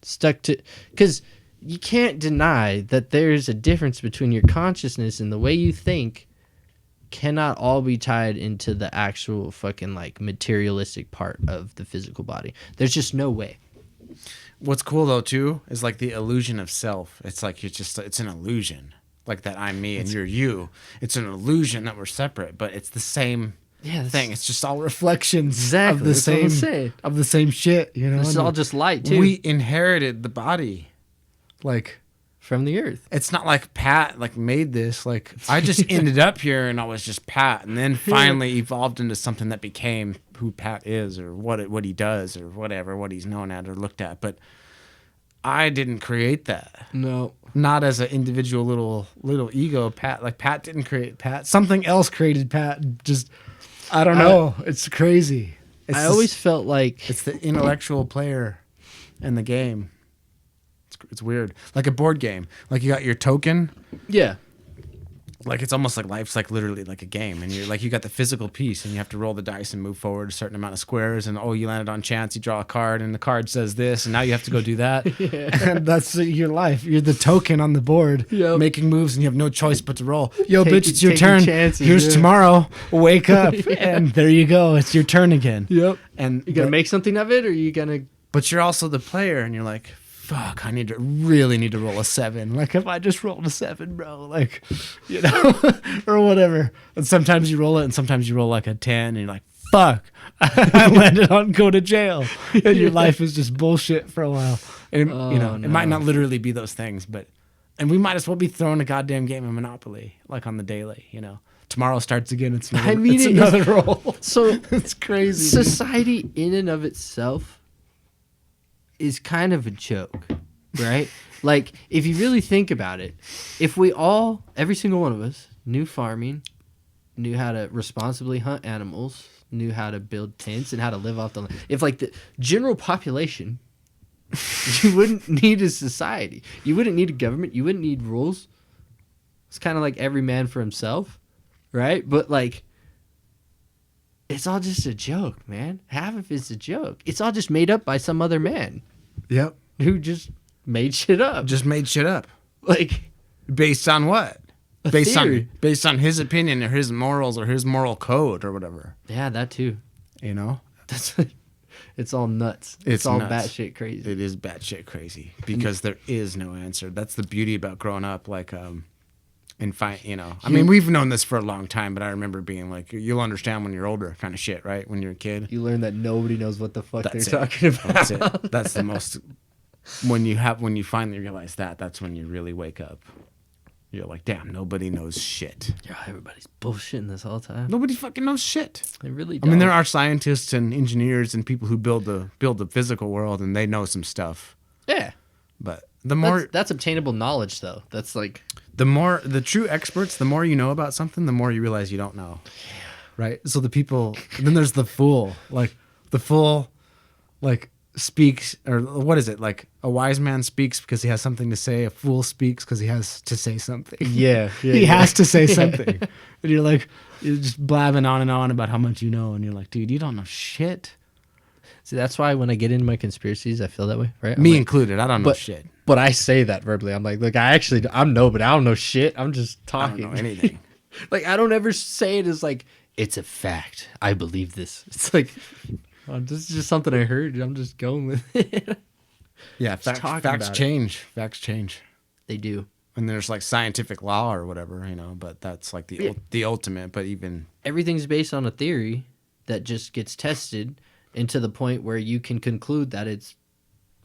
stuck to, because you can't deny that there's a difference between your consciousness and the way you think. Cannot all be tied into the actual fucking like materialistic part of the physical body. There's just no way. What's cool though too is like the illusion of self. It's like it's an illusion. Like that I'm me and you're you. It's an illusion that we're separate, but it's the same Yeah, thing. It's just all Reflections Exactly, of the that's what I'm same saying. of the same shit. You know, This is And all just light too we inherited the body. Like from the earth. it's not like Pat like made this. Like I just ended up here and I was just Pat, and then finally evolved into something that became who Pat is, or what he does, or whatever, what he's known at or looked at. But I didn't create that. No. Not as an individual little ego. Pat didn't create Pat. something else created Pat. Just I don't know. It's crazy. It's I just- always felt like It's the intellectual player in the game. It's weird. Like a board game. Like you got your token. Yeah. Like it's almost like life's like literally like a game, and you're like you got the physical piece, and you have to roll the dice and move forward a certain amount of squares, and you landed on chance, you draw a card, and the card says this, and now you have to go do that. And that's your life. You're the token on the board, making moves, and you have no choice but to roll. Yo, bitch, it's your turn. Chances, Here's tomorrow. Wake up, and there you go. It's your turn again. Yep. And You gonna make something of it, or you gonna? But you're also the player, and you're like, fuck, I really need to roll a 7. like if I just rolled a 7, bro, like, you know, or whatever. And sometimes you roll it, and sometimes you roll like a 10, and you're like, fuck, I landed on go to jail, and your life is just bullshit for a while. And it might not literally be those things, and we might as well be throwing a goddamn game of Monopoly like on the daily. Tomorrow starts again. It's another roll. So it's crazy. Society in and of itself is kind of a joke, right? Like, if you really think about it, if we all, every single one of us, knew farming, knew how to responsibly hunt animals, knew how to build tents and how to live off the land, if like the general population, you wouldn't need a society. You wouldn't need a government. You wouldn't need rules. It's kind of like every man for himself, right? But like, it's all just a joke, man. Half of it's a joke. It's all just made up by some other man. Yep. Who just made shit up. Just made shit up. Like, based on what? Based theory. on his opinion or his morals or his moral code or whatever. Yeah, that too. That's It's all nuts. It's all nuts. batshit crazy. It is batshit crazy because there is no answer. That's the beauty about growing up. Like, I mean, we've known this for a long time, but I remember being like, you'll understand when you're older, kind of shit, right? When you're a kid. You learn that nobody knows what the fuck That's they're it. talking about. That's it. That's the most. When you finally realize that's when you really wake up. You're like, damn, nobody knows shit. Yeah, everybody's bullshitting this all the time. Nobody fucking knows shit. They really I don't. mean, there are scientists and engineers and people who build the physical world, and they know some stuff. Yeah. But the more that's obtainable knowledge, though. That's like the true experts, the more you know about something, the more you realize you don't know. Right? So the people, and then there's the fool. Like the fool, like speaks, or what is it? Like a wise man speaks because he has something to say. A fool speaks because he has to say something. yeah. He has to say something. And you're just blabbing on and on about how much you know, and you're like, dude, you don't know shit. See, that's why when I get into my conspiracies, I feel that way, right? Me included. I don't know shit. But I say that verbally. I'm like, look, I'm nobody. I don't know shit. I'm just talking. I don't know anything. Like, I don't ever say it as like, it's a fact. I believe this. It's like, oh, this is just something I heard. I'm just going with it. Yeah, facts change. Facts change. They do. And there's like scientific law or whatever, but that's like the ultimate. But even everything's based on a theory that just gets tested into the point where you can conclude that it's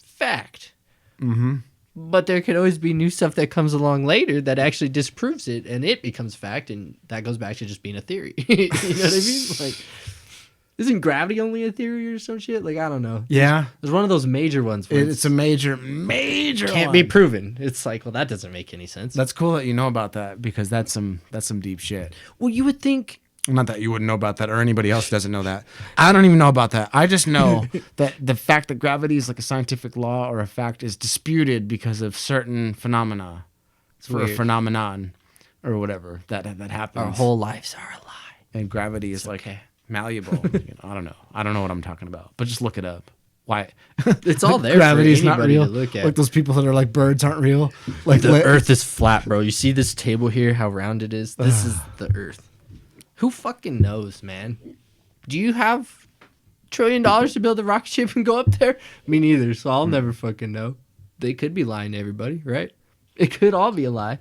fact. Mm-hmm. But there could always be new stuff that comes along later that actually disproves it, and it becomes fact, and that goes back to just being a theory. You know what I mean? Like, isn't gravity only a theory or some shit? Like, I don't know. Yeah. There's one of those major ones. Where It's a major can't be proven. It's like, well, that doesn't make any sense. That's cool that you know about that, because that's some deep shit. Well, you would think. Not that you wouldn't know about that, or anybody else doesn't know that. I don't even know about that. I just know that the fact that gravity is like a scientific law or a fact is disputed because of certain phenomena, or a phenomenon, or whatever that happens. Our whole lives are a lie. And gravity is malleable. I don't know. I don't know what I'm talking about, but just look it up. Why? It's all there. Gravity's for not anybody real. to look at. Like those people that are like birds aren't real. Like The Earth is flat, bro. You see this table here? How round it is. This is the Earth. Who fucking knows, man? Do you have $1 trillion to build a rocket ship and go up there? Me neither, so I'll never fucking know. They could be lying to everybody, right? It could all be a lie.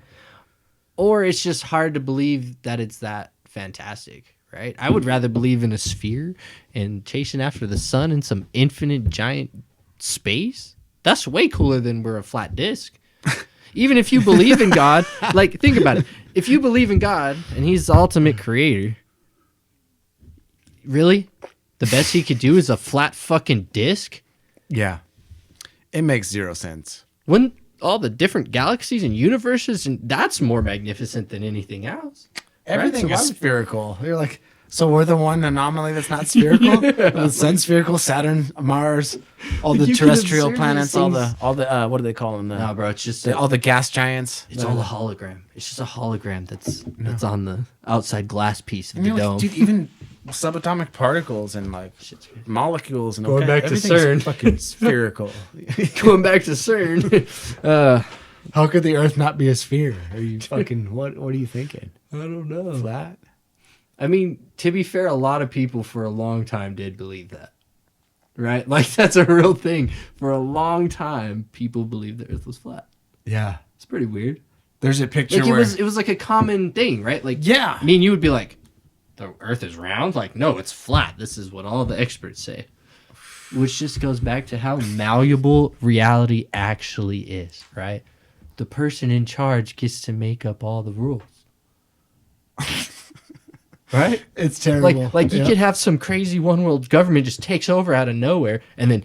Or it's just hard to believe that it's that fantastic, right? I would rather believe in a sphere and chasing after the sun in some infinite giant space. That's way cooler than we're a flat disc. Even if you believe in God, like, think about it. If you believe in God and he's the ultimate creator, really? The best he could do is a flat fucking disc? Yeah. It makes zero sense. Wouldn't all the different galaxies and universes, and that's more magnificent than anything else? Everything Right? So is spherical. You're like, So we're the one anomaly that's not spherical. The sun's spherical, Saturn, Mars, all the You can terrestrial observe planets, these all things. the what do they call them? No, bro, it's just All the gas giants. it's all a hologram. It's just a hologram that's on the outside glass piece of the dome. Dude, even subatomic particles and like Shit's crazy. molecules and Going back to everything's CERN. fucking spherical. Going back to CERN. How could the Earth not be a sphere? Are you fucking what? What are you thinking? I don't know. Flat? I mean, to be fair, a lot of people for a long time did believe that. Right? Like, that's a real thing. For a long time, people believed the Earth was flat. Yeah. It's pretty weird. There's a picture Like, where it was like a common thing, right? Like, yeah, me and you would be like, the Earth is round? Like, no, it's flat. This is what all the experts say. Which just goes back to how malleable reality actually is, right? The person in charge gets to make up all the rules. Right? It's terrible. Like you could have some crazy one world government just takes over out of nowhere, and then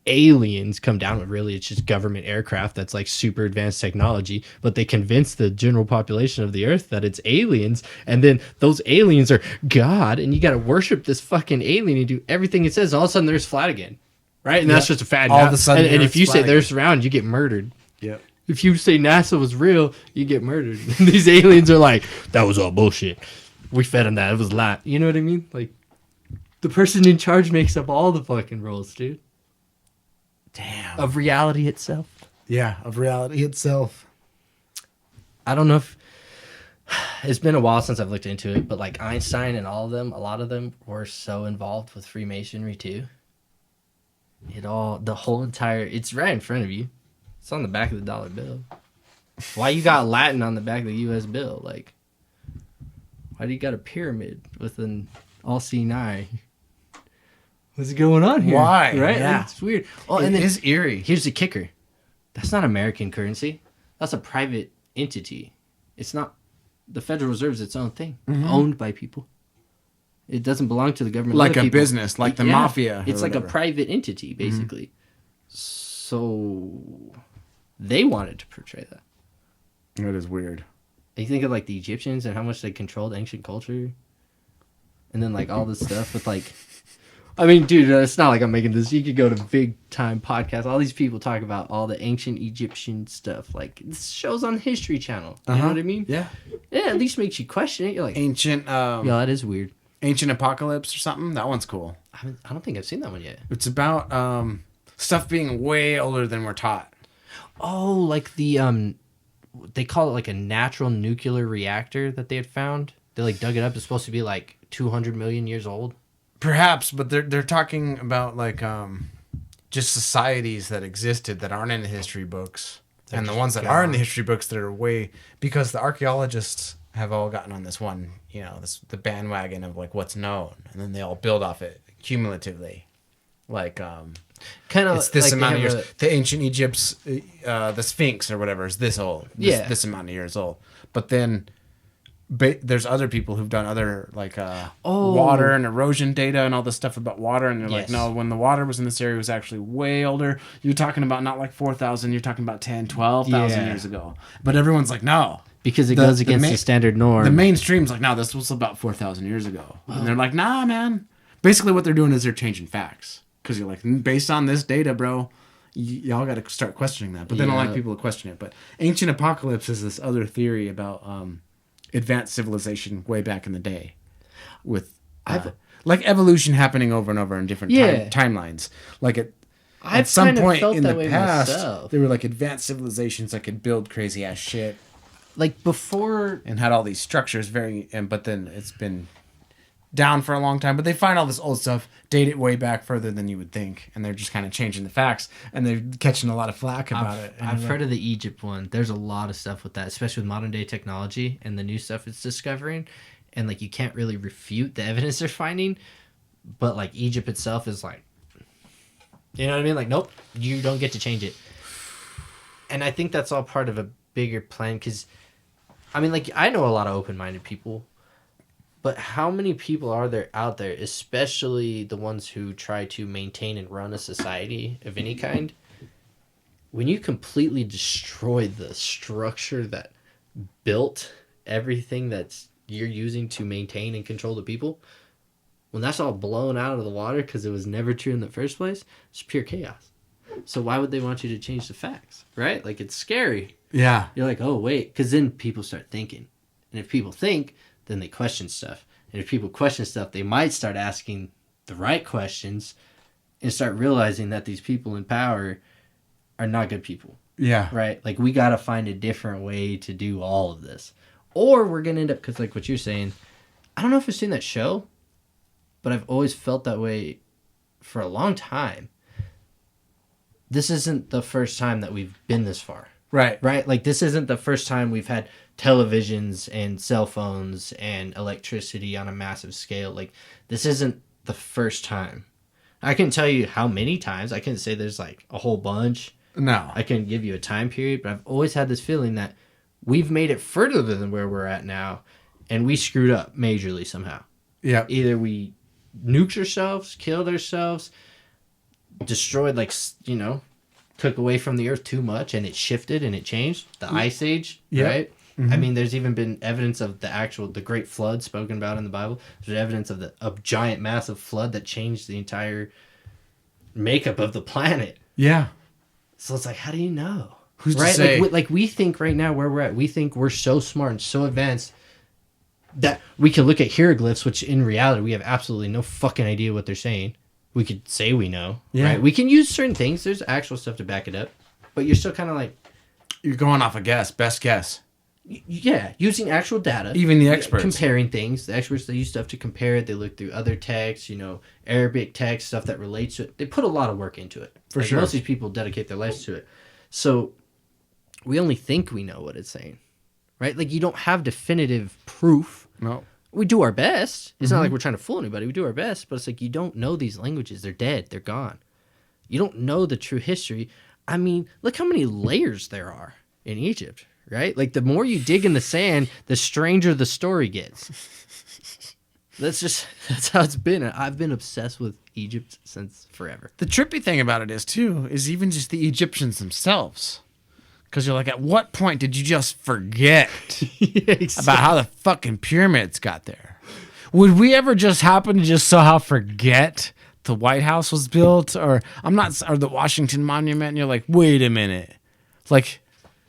aliens come down. But really, it's just government aircraft that's like super advanced technology. But they convince the general population of the Earth that it's aliens, and then those aliens are God, and you got to worship this fucking alien and do everything it says. And all of a sudden, there's flat again, right? And that's just a fad. All of a sudden, and if Earth's you say flat there's round, you get murdered. Yep. If you say NASA was real, you get murdered. These aliens are like, that was all bullshit. We fed them that. It was lat. You know what I mean? Like, the person in charge makes up all the fucking rules, dude. Damn. Of reality itself. Yeah, of reality itself. I don't know if... It's been a while since I've looked into it, but like Einstein and all of them, a lot of them were so involved with Freemasonry too. The whole entire... It's right in front of you. It's on the back of the dollar bill. Why you got Latin on the back of the U.S. bill? Like... Why do you got a pyramid with an all-seeing eye? What's going on here? Why? Right? Yeah. Like, it's weird. Oh, It and then is eerie. here's the kicker. That's not American currency. That's a private entity. It's not... The Federal Reserve is its own thing. Owned by people. It doesn't belong to the government. Like Other a people. business, like the mafia or It's like a whatever. private entity, basically. So... They wanted to portray that. That is weird. You think of like the Egyptians and how much they controlled ancient culture, and then like all this stuff with like, I mean, dude, it's not like I'm making this. You could go to big time podcasts. All these people talk about all the ancient Egyptian stuff. Like this show's on History Channel. You know what I mean? Yeah. Yeah, at least makes you question it. You're like, Ancient, yeah, that is weird. Ancient Apocalypse or something. That one's cool. I don't think I've seen that one yet. It's about stuff being way older than we're taught. Oh, like the they call it like a natural nuclear reactor that they had found. They like dug it up. It's supposed to be like 200 million years old. Perhaps, but they're talking about like just societies that existed that aren't in the history books, and the ones that are in the history books that are way, because the archaeologists have all gotten on this one, the bandwagon of like what's known, and then they all build off it cumulatively, like Kind of it's this like amount of years. The ancient Egypt's the Sphinx or whatever is this old. This amount of years old. But then there's other people who've done other like water and erosion data and all this stuff about water, and they're like, no, when the water was in this area, it was actually way older. You're talking about not like 4,000, you're talking about 10, 12,000 years ago. But everyone's like, no. Because it goes against the standard norm. The mainstream's like, no, this was about 4,000 years ago. And they're like, nah, man. Basically what they're doing is they're changing facts. Because you're like, based on this data, bro, y'all got to start questioning that. But they don't like people to question it. But Ancient Apocalypse is this other theory about advanced civilization way back in the day. With like evolution happening over and over in different timelines. Like at some point in the past, there were like advanced civilizations that could build crazy ass shit. Like before... And had all these structures but then it's been down for a long time, but they find all this old stuff, date it way back further than you would think, and they're just kind of changing the facts, and they're catching a lot of flack about it. I've heard of the Egypt one. There's a lot of stuff with that, especially with modern day technology and the new stuff it's discovering, and like you can't really refute the evidence they're finding, but like Egypt itself is like, you know what I mean? Like, nope, you don't get to change it. And I think that's all part of a bigger plan, because I mean, like, I know a lot of open-minded people. But how many people are there out there, especially the ones who try to maintain and run a society of any kind, when you completely destroy the structure that built everything that's you're using to maintain and control the people, when that's all blown out of the water because it was never true in the first place, it's pure chaos. So why would they want you to change the facts, right? Like, it's scary. Yeah. You're like, oh, wait, because then people start thinking. And if people think, then they question stuff. And if people question stuff, they might start asking the right questions and start realizing that these people in power are not good people. Yeah. Right? Like, we got to find a different way to do all of this. Or we're going to end up, because like what you're saying, I don't know if I've seen that show, but I've always felt that way for a long time. This isn't the first time that we've been this far. Right. Right? Like, this isn't the first time we've had televisions and cell phones and electricity on a massive scale. Like, this isn't the first time. I can tell you how many times. I can say there's like a whole bunch. No. I can give you a time period, but I've always had this feeling that we've made it further than where we're at now, and we screwed up majorly somehow. Yeah. Either we nuked ourselves, killed ourselves, destroyed, like, you know, took away from the earth too much, and it shifted and it changed. The Ice Age, right? Mm-hmm. I mean, there's even been evidence of the Great Flood spoken about in the Bible. There's evidence of a giant, massive flood that changed the entire makeup of the planet. Yeah. So it's like, how do you know? Who's right? to say? Like we think right now where we're at, we think we're so smart and so advanced that we can look at hieroglyphs, which in reality we have absolutely no fucking idea what they're saying. We could say we know, right? We can use certain things. There's actual stuff to back it up, but you're still kind of like, you're going off a guess, best guess. Yeah, using actual data. Even the experts. Comparing things. The experts, they use stuff to compare it. They look through other texts, Arabic text, stuff that relates to it. They put a lot of work into it. For sure. Most of these people dedicate their lives to it. So we only think we know what it's saying, right? Like, you don't have definitive proof. No. We do our best. It's not like we're trying to fool anybody. We do our best, but it's like, you don't know these languages. They're dead. They're gone. You don't know the true history. I mean, look how many layers there are in Egypt. Right? Like, the more you dig in the sand, the stranger the story gets. That's how it's been. I've been obsessed with Egypt since forever. The trippy thing about it is even just the Egyptians themselves. Because you're like, at what point did you just forget about how the fucking pyramids got there? Would we ever just happen to just somehow forget the White House was built, or the Washington Monument, and you're like, wait a minute. Like,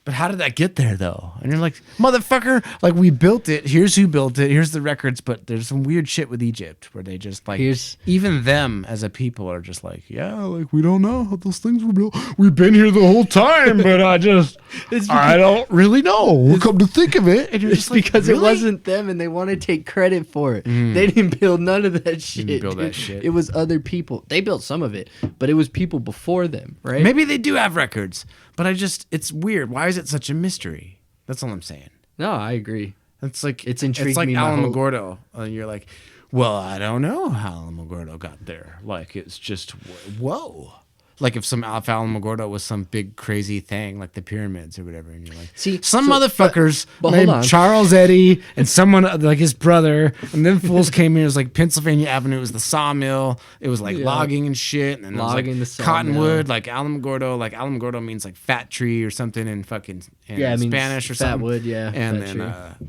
but how did that get there, though? And you're like, motherfucker, like, we built it. Here's who built it. Here's the records. But there's some weird shit with Egypt where they just, like, even them as a people are just like, yeah, like, we don't know how those things were built. We've been here the whole time, but I don't really know. We'll come to think of it. And you're just like, because really? It wasn't them, and they want to take credit for it. They didn't build none of that shit. Didn't build that shit. It was other people. They built some of it, but it was people before them, right? Maybe they do have records, but it's weird. Why is it such a mystery? That's all I'm saying. No, I agree. It's like It's intrigued It's like me Alamogordo. And you're like, well, I don't know how Alamogordo got there. Like, it's just whoa. Like, if Alamogordo was some big crazy thing, like the pyramids or whatever, and you're like, motherfuckers but named hold on. Charles Eddy and someone like his brother, and then fools came in. It was like Pennsylvania Avenue. It was the sawmill. It was like logging and shit, and then Logging, it the was like sawmill. cottonwood. Like Alamogordo. Like Alamogordo means like fat tree or something in fucking Yeah, it means Spanish or fat something. wood, yeah, and fat then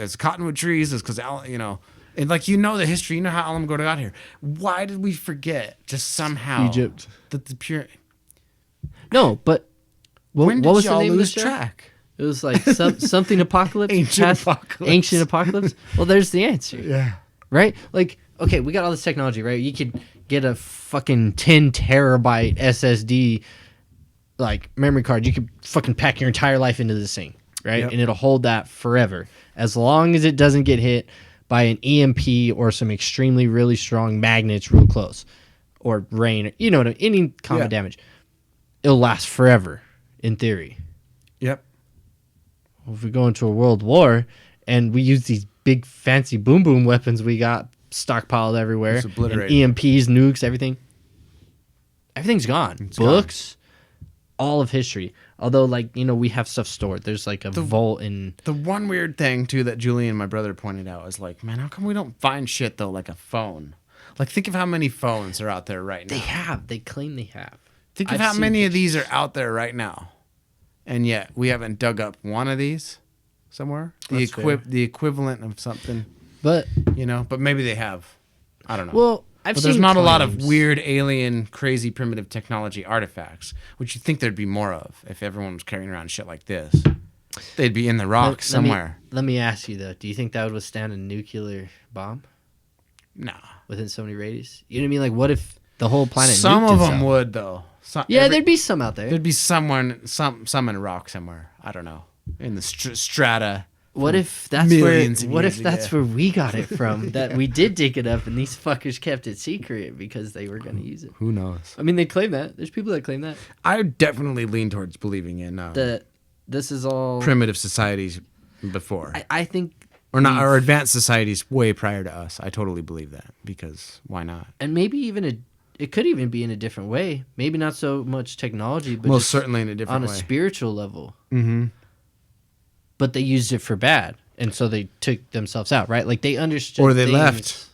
it's cottonwood trees. Is because And like, the history, how Alamogordo got here. Why did we forget just somehow Egypt. that the pure? No, but When did what was y'all the name lose of the show? track? It was like something apocalypse. Ancient apocalypse. Ancient apocalypse. Well, there's the answer. Yeah. Right? Like, okay, we got all this technology, right? You could get a fucking 10 terabyte SSD, like, memory card. You could fucking pack your entire life into this thing, right? Yep. And it'll hold that forever. As long as it doesn't get hit by an EMP or some extremely, really strong magnets real close. Or rain, any common damage. It'll last forever, in theory. Yep. Well, if we go into a world war and we use these big fancy boom boom weapons we got stockpiled everywhere, Just obliterate and EMPs, nukes, everything's gone. Books, all of history. Although, like, we have stuff stored. There's like a vault in. The one weird thing too that Julie and my brother pointed out is like, man, how come we don't find shit though, like a phone? Like, think of how many phones are out there right now. They claim they have. Think of how many of these are out there right now, and yet we haven't dug up one of these. somewhere. That's fair. The equivalent of something, But but maybe they have. I don't know. well, I've but seen there's not a lot of claims. weird alien, crazy, primitive technology artifacts, which you think there'd be more of if everyone was carrying around shit like this. They'd be in the rocks somewhere. Let me ask you though: do you think that would withstand a nuclear bomb Nah. within so many radius? You know what I mean? Like, what if the whole planet? Some nuked of them itself? would though. Yeah, there'd be some out there. There'd be someone, some in a rock somewhere. I don't know, in the strata. What if that's millions of where? What years if that's ago. where we got it from? That we did dig it up, and these fuckers kept it secret because they were gonna use it. Who knows? I mean, they claim that. There's people that claim that. I definitely lean towards believing in This is all. primitive societies before, I think, or advanced societies way prior to us. I totally believe that because why not? and maybe even it could even be in a different way. Maybe not so much technology, but Most just certainly in a different on way. a spiritual level. Mm-hmm. But they used it for bad, and so they took themselves out, right? Like they understood, Or they things. left.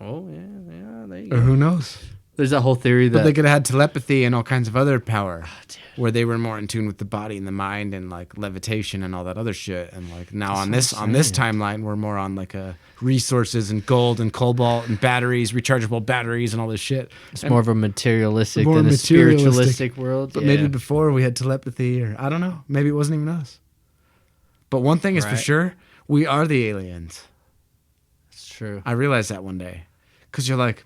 Oh yeah, there you Or go. who knows? There's that whole theory But that they could have had telepathy and all kinds of other power, dude. where they were more in tune with the body and the mind and like levitation and all that other shit. And like now on this timeline, we're more on like resources and gold and cobalt and batteries, rechargeable batteries and all this shit. it's more of a materialistic More than a materialistic. spiritualistic world. But Yeah. maybe before we had telepathy, or I don't know. Maybe it wasn't even us. But one thing is for Right. sure, we are the aliens. it's true. I realized that one day, because you're like,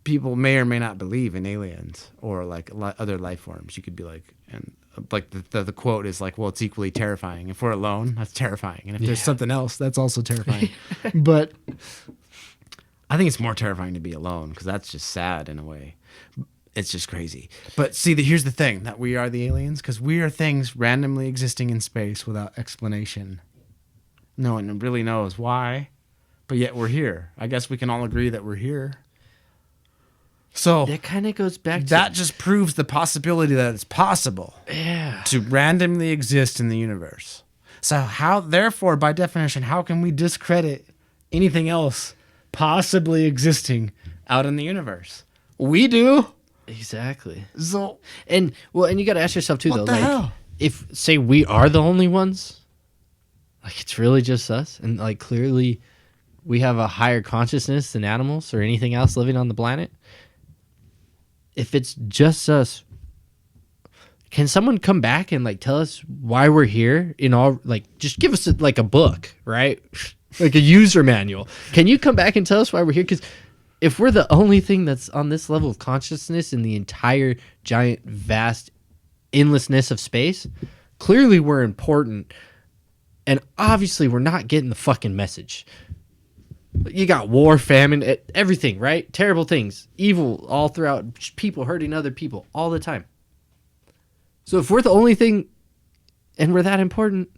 people may or may not believe in aliens or like other life forms. You could be like, and like the quote is like, well, it's equally terrifying. If we're alone, that's terrifying, and if there's something else, that's also terrifying. But I think it's more terrifying to be alone because that's just sad in a way. It's just crazy. But see, here's the thing, that we are the aliens because we are things randomly existing in space without explanation. No one really knows why, but yet we're here. I guess we can all agree that we're here. So That kind of goes back to that just proves the possibility that it's possible yeah. to randomly exist in the universe. So therefore, by definition, how can we discredit anything else possibly existing out in the universe? We do. Exactly. So And you got to ask yourself too, What though. the Like, hell? if say we are the only ones, like it's really just us, and like clearly we have a higher consciousness than animals or anything else living on the planet. If it's just us, can someone come back and like tell us why we're here? In all, like, just give us like a book, right? Like a user manual. Can you come back and tell us why we're here? Because if we're the only thing that's on this level of consciousness in the entire giant, vast endlessness of space, clearly we're important. And obviously we're not getting the fucking message. You got war, famine, everything, right? Terrible things, evil all throughout, people hurting other people all the time. So if we're the only thing and we're that important,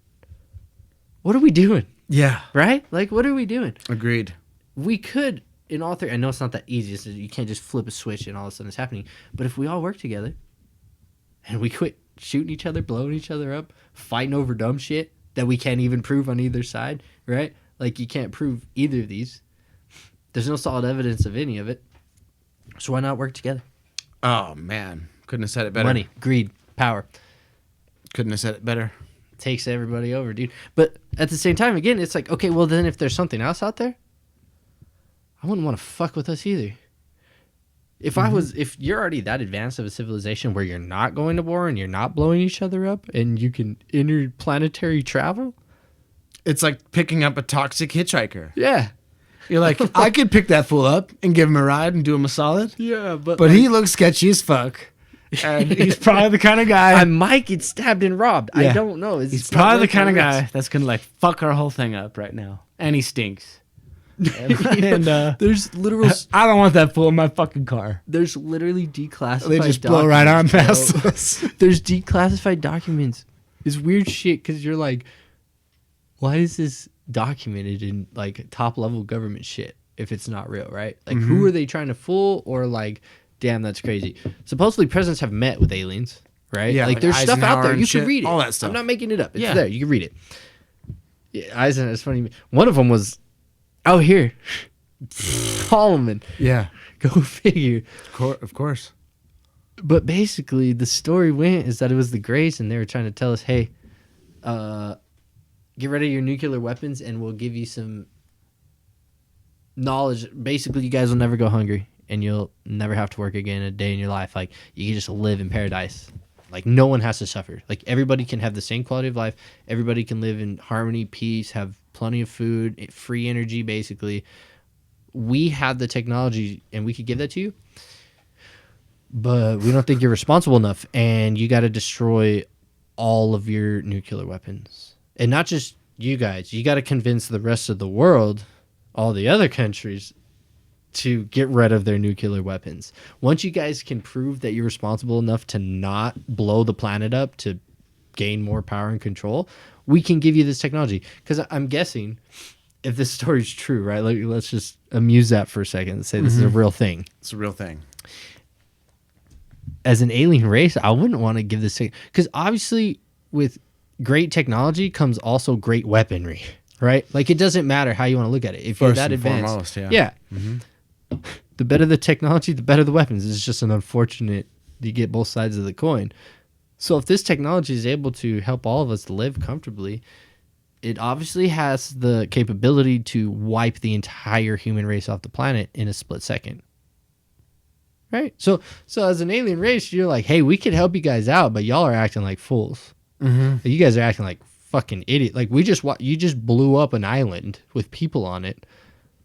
what are we doing? yeah, Right? Like, what are we doing? agreed. We could, in all three, I know it's not that easy. You can't just flip a switch and all of a sudden it's happening. But if we all work together and we quit shooting each other, blowing each other up, fighting over dumb shit that we can't even prove on either side, right? Like, you can't prove either of these. There's no solid evidence of any of it. So why not work together? Oh man, couldn't have said it better. Money, greed, power. Couldn't have said it better. Takes everybody over, dude. But at the same time, again, it's like, okay, well, then if there's something else out there, I wouldn't want to fuck with us either. If you're already that advanced of a civilization where you're not going to war and you're not blowing each other up and you can interplanetary travel, It's like picking up a toxic hitchhiker. yeah. You're like, I could pick that fool up and give him a ride and do him a solid, Yeah, but he looks sketchy as fuck. And he's probably the kind of guy. I might get stabbed and robbed. I Yeah. don't know. He's probably the kind of guy that's gonna like fuck our whole thing up right now, and he stinks. And There's literal. I don't want that fool in my fucking car. There's literally declassified. they just blow right on documents, past bro. us. There's declassified documents. It's weird shit because you're like, why is this documented in like top level government shit if it's not real, right? Like, who are they trying to fool, or like, damn, that's crazy. Supposedly, presidents have met with aliens, right? Yeah, like like there's stuff out Eisenhower there. and You shit, can read it. all that stuff. I'm not making it up. It's Yeah. there. You can read it. Yeah, Eisenhower. It's funny. One of them was out here, Solomon. Yeah, Go figure. of course. But basically, the story went is that it was the Greys, and they were trying to tell us, hey, get rid of your nuclear weapons, and we'll give you some knowledge. Basically, you guys will never go hungry, and you'll never have to work again a day in your life. Like, you can just live in paradise. Like, no one has to suffer. Like, everybody can have the same quality of life. Everybody can live in harmony, peace, have plenty of food, free energy, basically. We have the technology, and we could give that to you. But we don't think you're responsible enough, and you got to destroy all of your nuclear weapons. And not just you guys. You got to convince the rest of the world, all the other countries, to get rid of their nuclear weapons. Once you guys can prove that you're responsible enough to not blow the planet up to gain more power and control, we can give you this technology. Because I'm guessing, if this story's true, right? Like, let's just amuse that for a second and say this is a real thing. It's a real thing. As an alien race, I wouldn't want to give this thing, because obviously with great technology comes also great weaponry, right? Like, it doesn't matter how you want to look at it. If you're that advanced, the better the technology, the better the weapons. It's just an unfortunate, you get both sides of the coin. So if this technology is able to help all of us live comfortably, it obviously has the capability to wipe the entire human race off the planet in a split second. Right? So as an alien race, you're like, hey, we could help you guys out, but y'all are acting like fools. Mm-hmm. You guys are acting like fucking idiot. Like, you just blew up an island with people on it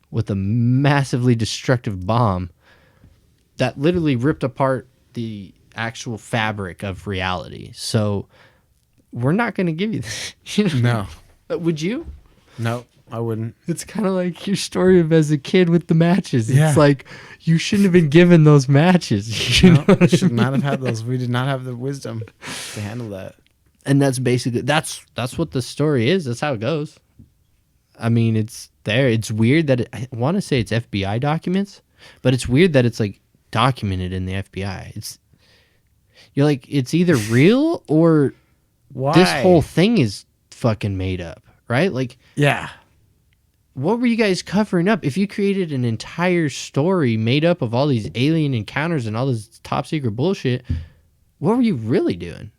with a massively destructive bomb that literally ripped apart the actual fabric of reality. So we're not going to give you this. No. Would you? No, I wouldn't. It's kind of like your story of as a kid with the matches. Yeah. It's like, you shouldn't have been given those matches. You know what I Should mean? not have had those. We did not have the wisdom to handle that. And that's basically, that's what the story is. That's how it goes. I mean, it's there. It's weird that I want to say it's FBI documents, but it's weird that it's like documented in the FBI. You're like, it's either real or Why? this whole thing is fucking made up, right? Like, Yeah. what were you guys covering up? If you created an entire story made up of all these alien encounters and all this top secret bullshit, what were you really doing?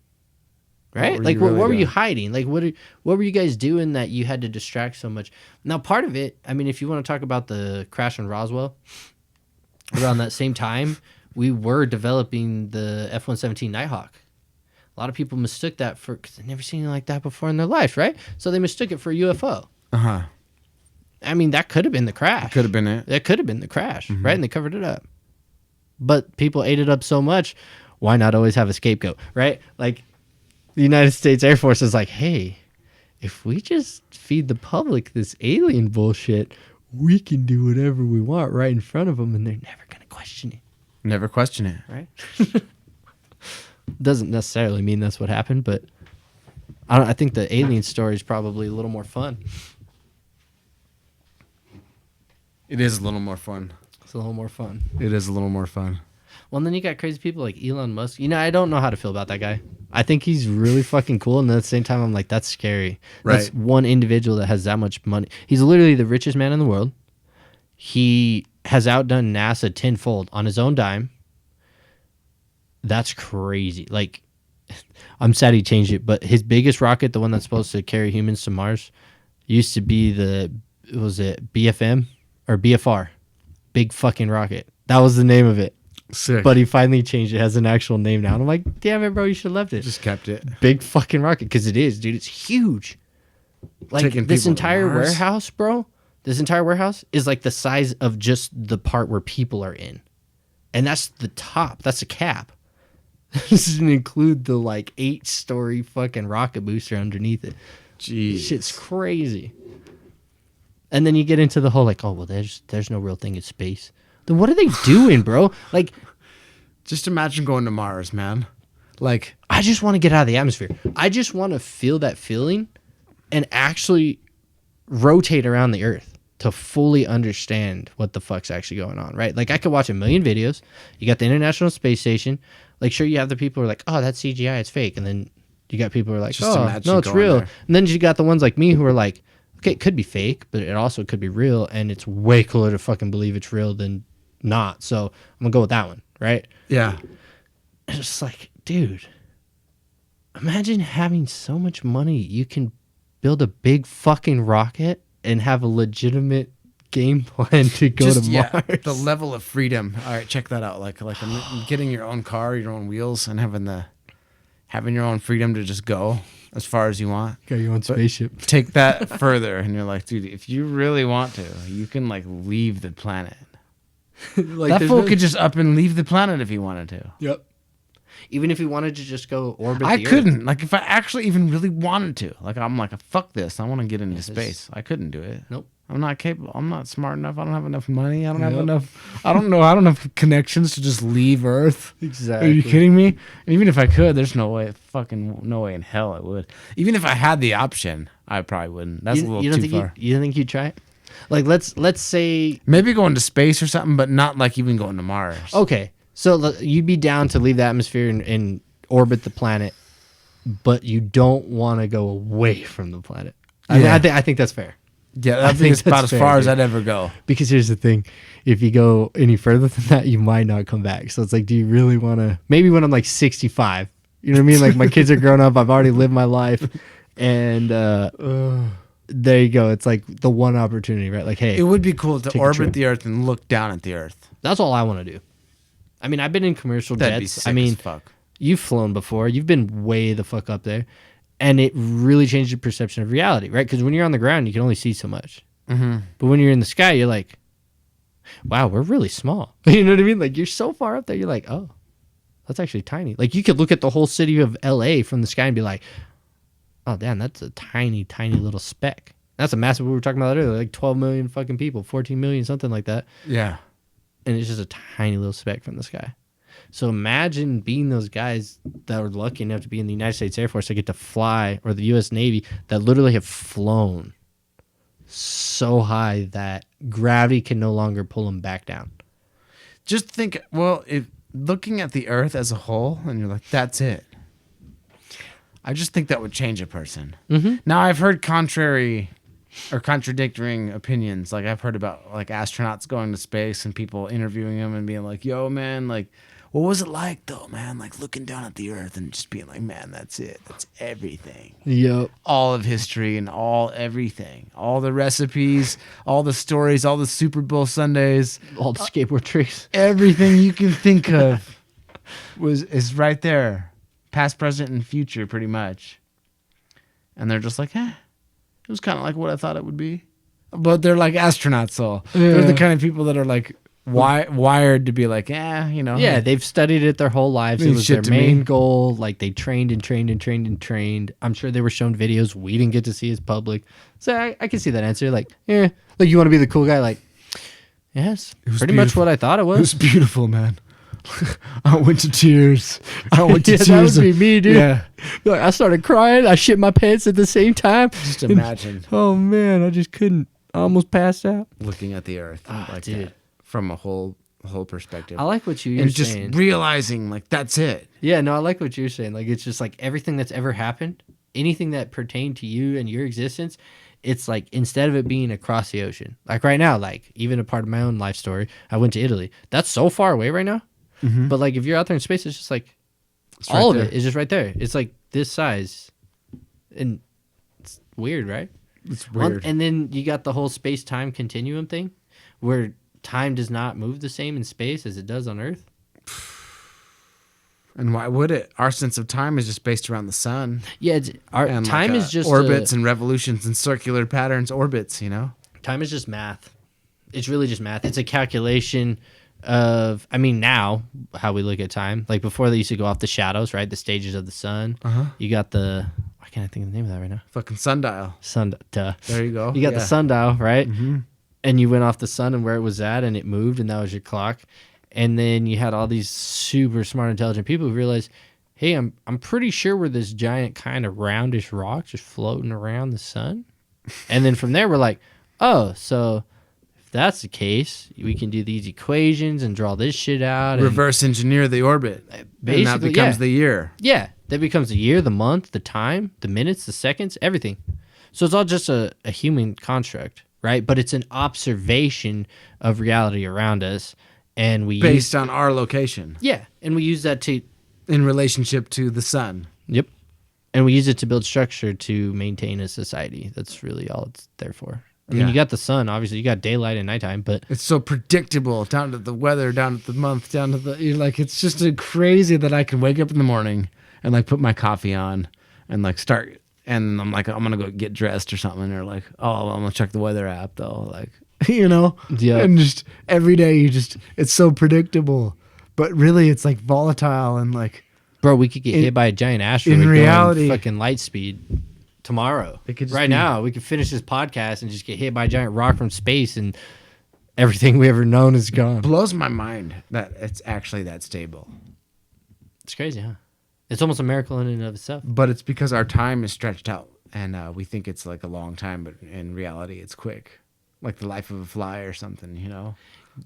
Right? Like, what were you hiding? Like, what were you guys doing that you had to distract so much? Now, part of it, I mean, if you want to talk about the crash in Roswell, around that same time, we were developing the F-117 Nighthawk. A lot of people mistook that for, because they've never seen anything like that before in their life, right? So they mistook it for a UFO. Uh-huh. I mean, that could have been the crash. Could have been it. That could have been the crash, right? And they covered it up. But people ate it up so much, why not always have a scapegoat, right? Like, the United States Air Force is like, hey, if we just feed the public this alien bullshit, we can do whatever we want right in front of them, and they're never going to question it. Never question it. Right? Doesn't necessarily mean that's what happened, but I think the alien story is probably a little more fun. It is a little more fun. It's a little more fun. It is a little more fun. Well, and then you got crazy people like Elon Musk. You know, I don't know how to feel about that guy. I think he's really fucking cool, and at the same time, I'm like, that's scary. Right. That's one individual that has that much money. He's literally the richest man in the world. He has outdone NASA tenfold on his own dime. That's crazy. Like, I'm sad he changed it, but his biggest rocket, the one that's supposed to carry humans to Mars, used to be was it BFM or BFR? Big fucking rocket. That was the name of it. Sick. But he finally changed it. It has an actual name now. And I'm like, damn it, bro, you should have left it. Just kept it. Big fucking rocket, because it is, dude. It's huge. Like, Taking this people to entire Mars? warehouse, bro, this entire warehouse is like the size of just the part where people are in. And that's the top. That's the cap. This doesn't include the, like, 8-story fucking rocket booster underneath it. Jeez. Shit's crazy. And then you get into the whole, like, oh, well, there's no real thing in space. Then what are they doing, bro? Like, Just imagine going to Mars, man. Like, I just want to get out of the atmosphere. I just want to feel that feeling and actually rotate around the Earth to fully understand what the fuck's actually going on, right? Like, I could watch a million videos. You got the International Space Station. Like, sure, you have the people who are like, oh, that's CGI, it's fake. And then you got people who are like, Just oh, imagine no, it's going real. there. And then you got the ones like me who are like, okay, it could be fake, but it also could be real. And it's way cooler to fucking believe it's real than not. So I'm going to go with that one, right? yeah. It's just like, dude, imagine having so much money you can build a big fucking rocket and have a legitimate game plan to go to Mars. The level of freedom. All right, check that out. Like getting your own car, your own wheels, and having your own freedom to just go as far as you want. Got your own spaceship. Take that further, and you're like, dude, if you really want to, you can like leave the planet. Like That fool could just up and leave the planet if he wanted to. Yep. Even if he wanted to just go orbit I the couldn't. Earth. Like, if I actually even really wanted to. Like, I'm like, fuck this. I want to get into space. I couldn't do it. Nope. I'm not capable. I'm not smart enough. I don't have enough money. I don't have Yep. enough. I don't know. I don't have connections to just leave Earth. Exactly. Are you kidding me? And even if I could, there's no way, fucking no way in hell I would. Even if I had the option, I probably wouldn't. That's a little you don't too think far. You don't think you'd try it? Like, let's say... Maybe going to space or something, but not like even going to Mars. Okay, so you'd be down to leave the atmosphere and orbit the planet, but you don't want to go away from the planet. Yeah. I think that's fair. Yeah, I I think think it's about that's as fair, far as dude. I'd ever go. Because here's the thing. If you go any further than that, you might not come back. So it's like, do you really want to... Maybe when I'm like 65. You know what I mean? Like, my kids are grown up. I've already lived my life. And there you go. It's like the one opportunity, right? Like, hey, It would be cool to Take a orbit trip. the Earth and look down at the Earth. that's all I want to do. I mean, I've been in commercial That'd be jets. sick I mean, as fuck. you've flown before. You've been way the fuck up there. And it really changed your perception of reality, right? Because when you're on the ground, you can only see so much. Mm-hmm. But when you're in the sky, you're like, wow, we're really small. You know what I mean? Like, you're so far up there, you're like, oh, that's actually tiny. Like, you could look at the whole city of LA from the sky and be like, oh, damn, that's a tiny, tiny little speck. That's a massive, we were talking about that earlier, like 12 million fucking people, 14 million, something like that. Yeah. And it's just a tiny little speck from the sky. So imagine being those guys that were lucky enough to be in the United States Air Force that get to fly, or the U.S. Navy, that literally have flown so high that gravity can no longer pull them back down. Just think, well, if looking at the Earth as a whole, and you're like, that's it. I just think that would change a person. Mm-hmm. Now, I've heard contrary or contradicting opinions. Like, I've heard about like astronauts going to space and people interviewing them and being like, yo, man, like, what was it like though, man? Like looking down at the Earth and just being like, man, that's it. That's everything. Yep. All of history and everything. All the recipes, all the stories, all the Super Bowl Sundays. All the skateboard tricks. Everything you can think of is right there. Past, present, and future, pretty much. And they're just like, it was kind of like what I thought it would be. But they're like astronauts, so they're the kind of people that are like wired to be like, you know. Yeah, they've studied it their whole lives. It Means was shit their to main me. goal. Like, they trained and trained and trained and trained. I'm sure they were shown videos we didn't get to see as public. So I can see that answer. Like, like, you want to be the cool guy? Like, yes, was pretty much beautiful. what I thought it It was. was beautiful, man. I went to tears. I went to Yeah, tears. that would be me, dude. Yeah. Like, I started crying. I shit my pants at the same time. Just imagine Oh, man, I just couldn't. I almost passed out. looking at the Earth like dude. that from a whole perspective. I like what you're and just saying. realizing like that's it. Yeah, no, I like what you're saying. Like, it's just like everything that's ever happened, anything that pertained to you and your existence, it's like, instead of it being across the ocean, like right now, like even a part of my own life story, I went to Italy. That's so far away right now. Mm-hmm. But like, if you're out there in space, it's just like, It's all right of there. it is just right there. It's like this size. And it's weird, right? It's Well, weird. and then you got the whole space-time continuum thing, where time does not move the same in space as it does on Earth. And why would it? Our sense of time is just based around the sun. Yeah, our And time like, is just orbits and revolutions and circular patterns, orbits, you know? time is just math. It's really just math. It's a calculation of, I mean, now how we look at time. Like, before, they used to go off the shadows, right? The stages of the sun. Uh-huh. You got the, why can't I think of the name of that right now? Fucking sundial. Duh. There you go. You got the Yeah. sundial, right? Mm-hmm. And you went off the sun and where it was at, and it moved, and that was your clock. And then you had all these super smart, intelligent people who realized, hey, I'm pretty sure we're this giant kind of roundish rock just floating around the sun. And then from there, we're like, oh, so if that's the case, we can do these equations and draw this shit out. And Reverse engineer the orbit. And that basically, becomes yeah. the year. Yeah, that becomes the year, the month, the time, the minutes, the seconds, everything. So it's all just a human construct, right? But it's an observation of reality around us. And we Based on our location and we use that to, in relationship to the sun. yep. And we use it to build structure to maintain a society. That's really all it's there for. I mean, Yeah. you got the sun, obviously. You got daylight and nighttime, but It's so predictable, down to the weather, down to the month, down to the you're like. It's just crazy that I can wake up in the morning and like put my coffee on and like start, and I'm like, I'm gonna go get dressed or something, or like, oh, I'm gonna check the weather app though, like, Yeah. And just every day it's so predictable, but really it's like volatile and like bro, we could get hit by a giant asteroid in going reality- fucking light speed tomorrow. It could just right be- now, we could finish this podcast and just get hit by a giant rock from space, and everything we ever known is gone. blows my mind that it's actually that stable. It's crazy, huh? It's almost a miracle in and of itself. But it's because our time is stretched out, and we think it's like a long time, but in reality, it's quick, like the life of a fly or something,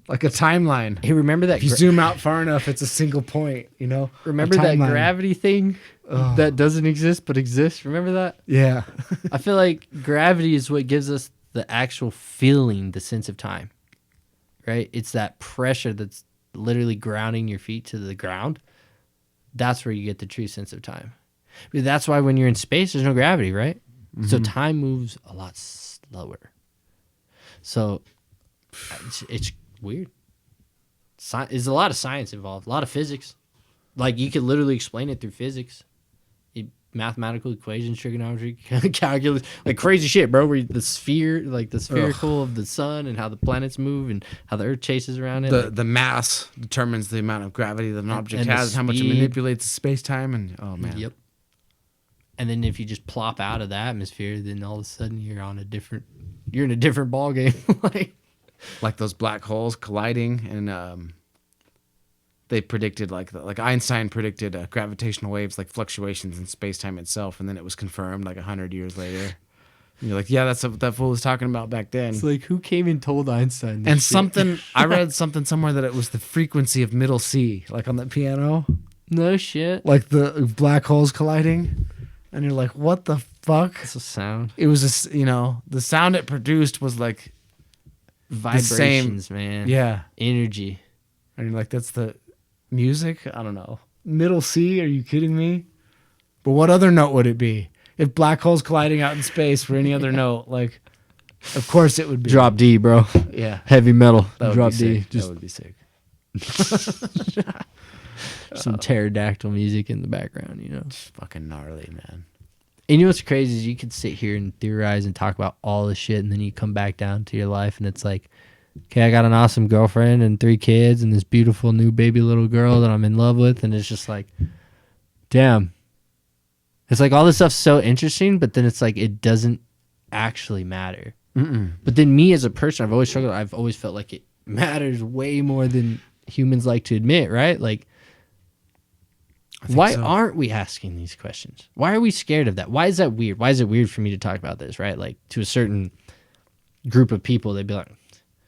like a timeline. Hey, remember that? if you zoom out far enough, it's a single point. remember a that timeline. gravity thing that doesn't exist but exists? Remember that? Yeah, I feel like gravity is what gives us the actual feeling, the sense of time. Right? It's that pressure that's literally grounding your feet to the ground. That's where you get the true sense of time. But that's why when you're in space, there's no gravity, right? So time moves a lot slower. So it's weird. There's a lot of science involved, a lot of physics. Like you could literally explain it through physics. Mathematical equations, trigonometry, calculus, like crazy shit, bro. Where the spherical of the sun and how the planets move and how the Earth chases around it. The mass determines the amount of gravity that an object and the has, and how much it speed. manipulates space time, and oh man, Yep. And then if you just plop out of the atmosphere, then all of a sudden you're in a different ball game. like those black holes colliding, and they predicted like Einstein predicted gravitational waves, like fluctuations in space time itself, and then it was confirmed like 100 years later. And you're like, yeah, that's what that fool was talking about back then. It's like, who came and told Einstein this And shit? something I read something somewhere that it was the frequency of middle C, like on the piano, No shit. like the black holes colliding, and you're like, what the fuck? It's a sound. it was the sound it produced was like, Vibrations, man. yeah, Energy. and you're like, that's the music. I don't know. Middle C? Are you kidding me? But what other note would it be? If black holes colliding out in space for any other note, like, of course it would be. Drop D, bro. Yeah. Heavy metal. That would Drop be D. sick. Just That would be sick. some pterodactyl music in the background, It's fucking gnarly, man. And you know what's crazy is you could sit here and theorize and talk about all this shit, and then you come back down to your life, and it's like, okay, I got an awesome girlfriend and 3 kids and this beautiful new baby little girl that I'm in love with, and it's just like, damn. It's like all this stuff's so interesting, but then it's like it doesn't actually matter. But then me as a person, I've always struggled. I've always felt like it matters way more than humans like to admit, right? Like, why aren't we asking these questions? Why are we scared of that? Why is that weird? Why is it weird for me to talk about this, right? Like, to a certain group of people, they'd be like,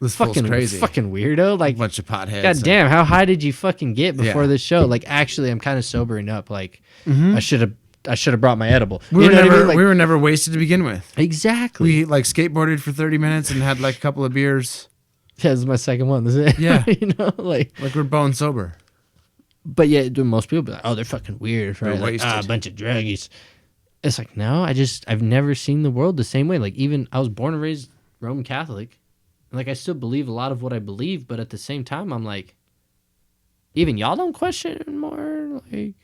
This fool's crazy. fucking weirdo. Like, Bunch of potheads. God damn, how high did you fucking get before Yeah. this show? Like, actually, I'm kind of sobering up. Like, I should have brought my edible. We You were know what I never mean? Like, we were never wasted to begin with. exactly. We like skateboarded for 30 minutes and had like a couple of beers. Yeah, this is my second one. This is it. Yeah. Like, Like we're bone sober. but yet most people be like, oh, they're fucking weird, right? They're Like, wasted. a bunch of druggies. It's like, no, I've never seen the world the same way. Like, even I was born and raised Roman Catholic. Like, I still believe a lot of what I believe, but at the same time, I'm like, even y'all don't question it more. Like,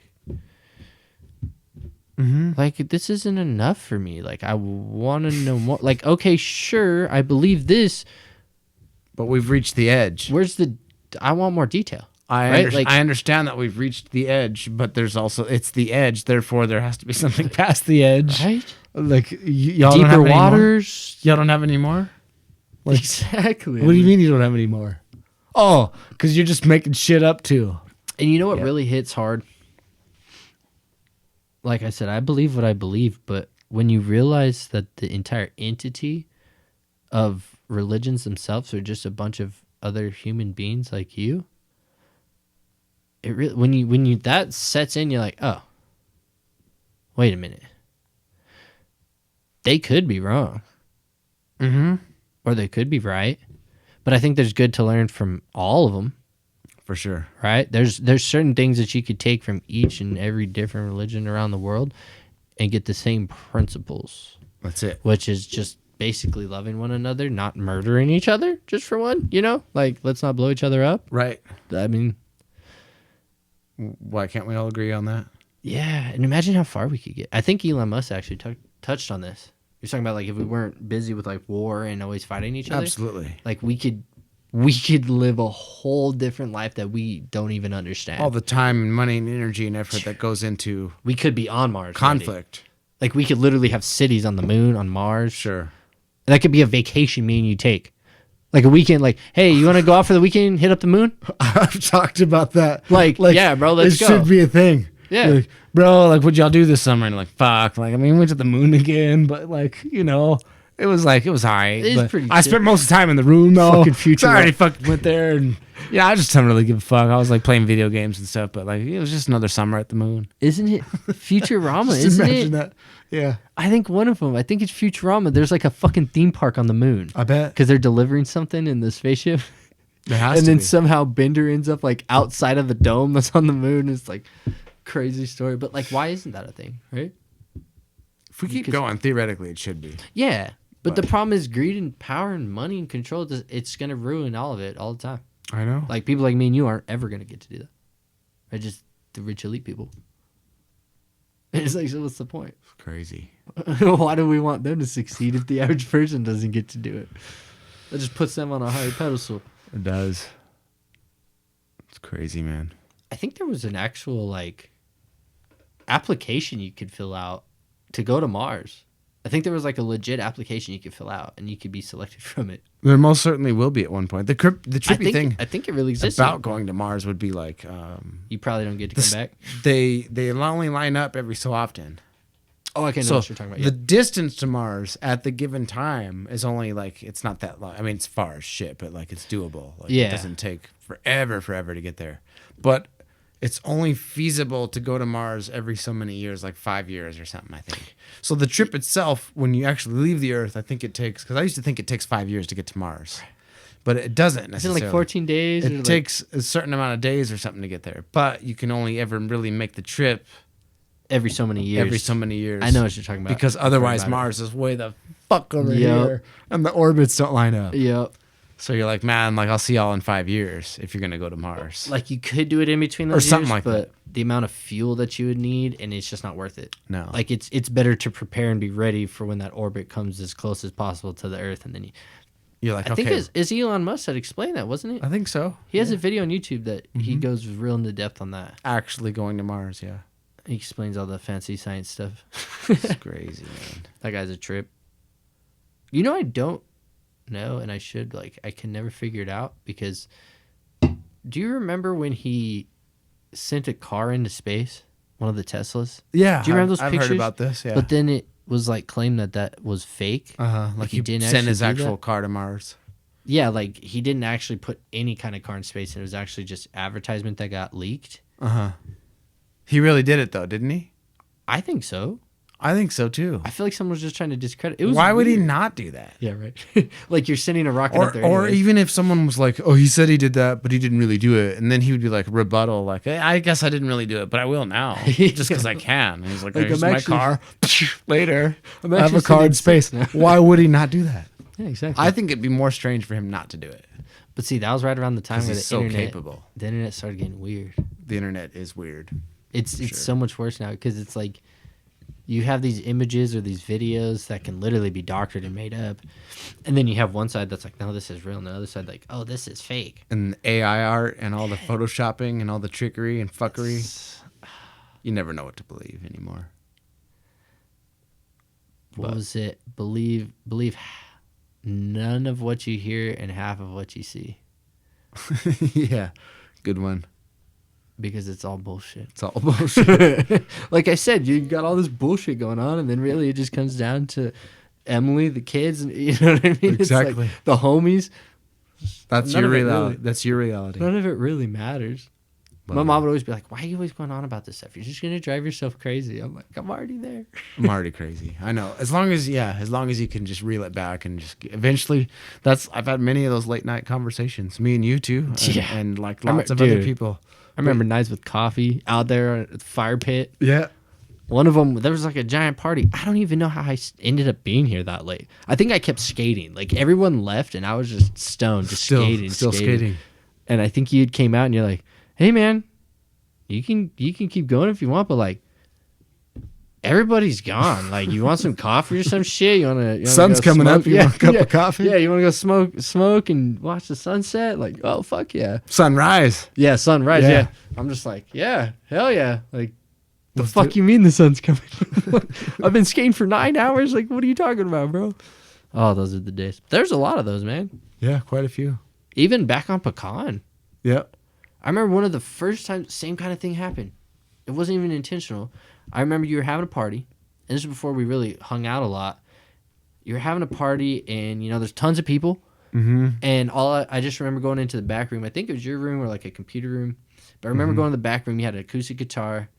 like, this isn't enough for me. Like, I want to know more. Like, okay, sure, I believe this. But we've reached the edge. I want more detail. I Like, understand that we've reached the edge, but there's also it's the edge. Therefore, there has to be something past. Past the edge. right? Like y'all don't have Deeper any more? waters. Y'all don't have any more. Exactly. What do you mean you don't have any more? Oh, because you're just making shit up too. And you know what really hits hard? Like I said, I believe what I believe, but when you realize that the entire entity of religions themselves are just a bunch of other human beings like you, it really when you that sets in, you're like, oh, wait a minute. They could be wrong. Or they could be right. But I think there's good to learn from all of them. For sure. Right? There's certain things that you could take from each and every different religion around the world and get the same principles, That's it. which is just basically loving one another, not murdering each other just for one, you know? Like, let's not blow each other up. Right. I mean, Why can't we all agree on that? yeah, and imagine how far we could get. I think Elon Musk actually touched on this. You're talking about, like, if we weren't busy with, like, war and always fighting each other. Absolutely. Like, we could live a whole different life that we don't even understand. All the time and money and energy and effort that goes into We could be on Mars. conflict. Already. Like, we could literally have cities on the moon, on Mars. Sure. That could be a vacation me and you take. Like a weekend, like, hey, you want to go out for the weekend, hit up the moon? I've talked about that. Like yeah, bro, let's go. It should be a thing. Yeah. Like, bro, like, what'd y'all do this summer? And like, fuck. Like, I mean, we went to the moon again, but like, you know, it was all right. It is But pretty I chill. spent most of the time in the room, though. Fucking Futurama. So I already fucking went there. And yeah, I just don't really give a fuck. I was like playing video games and stuff, but like, it was just another summer at the moon. Isn't it Futurama? Just Isn't imagine it? that. Yeah. I think one of them. I think it's Futurama. There's like a fucking theme park on the moon I bet. because they're delivering something in the spaceship, There has and to then be. somehow Bender ends up like outside of the dome that's on the moon. It's like crazy story, but like, why isn't that a thing, right? If we keep Because- going, theoretically, it should be. Yeah, but the But- problem is greed and power and money and control. It's gonna ruin all of it all the time. I know. Like people like me and you aren't ever gonna get to do that. I just the rich elite people. It's like, so what's the point? Crazy. Why do we want them to succeed if the average person doesn't get to do it? That just puts them on a higher pedestal. It does. It's crazy, man. I think there was an actual like application you could fill out to go to Mars. I think there was like a legit application you could fill out and you could be selected from it. There most certainly will be at one point. The trippy thing I think it really exists. about going to Mars would be like You probably don't get to come back. they only line up every so often. Oh, I can know So what you're talking about. the Yeah. distance to Mars at the given time is only like, it's not that long. I mean, it's far as shit, but like it's doable. Like, Yeah. It doesn't take forever to get there. But it's only feasible to go to Mars every so many years, like 5 years or something, I think. So the trip itself, when you actually leave the Earth, I think it takes, because I used to think it takes 5 years to get to Mars. But it doesn't Is it necessarily. like 14 days? It or like- takes a certain amount of days or something to get there. But you can only ever really make the trip every so many years. every so many years. I know what you're talking about. Because I've heard otherwise about it. Mars is way the fuck over Yep. here. And the orbits don't line up. Yep. So you're like, man, like I'll see y'all in 5 years if you're going to go to Mars. Like you could do it in between Or those something years, like but the amount of fuel that you would need, and it's just not worth it. No. Like it's better to prepare and be ready for when that orbit comes as close as possible to the Earth, and then You're like, I okay. think it's Elon Musk that explained that, wasn't it? I think so. He has a video on YouTube that he goes real into depth on that. Actually going to Mars, yeah. He explains all the fancy science stuff. It's crazy, man. That guy's a trip. You know, I don't know, and I should, like, I can never figure it out because do you remember when he sent a car into space? One of the Teslas? Yeah. Do you remember those I've pictures? heard about this, yeah. But then it was, like, claimed that was fake. Like he he didn't sent his actually do actual that? car to Mars. Yeah, like, he didn't actually put any kind of car in space, and it was actually just advertisement that got leaked. He really did it though, didn't he? I think so. I think so too. I feel like someone was just trying to discredit it. Was Why would he weird. not do that? Yeah, right. Like, you're sending a rocket up there Or anyways. even if someone was like, "Oh, he said he did that, but he didn't really do it," and then he would be like rebuttal, like, "I guess I didn't really do it, but I will now, just because I can." And he's like, Like, "Here's I'm my actually- car." Later, I'm I have actually a car in sending space. six now. Why would he not do that? Yeah, exactly. I think it'd be more strange for him not to do it But see, that was right around the time because where the he's so internet, capable. the internet started getting weird. The internet is weird. It's Sure. so much worse now because it's like you have these images or these videos that can literally be doctored and made up, and then you have one side that's like, no, this is real, and the other side like, oh, this is fake. And the AI art and all the photoshopping and all the trickery and fuckery. You never know what to believe anymore. What But- was it? Believe none of what you hear and half of what you see, Yeah, good one. because it's all bullshit. It's all bullshit. Like I said, you got all this bullshit going on, and then really it just comes down to Emily, the kids, and you know what I mean? Exactly. It's like the homies. That's None your of it reality. really- That's your reality. None of it really matters. My But mom would always be like, "Why are you always going on about this stuff? You're just gonna drive yourself crazy." I'm like, "I'm already there." I'm already crazy. I know. As long as you can just reel it back and just eventually, I've had many of those late night conversations. Me and you too, and, Yeah. and like I lots of dude. other people. I remember nights with coffee out there at the fire pit. Yeah. One of them, there was like a giant party. I don't even know how I ended up being here that late. I think I kept skating. Like everyone left, and I was just stoned, just Still skating. And I think you came out, and you're like, "Hey, man, you can keep going if you want, but like everybody's gone. Like, you want some coffee or some shit? You wanna Sun's go coming smoke? up. You want a cup of coffee? Yeah, you wanna go smoke and watch the sunset? Like, oh fuck yeah, Sunrise. yeah, sunrise. Yeah. Yeah, I'm just like, yeah, hell yeah, like. The Let's fuck do- you mean the sun's coming? I've been skating for 9 hours. Like, what are you talking about, bro? Oh, those are the days. There's a lot of those, man. Yeah, quite a few. Even back on Pecan. Yep. I remember one of the first times same kind of thing happened. It wasn't even intentional. I remember you were having a party, and this is before we really hung out a lot. You were having a party, and, there's tons of people. Mm-hmm. And I just remember going into the back room. I think it was your room or like a computer room. But I remember going to the back room. You had an acoustic guitar.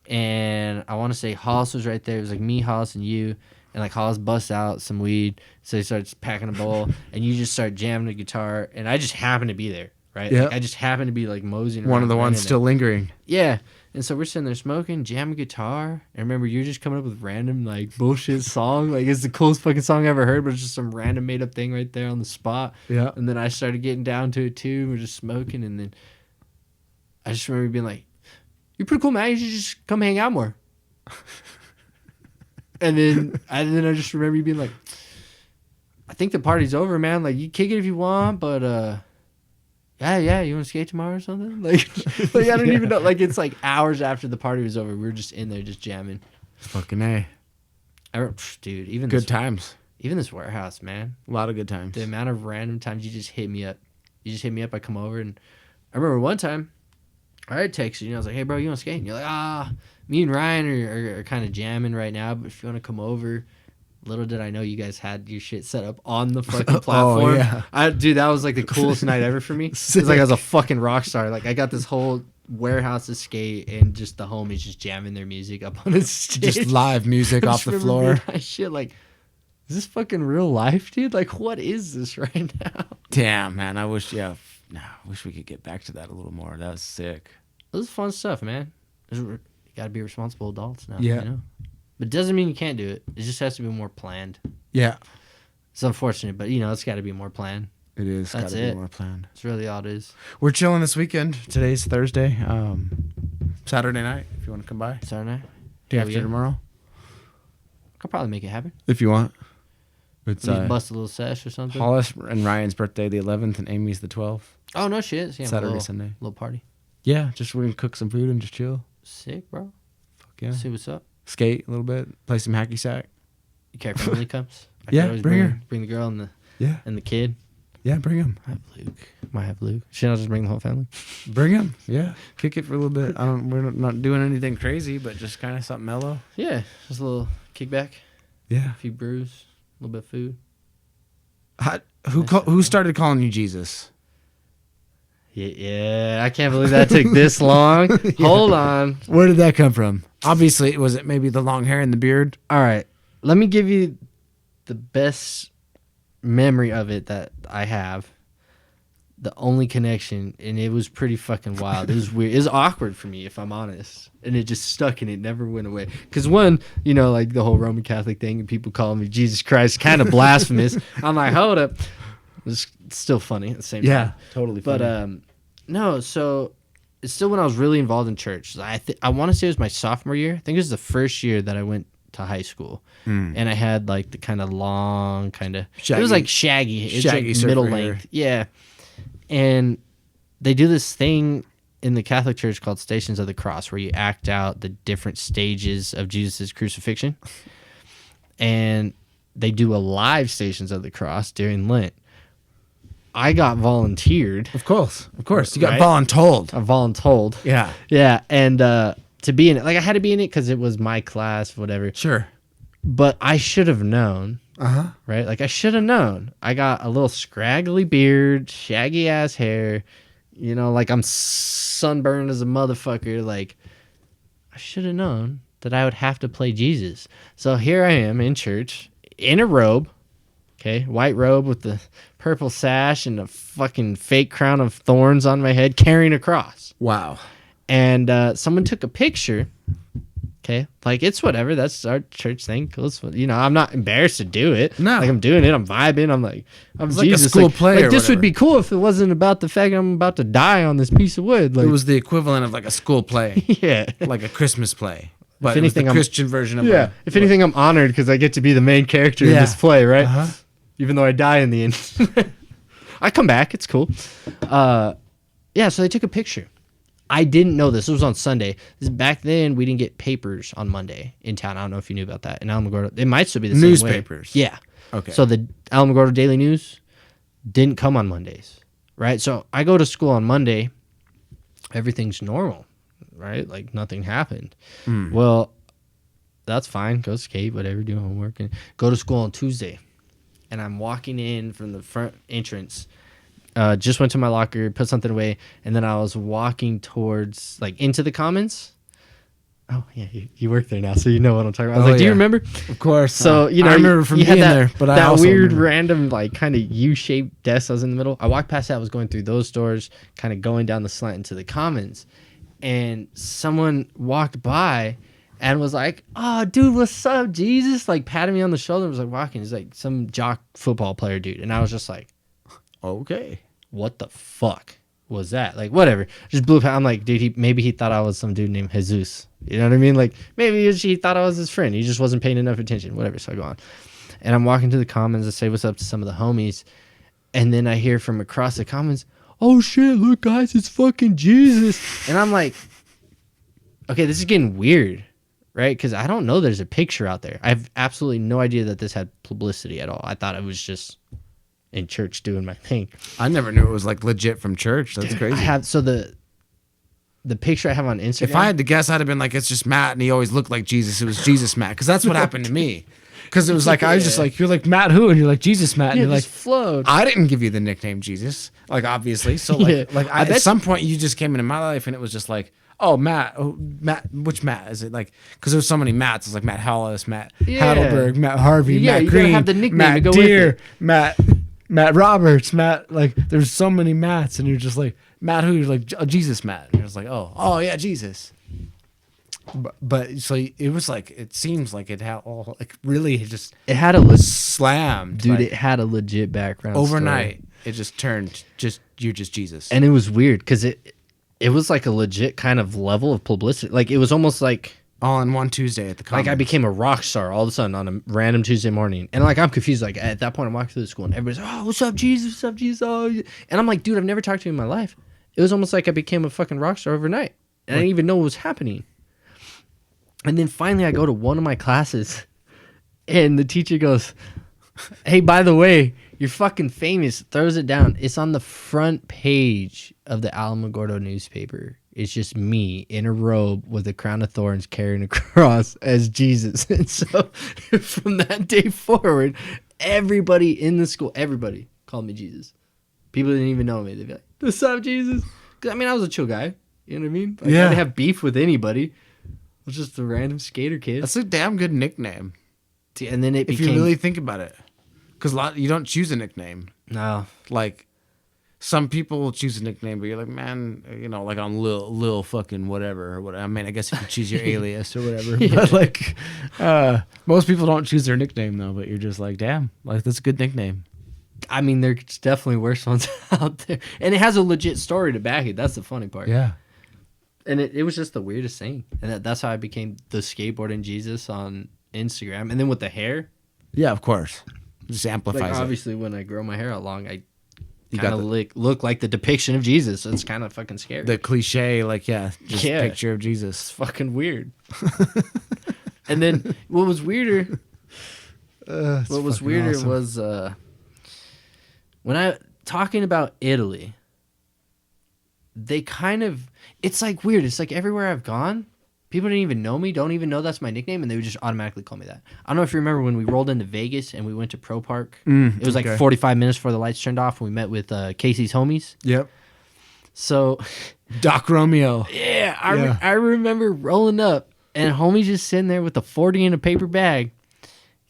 And I want to say Hollis was right there. It was like me, Hollis, and you. And like Hollis busts out some weed. So he starts packing a bowl. And you just start jamming the guitar. And I just happened to be there, right? Yeah. Like, I just happened to be like moseying One around of the right ones in still there. lingering. Yeah. And so we're sitting there smoking, jamming guitar. And I remember you're just coming up with random like bullshit song. Like, it's the coolest fucking song I ever heard. But it's just some random made up thing right there on the spot. Yeah. And then I started getting down to it too. We're just smoking. And then I just remember being like, "You're pretty cool, man. You should just come hang out more." and then I just remember you being like, "I think the party's over, man. Like, you kick it if you want, but yeah, you want to skate tomorrow or something?" Like I don't even know. Like, it's like hours after the party was over. We were just in there just jamming. Fucking A. Dude, even Good this, times. even this warehouse, man. A lot of good times. The amount of random times you just hit me up. I come over, and I remember one time I had texted you. I was like, "Hey, bro, you want to skate?" And you're like, me and Ryan are kind of jamming right now, but if you want to come over." Little did I know you guys had your shit set up on the fucking platform. yeah. Dude, that was like the coolest night ever for me. It's like I was a fucking rock star. Like, I got this whole warehouse to skate, and just the homies just jamming their music up on the stage. Just live music I off just the remember floor. being like, shit, like, is this fucking real life, dude? Like, what is this right now? Damn, man. I wish we could get back to that a little more. That was sick. This is fun stuff, man. You got to be responsible adults now. Yeah. But it doesn't mean you can't do it. It just has to be more planned. Yeah. It's unfortunate, but it's got to be more planned. It is. That's Gotta it. be more planned. It's really all it is. We're chilling this weekend. Today's Thursday. Saturday night, if you want to come by. Saturday night. Day Hell after yeah. tomorrow. Could probably make it happen. If you want. It's We bust a little sesh or something. Hollis and Ryan's birthday the 11th and Amy's the 12th. Oh, no shit. So, yeah, Saturday, a little, Sunday. little party. Yeah, just we're gonna cook some food and just chill. Sick, bro. Fuck yeah. See what's up. Skate a little bit. Play some hacky sack. You care if Emily comes? I Yeah, could always bring her. Bring the girl and Yeah. the kid. Yeah, bring him. Might have Luke. Should I just bring the whole family? Bring him. Yeah. Kick it for a little bit. We're not doing anything crazy, but just kind of something mellow. Yeah, just a little kickback, Yeah. a few brews, a little bit of food. Who started calling you Jesus? Yeah, I can't believe that took this long. Hold on. Where did that come from? Obviously, was it maybe the long hair and the beard? All right, let me give you the best memory of it that I have. The only connection, and it was pretty fucking wild. It was weird. It was awkward for me, if I'm honest. And it just stuck and it never went away. Because one, like the whole Roman Catholic thing, and people calling me Jesus Christ, kind of blasphemous. I'm like, hold up. It's still funny at the same time. Totally. But no, so it's still when I was really involved in church. I want to say it was my sophomore year. I think it was the first year that I went to high school. And I had like the kind of long it was like shaggy. It's Shaggy like surfer middle hair. length. Yeah. And they do this thing in the Catholic Church called Stations of the Cross, where you act out the different stages of Jesus' crucifixion. And they do a live Stations of the Cross during Lent. I got volunteered. Of course. You got Right? voluntold. I voluntold. Yeah. Yeah, and to be in it, like I had to be in it because it was my class, whatever. Sure. But I should have known, right? Like I should have known. I got a little scraggly beard, shaggy ass hair, like I'm sunburned as a motherfucker. Like I should have known that I would have to play Jesus. So here I am in church in a robe, okay, white robe with the purple sash and a fucking fake crown of thorns on my head, carrying a cross. Wow. And someone took a picture Okay, like it's whatever. That's our church thing. Cool. I'm not embarrassed to do it. No. Like I'm doing it. I'm vibing. I'm It's like a Jesus. school play Like or this would whatever. be cool if it wasn't about the fact I'm about to die on this piece of wood. Like It was the equivalent of like a school play, yeah. like a Christmas play. But If it was the anything, I'm- Christian version of Yeah. If anything, I'm honored because I get to be the main character in Yeah. this play, right? Uh-huh. Even though I die in the end. I come back. It's cool. Yeah, so they took a picture. I didn't know this. It was on Sunday. Back then, we didn't get papers on Monday in town. I don't know if you knew about that. In Alamogordo, it might still be the same way. Newspapers. Yeah. Okay. So the Alamogordo Daily News didn't come on Mondays, right? So I go to school on Monday. Everything's normal, right? Like nothing happened. Well, that's fine. Go skate, whatever, do homework, and go to school on Tuesday. And I'm walking in from the front entrance. Just went to my locker, put something away, and then I was walking towards, like, into the commons. Oh, yeah, you work there now, so you know what I'm talking about. I was like, do you yeah. remember? Of course. So, I remember from you being had there, but I that also weird, remember. random, like, kind of U-shaped desk that was in the middle. I walked past that, I was going through those doors, kind of going down the slant into the commons, and someone walked by and was like, oh, dude, what's up, Jesus? Like, patted me on the shoulder and was like, walking. He's like, some jock football player dude. And I was just like, Okay. what the fuck was that? Like, whatever. Just blew past. I'm like, dude, maybe he thought I was some dude named Jesus. You know what I mean? Like, maybe he thought I was his friend. He just wasn't paying enough attention. Whatever. So I go on. And I'm walking to the commons to say what's up to some of the homies. And then I hear from across the commons, oh shit, look, guys, it's fucking Jesus. And I'm like, okay, this is getting weird, right? Because I don't know there's a picture out there. I have absolutely no idea that this had publicity at all. I thought it was just in church doing my thing. I never knew it was like legit from church. That's crazy. I have the picture I have on Instagram. If I had to guess, I'd have been like, it's just Matt, and he always looked like Jesus. It was Jesus Matt, because that's what happened to me. Because it was like I was just like, You're like Matt who? And you're like Jesus Matt. And yeah, you're like, just flowed. I didn't give you the nickname Jesus, like obviously. So like, Yeah. like I bet- at some point you just came into my life, and it was just like, oh Matt, which Matt is it? Like, because there's so many Matts. It's like Matt Hollis, Matt Yeah. Heidelberg, Matt Harvey, Yeah, Matt you gotta Green, have the nickname Matt to go with Deere, it. Matt Roberts, Matt. Like, there's so many Matts, and you're just like Matt who? You're like Jesus Matt. And you're just like, oh yeah, Jesus. But so it was like, it seems like it had all like really just It had a slammed, dude. like, It had a legit background overnight. story. It just turned you're just Jesus. And it was weird because it was like a legit kind of level of publicity. Like it was almost like all in one Tuesday at the like I Commons. became a rock star all of a sudden on a random Tuesday morning. And like I'm confused. Like at that point I'm walking through the school and everybody's like, oh, what's up, Jesus? What's up, Jesus? Oh, yeah." And I'm like, dude, I've never talked to you in my life. It was almost like I became a fucking rock star overnight. And I didn't even know what was happening. And then finally I go to one of my classes and the teacher goes, hey, by the way, you're fucking famous. Throws it down. It's on the front page of the Alamogordo newspaper. It's just me in a robe with a crown of thorns carrying a cross as Jesus. And so from that day forward, everybody in the school, everybody called me Jesus. People didn't even know me. They'd be like, what's up, Jesus? 'Cause, I mean, I was a chill guy. You know what I mean? Like, Yeah. I didn't have beef with anybody. I was just a random skater kid. That's a damn good nickname And then it if became... you really think about it. Because you don't choose a nickname. No. Like some people will choose a nickname, but you're like, man, you know, like on Lil fucking whatever or whatever. I mean, I guess you can choose your alias or whatever. Yeah. But like, most people don't choose their nickname though. But you're just like, damn, like that's a good nickname. I mean, there's definitely worse ones out there. And it has a legit story to back it. That's the funny part. Yeah. And it was just the weirdest thing. And that's how I became the skateboarding Jesus on Instagram. And then with the hair, Yeah, of course. Just amplifies like it. obviously when I grow my hair out long, I You kind got of look like the depiction of Jesus. So it's kind of fucking scary. the cliche, like just Yeah. picture of It's Jesus. fucking weird. And then what was weirder was when I talking about Italy, they kind of, it's like weird. It's like everywhere I've gone, people didn't even know me, don't even know that's my nickname, and they would just automatically call me that. I don't know if you remember when we rolled into Vegas and we went to Pro Park. It was like okay. 45 minutes before the lights turned off, and we met with Casey's homies. Yep. So Doc Romeo. yeah, Yeah. I remember rolling up and homie just sitting there with a 40 in a paper bag,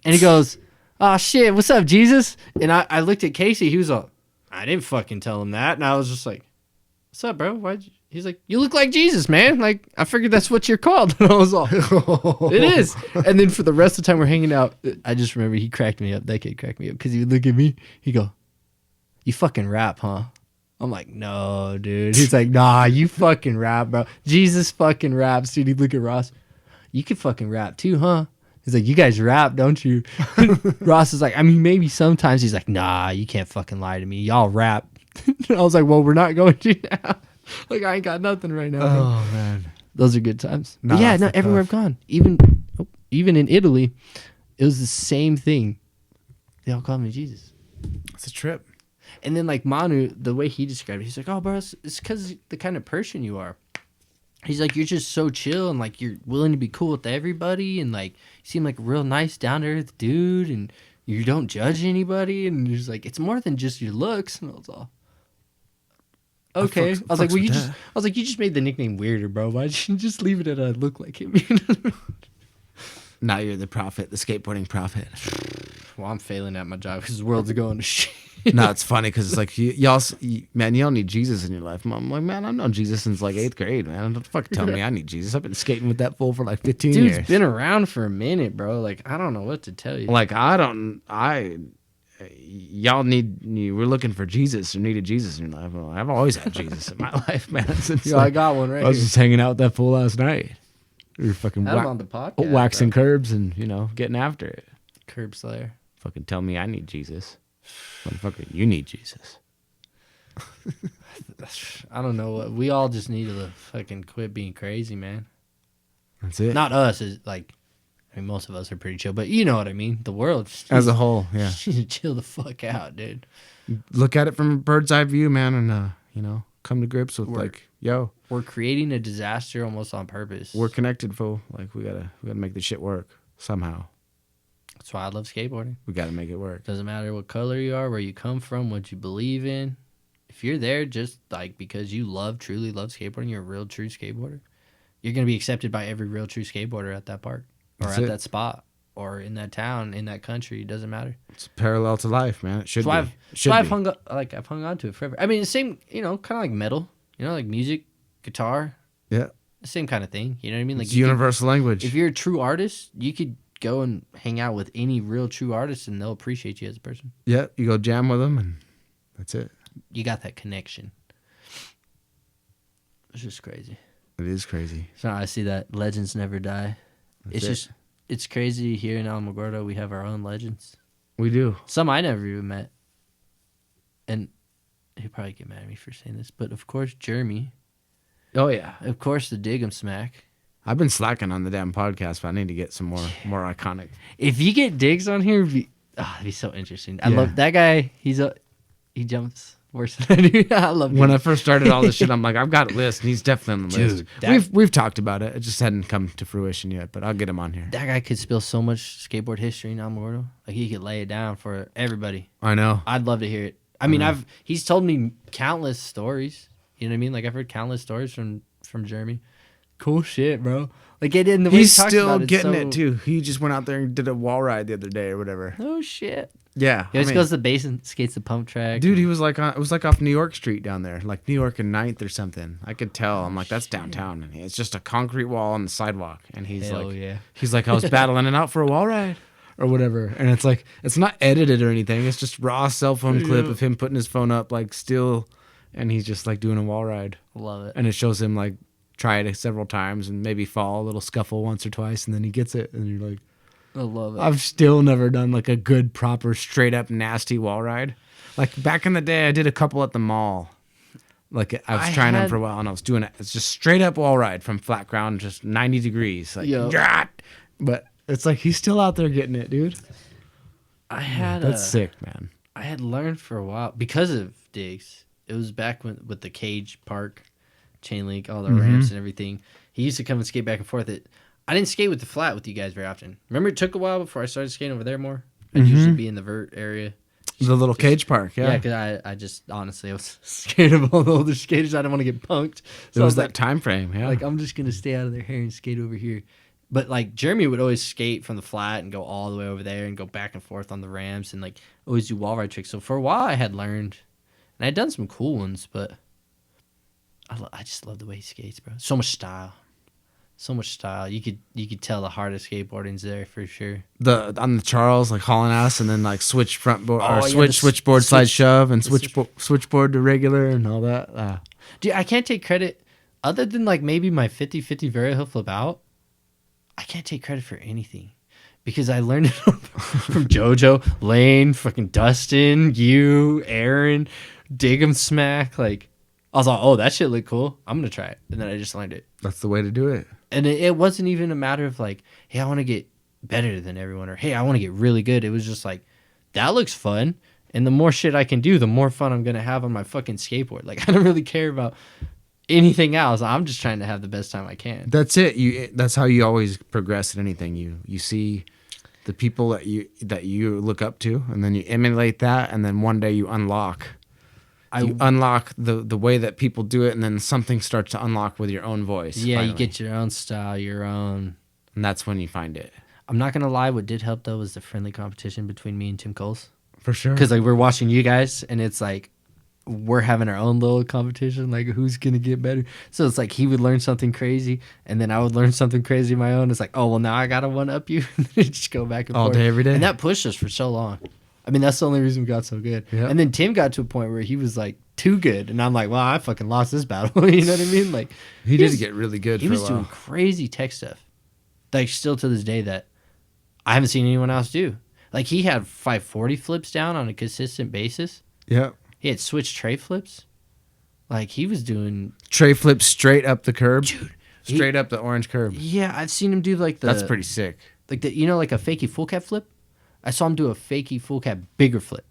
and he goes, "Oh shit, what's up, Jesus?" And I looked at Casey. He was like, "I didn't fucking tell him that," and I was just like, what's up, bro? He's like, you look like Jesus, man. Like, I figured that's what you're called. And I was all, it is. And then for the rest of the time we're hanging out, I just remember he cracked me up. That kid cracked me up because he would look at me. He'd go, you fucking rap, huh? I'm like, no, dude. He's like, nah, you fucking rap, bro. Jesus fucking raps, dude. He'd look at Ross. You can fucking rap too, huh? He's like, you guys rap, don't you? Ross is like, I mean, maybe sometimes. He's like, nah, you can't fucking lie to me. Y'all rap. I was like, well, we're not going to now. Like, I ain't got nothing right now. Oh, man. Those are good times. Not Yeah, off no, the everywhere cuff. I've gone. Even in Italy, it was the same thing. They all called me Jesus. It's a trip. And then, like, Manu, the way he described it, he's like, oh, bro, it's because the kind of person you are. He's like, you're just so chill and, like, you're willing to be cool with everybody. And, like, you seem like a real nice, down-to-earth dude. And you don't judge anybody. And he's like, it's more than just your looks. And I was all, okay. I was like, well, you just made the nickname weirder, bro. Why don't you just leave it at I look like him? Now you're the prophet, the skateboarding prophet. Well, I'm failing at my job because the world's going to shit. No, it's funny because it's like y'all need Jesus in your life. I'm like, man, I've known Jesus since like 8th grade, man. Don't fucking tell me I need Jesus. I've been skating with that fool for like 15 Dude's years. been around for a minute, bro. Like, I don't know what to tell you. Like y'all we're looking for Jesus or needed Jesus in your life. Well, I've always had Jesus in my life, man. Since Yo, I got one right I was here. just hanging out with that fool last night. We were fucking Had him on the podcast, waxing bro. curbs and, getting after it. Curb Slayer. fucking tell me I need Jesus. Motherfucker, you need Jesus. I don't know what we all just need to fucking quit being crazy, man. That's it. Not us, is like, I mean, most of us are pretty chill, but you know what I mean. The world As a whole, yeah. needs to chill the fuck out, dude. Look at it from a bird's eye view, man, and come to grips with Work. We're creating a disaster almost on purpose. we're connected, fool. Like we gotta make this shit work somehow. That's why I love skateboarding. We gotta make it work. Doesn't matter what color you are, where you come from, what you believe in. If you're there just like because you truly love skateboarding, you're a real true skateboarder, you're going to be accepted by every real true skateboarder at that park or That's at it. that spot or in that town, in that country. It doesn't matter. It's parallel to life, man. It should That's why be. That's why I've hung on to it forever. I mean, the same, kind of like metal, like music, guitar, Yeah. the same kind of thing. You know what I mean? Like It's universal language. if you're a true artist, you could go and hang out with any real true artist and they'll appreciate you as a person. Yeah, you go jam with them, and that's it. You got that connection. It's just crazy. It is crazy. So I see that legends never die. That's It's crazy here in Alamogordo. We have our own legends. We do. Some I never even met. And he'll probably get mad at me for saying this, but of course, Jeremy. Oh yeah. Of course, the Dig 'em Smack. I've been slacking on the damn podcast, but I need to get some more iconic. If you get Diggs on here, it'd be so interesting. I Yeah. love that guy. He jumps worse than I do. I love When him. I first started all this shit, I'm like, I've got a list, and he's definitely on the Dude, list. We've talked about it. It just hadn't come to fruition yet, but I'll get him on here. That guy could spill so much skateboard history in Alamogordo. Like he could lay it down for everybody. I know. I'd love to hear it. I mean, he's told me countless stories. You know what I mean? Like I've heard countless stories from Jeremy. Cool shit, bro. Like it in the way He's he talks still about it, getting so- it too. He just went out there and did a wall ride the other day or whatever. Oh shit. Yeah, He always goes to the base and skates the pump track. dude, he was like it was like off New York Street down there, like New York and 9th or something. I could tell. I'm like, that's downtown, and it's just a concrete wall on the sidewalk. And he's Hell like, yeah. he's like, I was battling it out for a wall ride or whatever. And it's like, it's not edited or anything. It's just raw cell phone clip of him putting his phone up, like still, and he's just like doing a wall ride. Love it. And it shows him like try it several times and maybe fall a little scuffle once or twice, and then he gets it, and you're like, I love it. I've still never done like a good, proper, straight up nasty wall ride. Like back in the day, I did a couple at the mall. Like I was trying them for a while, and I was doing it. It's just straight up wall ride from flat ground, just 90 degrees. Like, Yo. but it's like he's still out there getting it, dude. That's sick, man. I had learned for a while because of Diggs. It was back with the cage park, chain link, all the ramps and everything. He used to come and skate back and forth. I didn't skate with the flat with you guys very often. Remember, it took a while before I started skating over there more. I'd usually be in the vert area. The little cage park, Yeah, yeah. because I just honestly I was scared of all the older skaters. I didn't want to get punked. So There I was like, that time frame, yeah. like I'm just gonna stay out of their hair and skate over here. But like Jeremy would always skate from the flat and go all the way over there and go back and forth on the ramps and like always do wall ride tricks. So for a while I had learned, and I'd done some cool ones, but I just love the way he skates, bro. So much style. So much style. You could tell the heart of skateboarding's there for sure. On the Charles, like hauling ass, and then like switch front board Oh, or yeah, switchboard slide shove and the switchboard to regular and all that. Dude, I can't take credit other than like maybe my 50-50 varial flip out. I can't take credit for anything because I learned it from JoJo, Lane, fucking Dustin, you, Aaron, Dig'em Smack. Like, I was like, oh, that shit looked cool. I'm going to try it. And then I just learned it. That's the way to do it. And it wasn't even a matter of like, hey, I want to get better than everyone or hey, I want to get really good. It was just like, that looks fun. And the more shit I can do, the more fun I'm going to have on my fucking skateboard. Like, I don't really care about anything else. I'm just trying to have the best time I can. That's it. That's how you always progress in anything. You see the people that you look up to, and then you emulate that, and then one day you unlock. You unlock the way that people do it, and then something starts to unlock with your own voice. Yeah, finally. you get your own style, your own. And that's when you find it. I'm not going to lie. What did help, though, was the friendly competition between me and Tim Coles. For sure. Because like we're watching you guys, and it's like we're having our own little competition, like who's gonna get better. So it's like he would learn something crazy, and then I would learn something crazy of my own. It's like, oh well, now I gotta one up you. Just go back and all forth. day, every day. And that pushed us for so long. I mean, that's the only reason we got so good. Yep. And then Tim got to a point where he was like too good, and I'm like, well, I fucking lost this battle. You know what I mean? Like he did get really good. He for was a while. doing crazy tech stuff, like still to this day that I haven't seen anyone else do. Like, he had 540 flips down on a consistent basis. Yep. He had switch tray flips. Like, he was doing... Tray flips straight up the curb. Dude. Straight up the orange curb. Yeah, I've seen him do, like, the... That's pretty sick. Like, the you know, like a fakie full cap flip? I saw him do a fakie full cap bigger flip.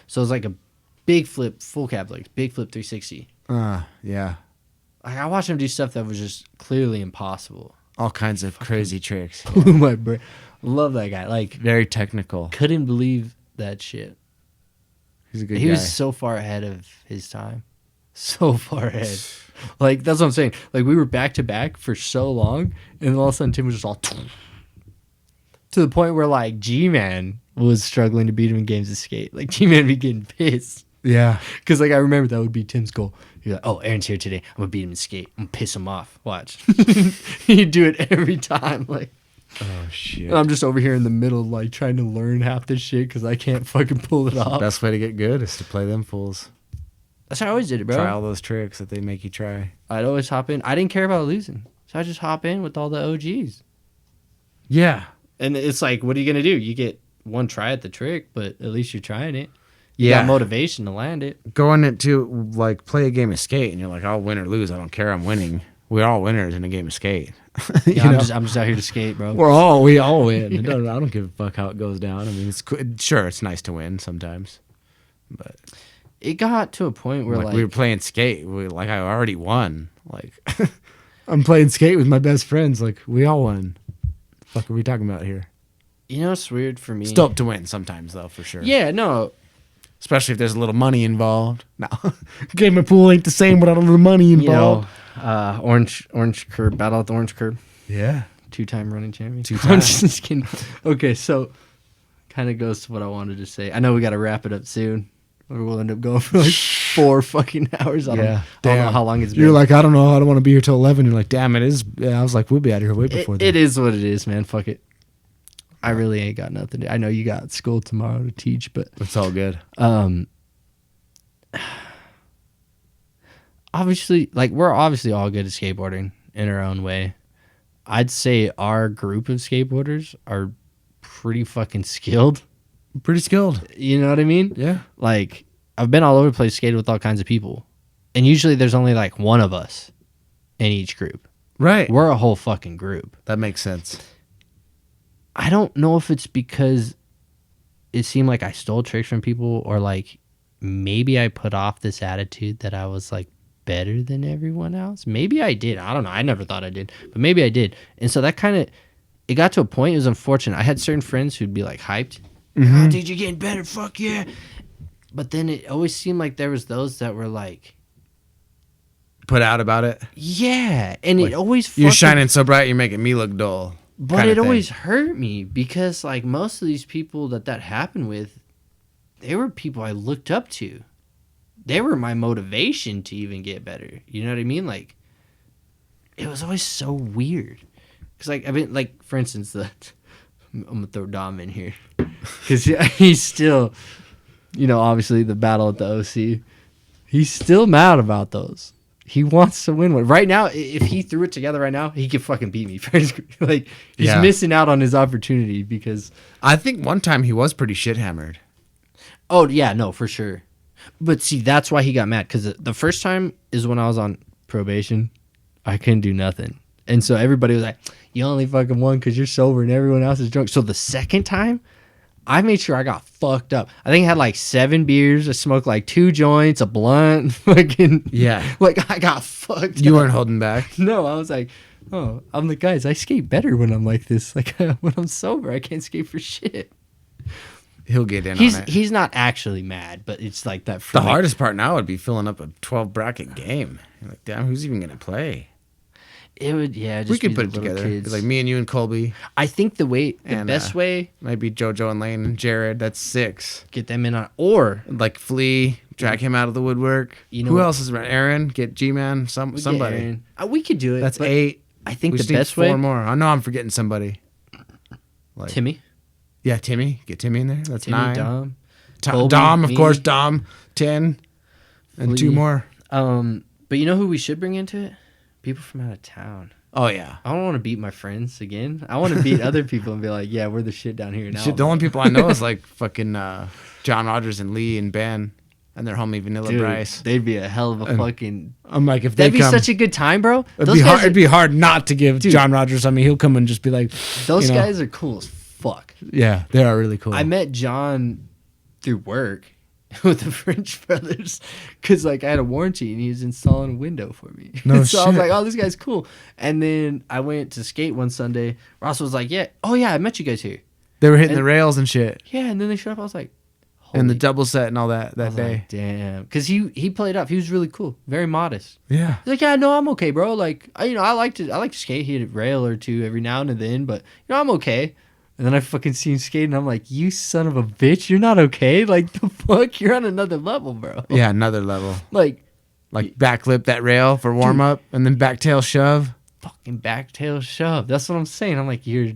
So, it was like a big flip, full cap, like, big flip 360. Yeah. Like, I watched him do stuff that was just clearly impossible. All kinds of crazy tricks. Blew my brain. Love that guy. Like, very technical. Couldn't believe that shit. He's a good guy. He was so far ahead of his time. So far ahead. Like, that's what I'm saying. Like, we were back to back for so long, and all of a sudden Tim was just all... To the point where, like, G-Man was struggling to beat him in games of skate. Like, G-Man be getting pissed. Yeah. Because, like, I remember that would be Tim's goal. He's like, oh, Aaron's here today. I'm going to beat him in skate. I'm going to piss him off. Watch. He'd do it every time. Like, oh, shit. and I'm just over here in the middle, like, trying to learn half this shit because I can't fucking pull it off. The best way to get good is to play them fools. That's how I always did it, bro. Try all those tricks that they make you try. I'd always hop in. I didn't care about losing. So I just hop in with all the OGs. Yeah. And it's like, what are you going to do? You get one try at the trick, but at least you're trying it. You Yeah. got motivation to land it. Going into, like, play a game of skate, and you're like, I'll win or lose. I don't care. I'm winning. We're all winners in a game of skate. Yeah, I'm just out here to skate, bro. We all win. I don't give a fuck how it goes down. I mean, it's sure, it's nice to win sometimes, but It got to a point where, like we were playing skate. I already won. Like, I'm playing skate with my best friends. Like, we all won. The fuck are we talking about here? you know, it's weird for me. Still up to win sometimes, though, for sure. Yeah, no. Especially if there's a little money involved. No. Game of pool ain't the same without a little money involved. You know, orange curb, battle at the orange curb. Yeah. 2-time running champion. 2 I'm times. just kidding. Okay, so kind of goes to what I wanted to say. I know we got to wrap it up soon. Or we'll end up going for like 4 fucking hours. I don't know how long it's been. You're like, I don't know. I don't want to be here till 11. You're like, damn, it is. Yeah, I was like, we'll be out of here way before that. It is what it is, man. Fuck it. I really ain't got nothing to. I know you got school tomorrow to teach, but It's all good. obviously, like, we're obviously all good at skateboarding in our own way. I'd say our group of skateboarders are pretty fucking skilled. Pretty skilled. You know what I mean? Yeah. Like, I've been all over the place skating with all kinds of people. And usually there's only like one of us in each group. Right. We're a whole fucking group. That makes sense. I don't know if it's because it seemed like I stole tricks from people, or like maybe I put off this attitude that I was like better than everyone else. Maybe I did. I don't know. I never thought I did, but maybe I did. And so that kind of, it got to a point, it was unfortunate. I had certain friends who'd be like hyped. Oh, dude, you're getting better. Fuck yeah. But then it always seemed like there was those that were like, Put out about it. yeah. And Like, it always You're fucking- shining so bright, you're making me look dull. But kinda it thing. always hurt me because, like, most of these people that happened with, they were people I looked up to. they were my motivation to even get better. You know what I mean? Like, it was always so weird. Because, like, I mean, like, for instance, I'm going to throw Dom in here. Because he's still, you know, obviously the battle at the OC. He's still mad about those. He wants to win one. Right now, if he threw it together right now, he could fucking beat me. Like, he's missing out on his opportunity because... I think one time he was pretty shit-hammered. Oh, yeah, no, for sure. But see, that's why he got mad. Because the first time is when I was on probation. I couldn't do nothing. And so everybody was like, you only fucking won because you're sober and everyone else is drunk. So the second time, I made sure I got fucked up. I think I had like 7 beers. I smoked like 2 joints, a blunt. Fucking Yeah. Like I got fucked You up. weren't holding back. No, I was like, oh, I'm the guys. I skate better when I'm like this. Like when I'm sober, I can't skate for shit. He'll get in on it. He's not actually mad, but it's like that. The hardest part now would be filling up a 12 bracket game. You're like, damn, who's even going to play? It would, yeah. Just We could be put it the little together. kids. It's like me and you and Colby. I think the And, best way, Maybe JoJo and Lane and Jared. That's 6. get them in on, or Like Flea, drag him out of the woodwork. You know Who what? else is around? Aaron, get G-Man, we get somebody. Aaron. We could do it. That's but 8. I think We the just need best 4 way, more. I know I'm forgetting somebody. Like, Timmy, yeah, Timmy. Get Timmy in there. That's Timmy, 9. Dom, Dom, Colby, of me. course. Dom, 10. And 2 Flea. more. But you know who we should bring into it? People from out of town. Oh, yeah. I don't want to beat my friends again. I want to beat other people and be like, yeah, we're the shit down here now. Shit, the only people I know is like fucking John Rogers and Lee and Ben and their homie Vanilla Dude, Bryce. they'd be a hell of a fucking. I'm like, if they That'd be come, such a good time, bro. it'd be hard not to give John Rogers. I mean, he'll come and just be like, Those you know, guys are cool as fuck. Yeah, they are really cool. I met John through work with the French brothers because like I had a warranty and he was installing a window for me. No so I was shit. like, oh, this guy's cool. And then I went to skate one Sunday. Ross was like, yeah, oh yeah, I met you guys here. They were hitting and- the rails and shit, Yeah, and then they showed up. I was like, and the holy- double set and all that I was day. like, damn, because he played up. He was really cool, very modest. Yeah, He's like, yeah, no, I'm okay, bro. Like, I like to skate, hit a rail or two every now and then, but you know, I'm okay. And then I fucking see him skate, and I'm like, you son of a bitch, you're not okay. Like, the fuck, you're on another level, bro. yeah, another level. Like Backflip that rail for warm up, and then back tail shove. fucking back tail shove. That's what I'm saying. I'm like, you're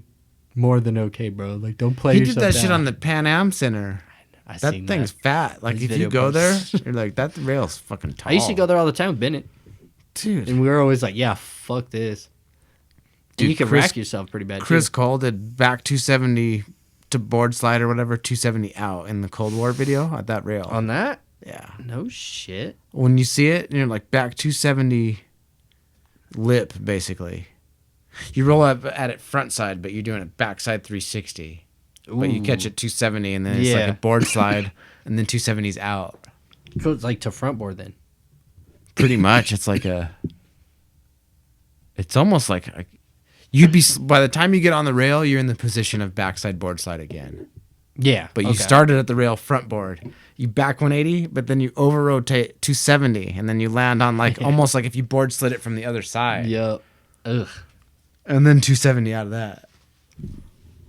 more than okay, bro. Like, don't play He did yourself that shit down. on the Pan Am Center. I That seen thing's fat. Like His if you video go there, posts. you're like, that rail's fucking tall. I used to go there all the time with Bennett, dude. and we were always like, yeah, fuck this. Dude, And you can Chris- rack yourself pretty bad, Chris too. Cole did back 270 to board slide or whatever, 270 out in the Cold War video at that rail. On that? Yeah. No shit. When you see it, you're like back 270 lip, basically. You roll up at it front side, but you're doing it backside 360. But you catch it 270, and then it's like Yeah. a board slide, and then 270's out. So it's like to front board then. Pretty much. It's like it's almost like you'd be, by the time you get on the rail, you're in the position of backside board slide again. Yeah. But you started at the rail front board. You back 180, but then you over rotate 270, and then you land on like almost like if you board slid it from the other side. Yep. Ugh. And then 270 out of that.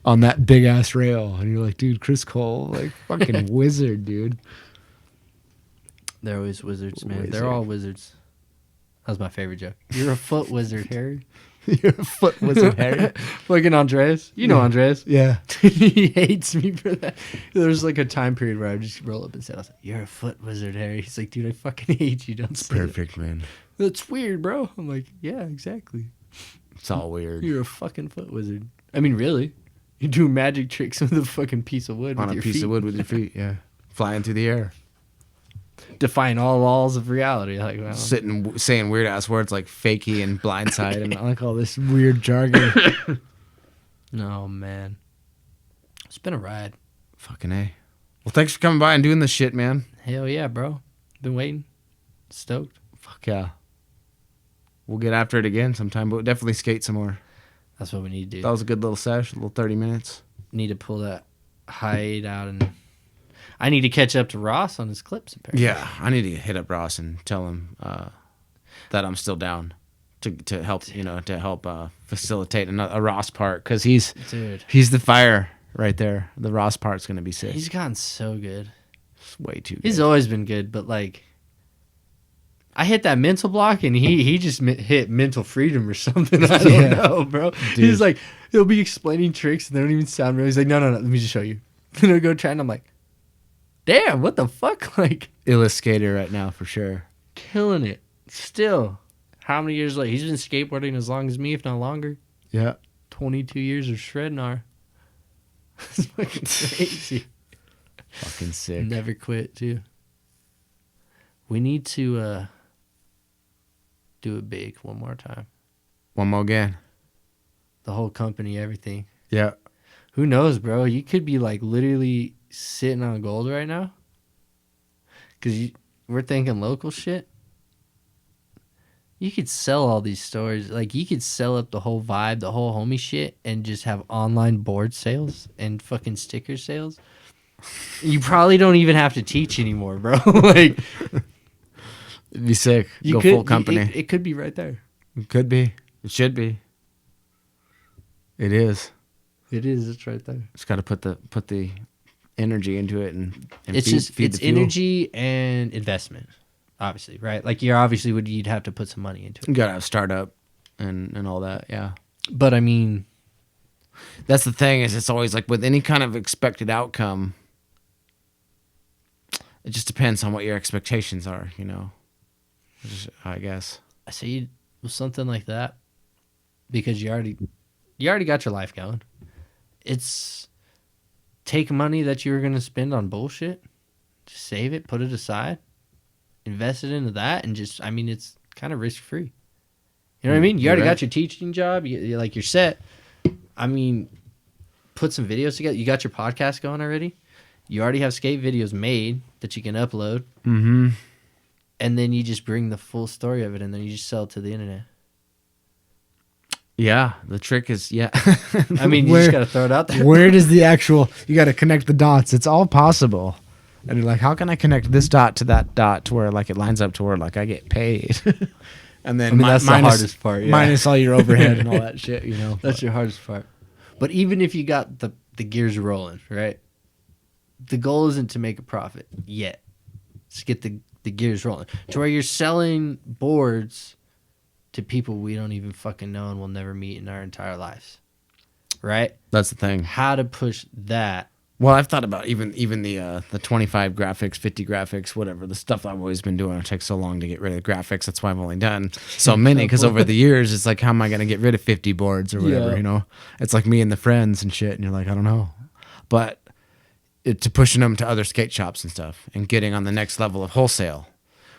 On that big ass rail. And you're like, dude, Chris Cole, like fucking wizard, dude. They're always wizards, man. Wizard. They're all wizards. That was my favorite joke. You're a foot wizard, Harry. You're a foot wizard, Harry. Fucking Andres. You know Andres. Yeah. He hates me for that. There's like a time period where I would just roll up and say, I was like, you're a foot wizard, Harry. He's like, dude, I fucking hate you. Don't say that. Perfect, man. That's weird, bro. I'm like, yeah, exactly. It's all weird. You're a fucking foot wizard. I mean, really. You do magic tricks with a fucking piece of wood On with a your piece feet. of wood with your feet, yeah. Flying through the air. Defying all laws of reality. Like, wow. Sitting, saying weird ass words like fakey and blindside and like all this weird jargon. No, man. It's been a ride. Fucking A. Well, thanks for coming by and doing this shit, man. Hell yeah, bro. Been waiting. Stoked. Fuck yeah. We'll get after it again sometime, but we'll definitely skate some more. That's what we need to do. That was a good little sesh, a little 30 minutes. Need to pull that height out, and I need to catch up to Ross on his clips, apparently. Yeah, I need to hit up Ross and tell him that I'm still down to help, to help facilitate a Ross part, because he's Dude. the fire right there. The Ross part's going to be sick. He's gotten so good. It's way too good. He's always been good, but like I hit that mental block, and he just hit mental freedom or something. I don't know, bro. He's like, he'll be explaining tricks, and they don't even sound real. He's like, no, let me just show you. Then I'll go try, and I'm like, damn, what the fuck? Like, illest skater right now for sure. killing it. Still, how many years later? He's been skateboarding as long as me, if not longer. Yeah. 22 years of shredding our. It's fucking crazy. Fucking sick. Never quit, too. We need to do it big one more time. One more again. The whole company, everything. Yeah. Who knows, bro? You could be like literally sitting on gold right now. Because we're thinking local shit. You could sell all these stores. Like, you could sell up the whole vibe, the whole homie shit, and just have online board sales and fucking sticker sales. You probably don't even have to teach anymore, bro. Like, it'd be sick. you Go could, full company. It could be right there. It could be. It should be. It is. It is. It's right there. Just got to put the energy into it and It's feed it's the fuel. energy and investment, obviously, right? Like, you'd have to put some money into You it. got to have startup and all that. Yeah. But I mean, That's the thing is it's always like with any kind of expected outcome, it just depends on what your expectations are, you know. I guess. I say with something like that, because you already got your life going. It's take money that you were gonna spend on bullshit, just save it, put it aside, invest it into that, and just it's kind of risk free. You know what I mean? You already got your teaching job. You're like, you're set. I mean, put some videos together. You got your podcast going already. You already have skate videos made that you can upload. Mm-hmm. And then you just bring the full story of it, and then you just sell it to the internet. Yeah, the trick is you Just got to throw it out there. Where does the actual? You got to connect the dots. It's all possible. And you're like, how can I connect this dot to that dot to where like it lines up to where like I get paid? And then that's the hardest part. Yeah. Minus all your overhead and all that shit. You know, That's your hardest part. But even if you got the gears rolling, right? The goal isn't to make a profit yet. Just get the gears rolling to where you're selling boards to people we don't even fucking know and will never meet in our entire lives, right? That's the thing. How to push that? Well, I've thought about even the 25 graphics, 50 graphics, whatever, the stuff I've always been doing. It takes so long to get rid of the graphics. That's why I've only done so many, because over the years, it's like, how am I going to get rid of 50 boards or whatever, Yeah. you know? It's like me and the friends and shit, and you're like, I don't know. But to pushing them to other skate shops and stuff and getting on the next level of wholesale,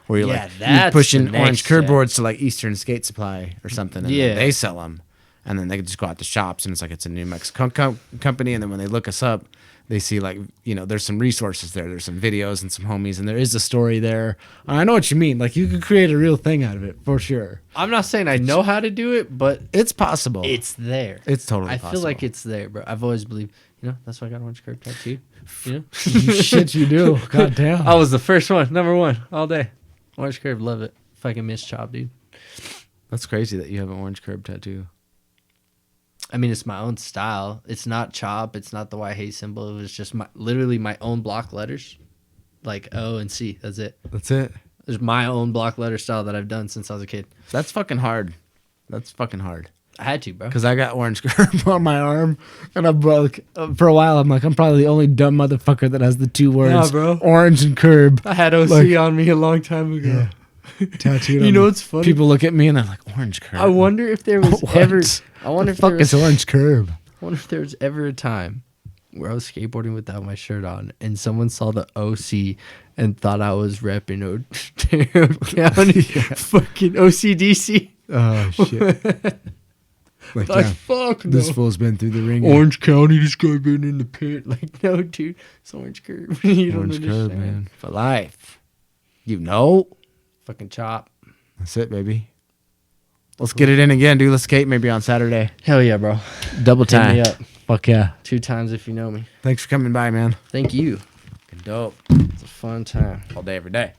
where you're you're that's pushing the next orange curb step. boards to like Eastern Skate Supply or something, and Yeah. then they sell them. And then they just go out to shops, and it's like it's a New Mexico company. And then when they look us up, they see like, you know, there's some resources there. There's some videos and some homies, and there is a story there. And I know what you mean. Like, you could create a real thing out of it for sure. I'm not saying I know how to do it, but It's possible. it's there. It's totally I possible. feel like it's there, bro. I've always believed, that's why I got an orange curb tattoo. You know? Shit, you do. God damn. I was the first one, number one, all day. Orange curb, love it. Fucking miss chop, dude. That's crazy that you have an orange curb tattoo. It's my own style. It's not chop. It's not the Y hate symbol. It was just literally my own block letters, like O and C. That's it. That's it. There's my own block letter style that I've done since I was a kid. That's fucking hard. That's fucking hard. I had to, bro. Because I got orange curb. on my arm, and I'm like, for a while, I'm like, I'm probably the only dumb motherfucker that has the two words, bro. orange and curb, I had OC Like- on me a long time ago. Yeah. tattooed. You on know me. what's funny? People look at me and they're like, orange curb. I wonder if there was What? ever. I wonder if there Fuck was. is orange curb? I wonder if there was ever a time where I was skateboarding without my shirt on, and someone saw the OC and thought I was repping Otero County, fucking OCDC. Oh shit! Like, Like, yeah, fuck no. this fool's been through the ringer. Orange County, this guy been in the pit. Like, no, dude, it's Orange Curb. You don't Orange understand. curb, man. For life. You know? Fucking chop. That's it, baby. Let's get it in again, dude. Let's skate maybe on Saturday. Hell yeah, bro. Double Hit me time. up Fuck yeah! 2 times if you know me. Thanks for coming by, man. Thank you. Dope. It's a fun time. All day, every day.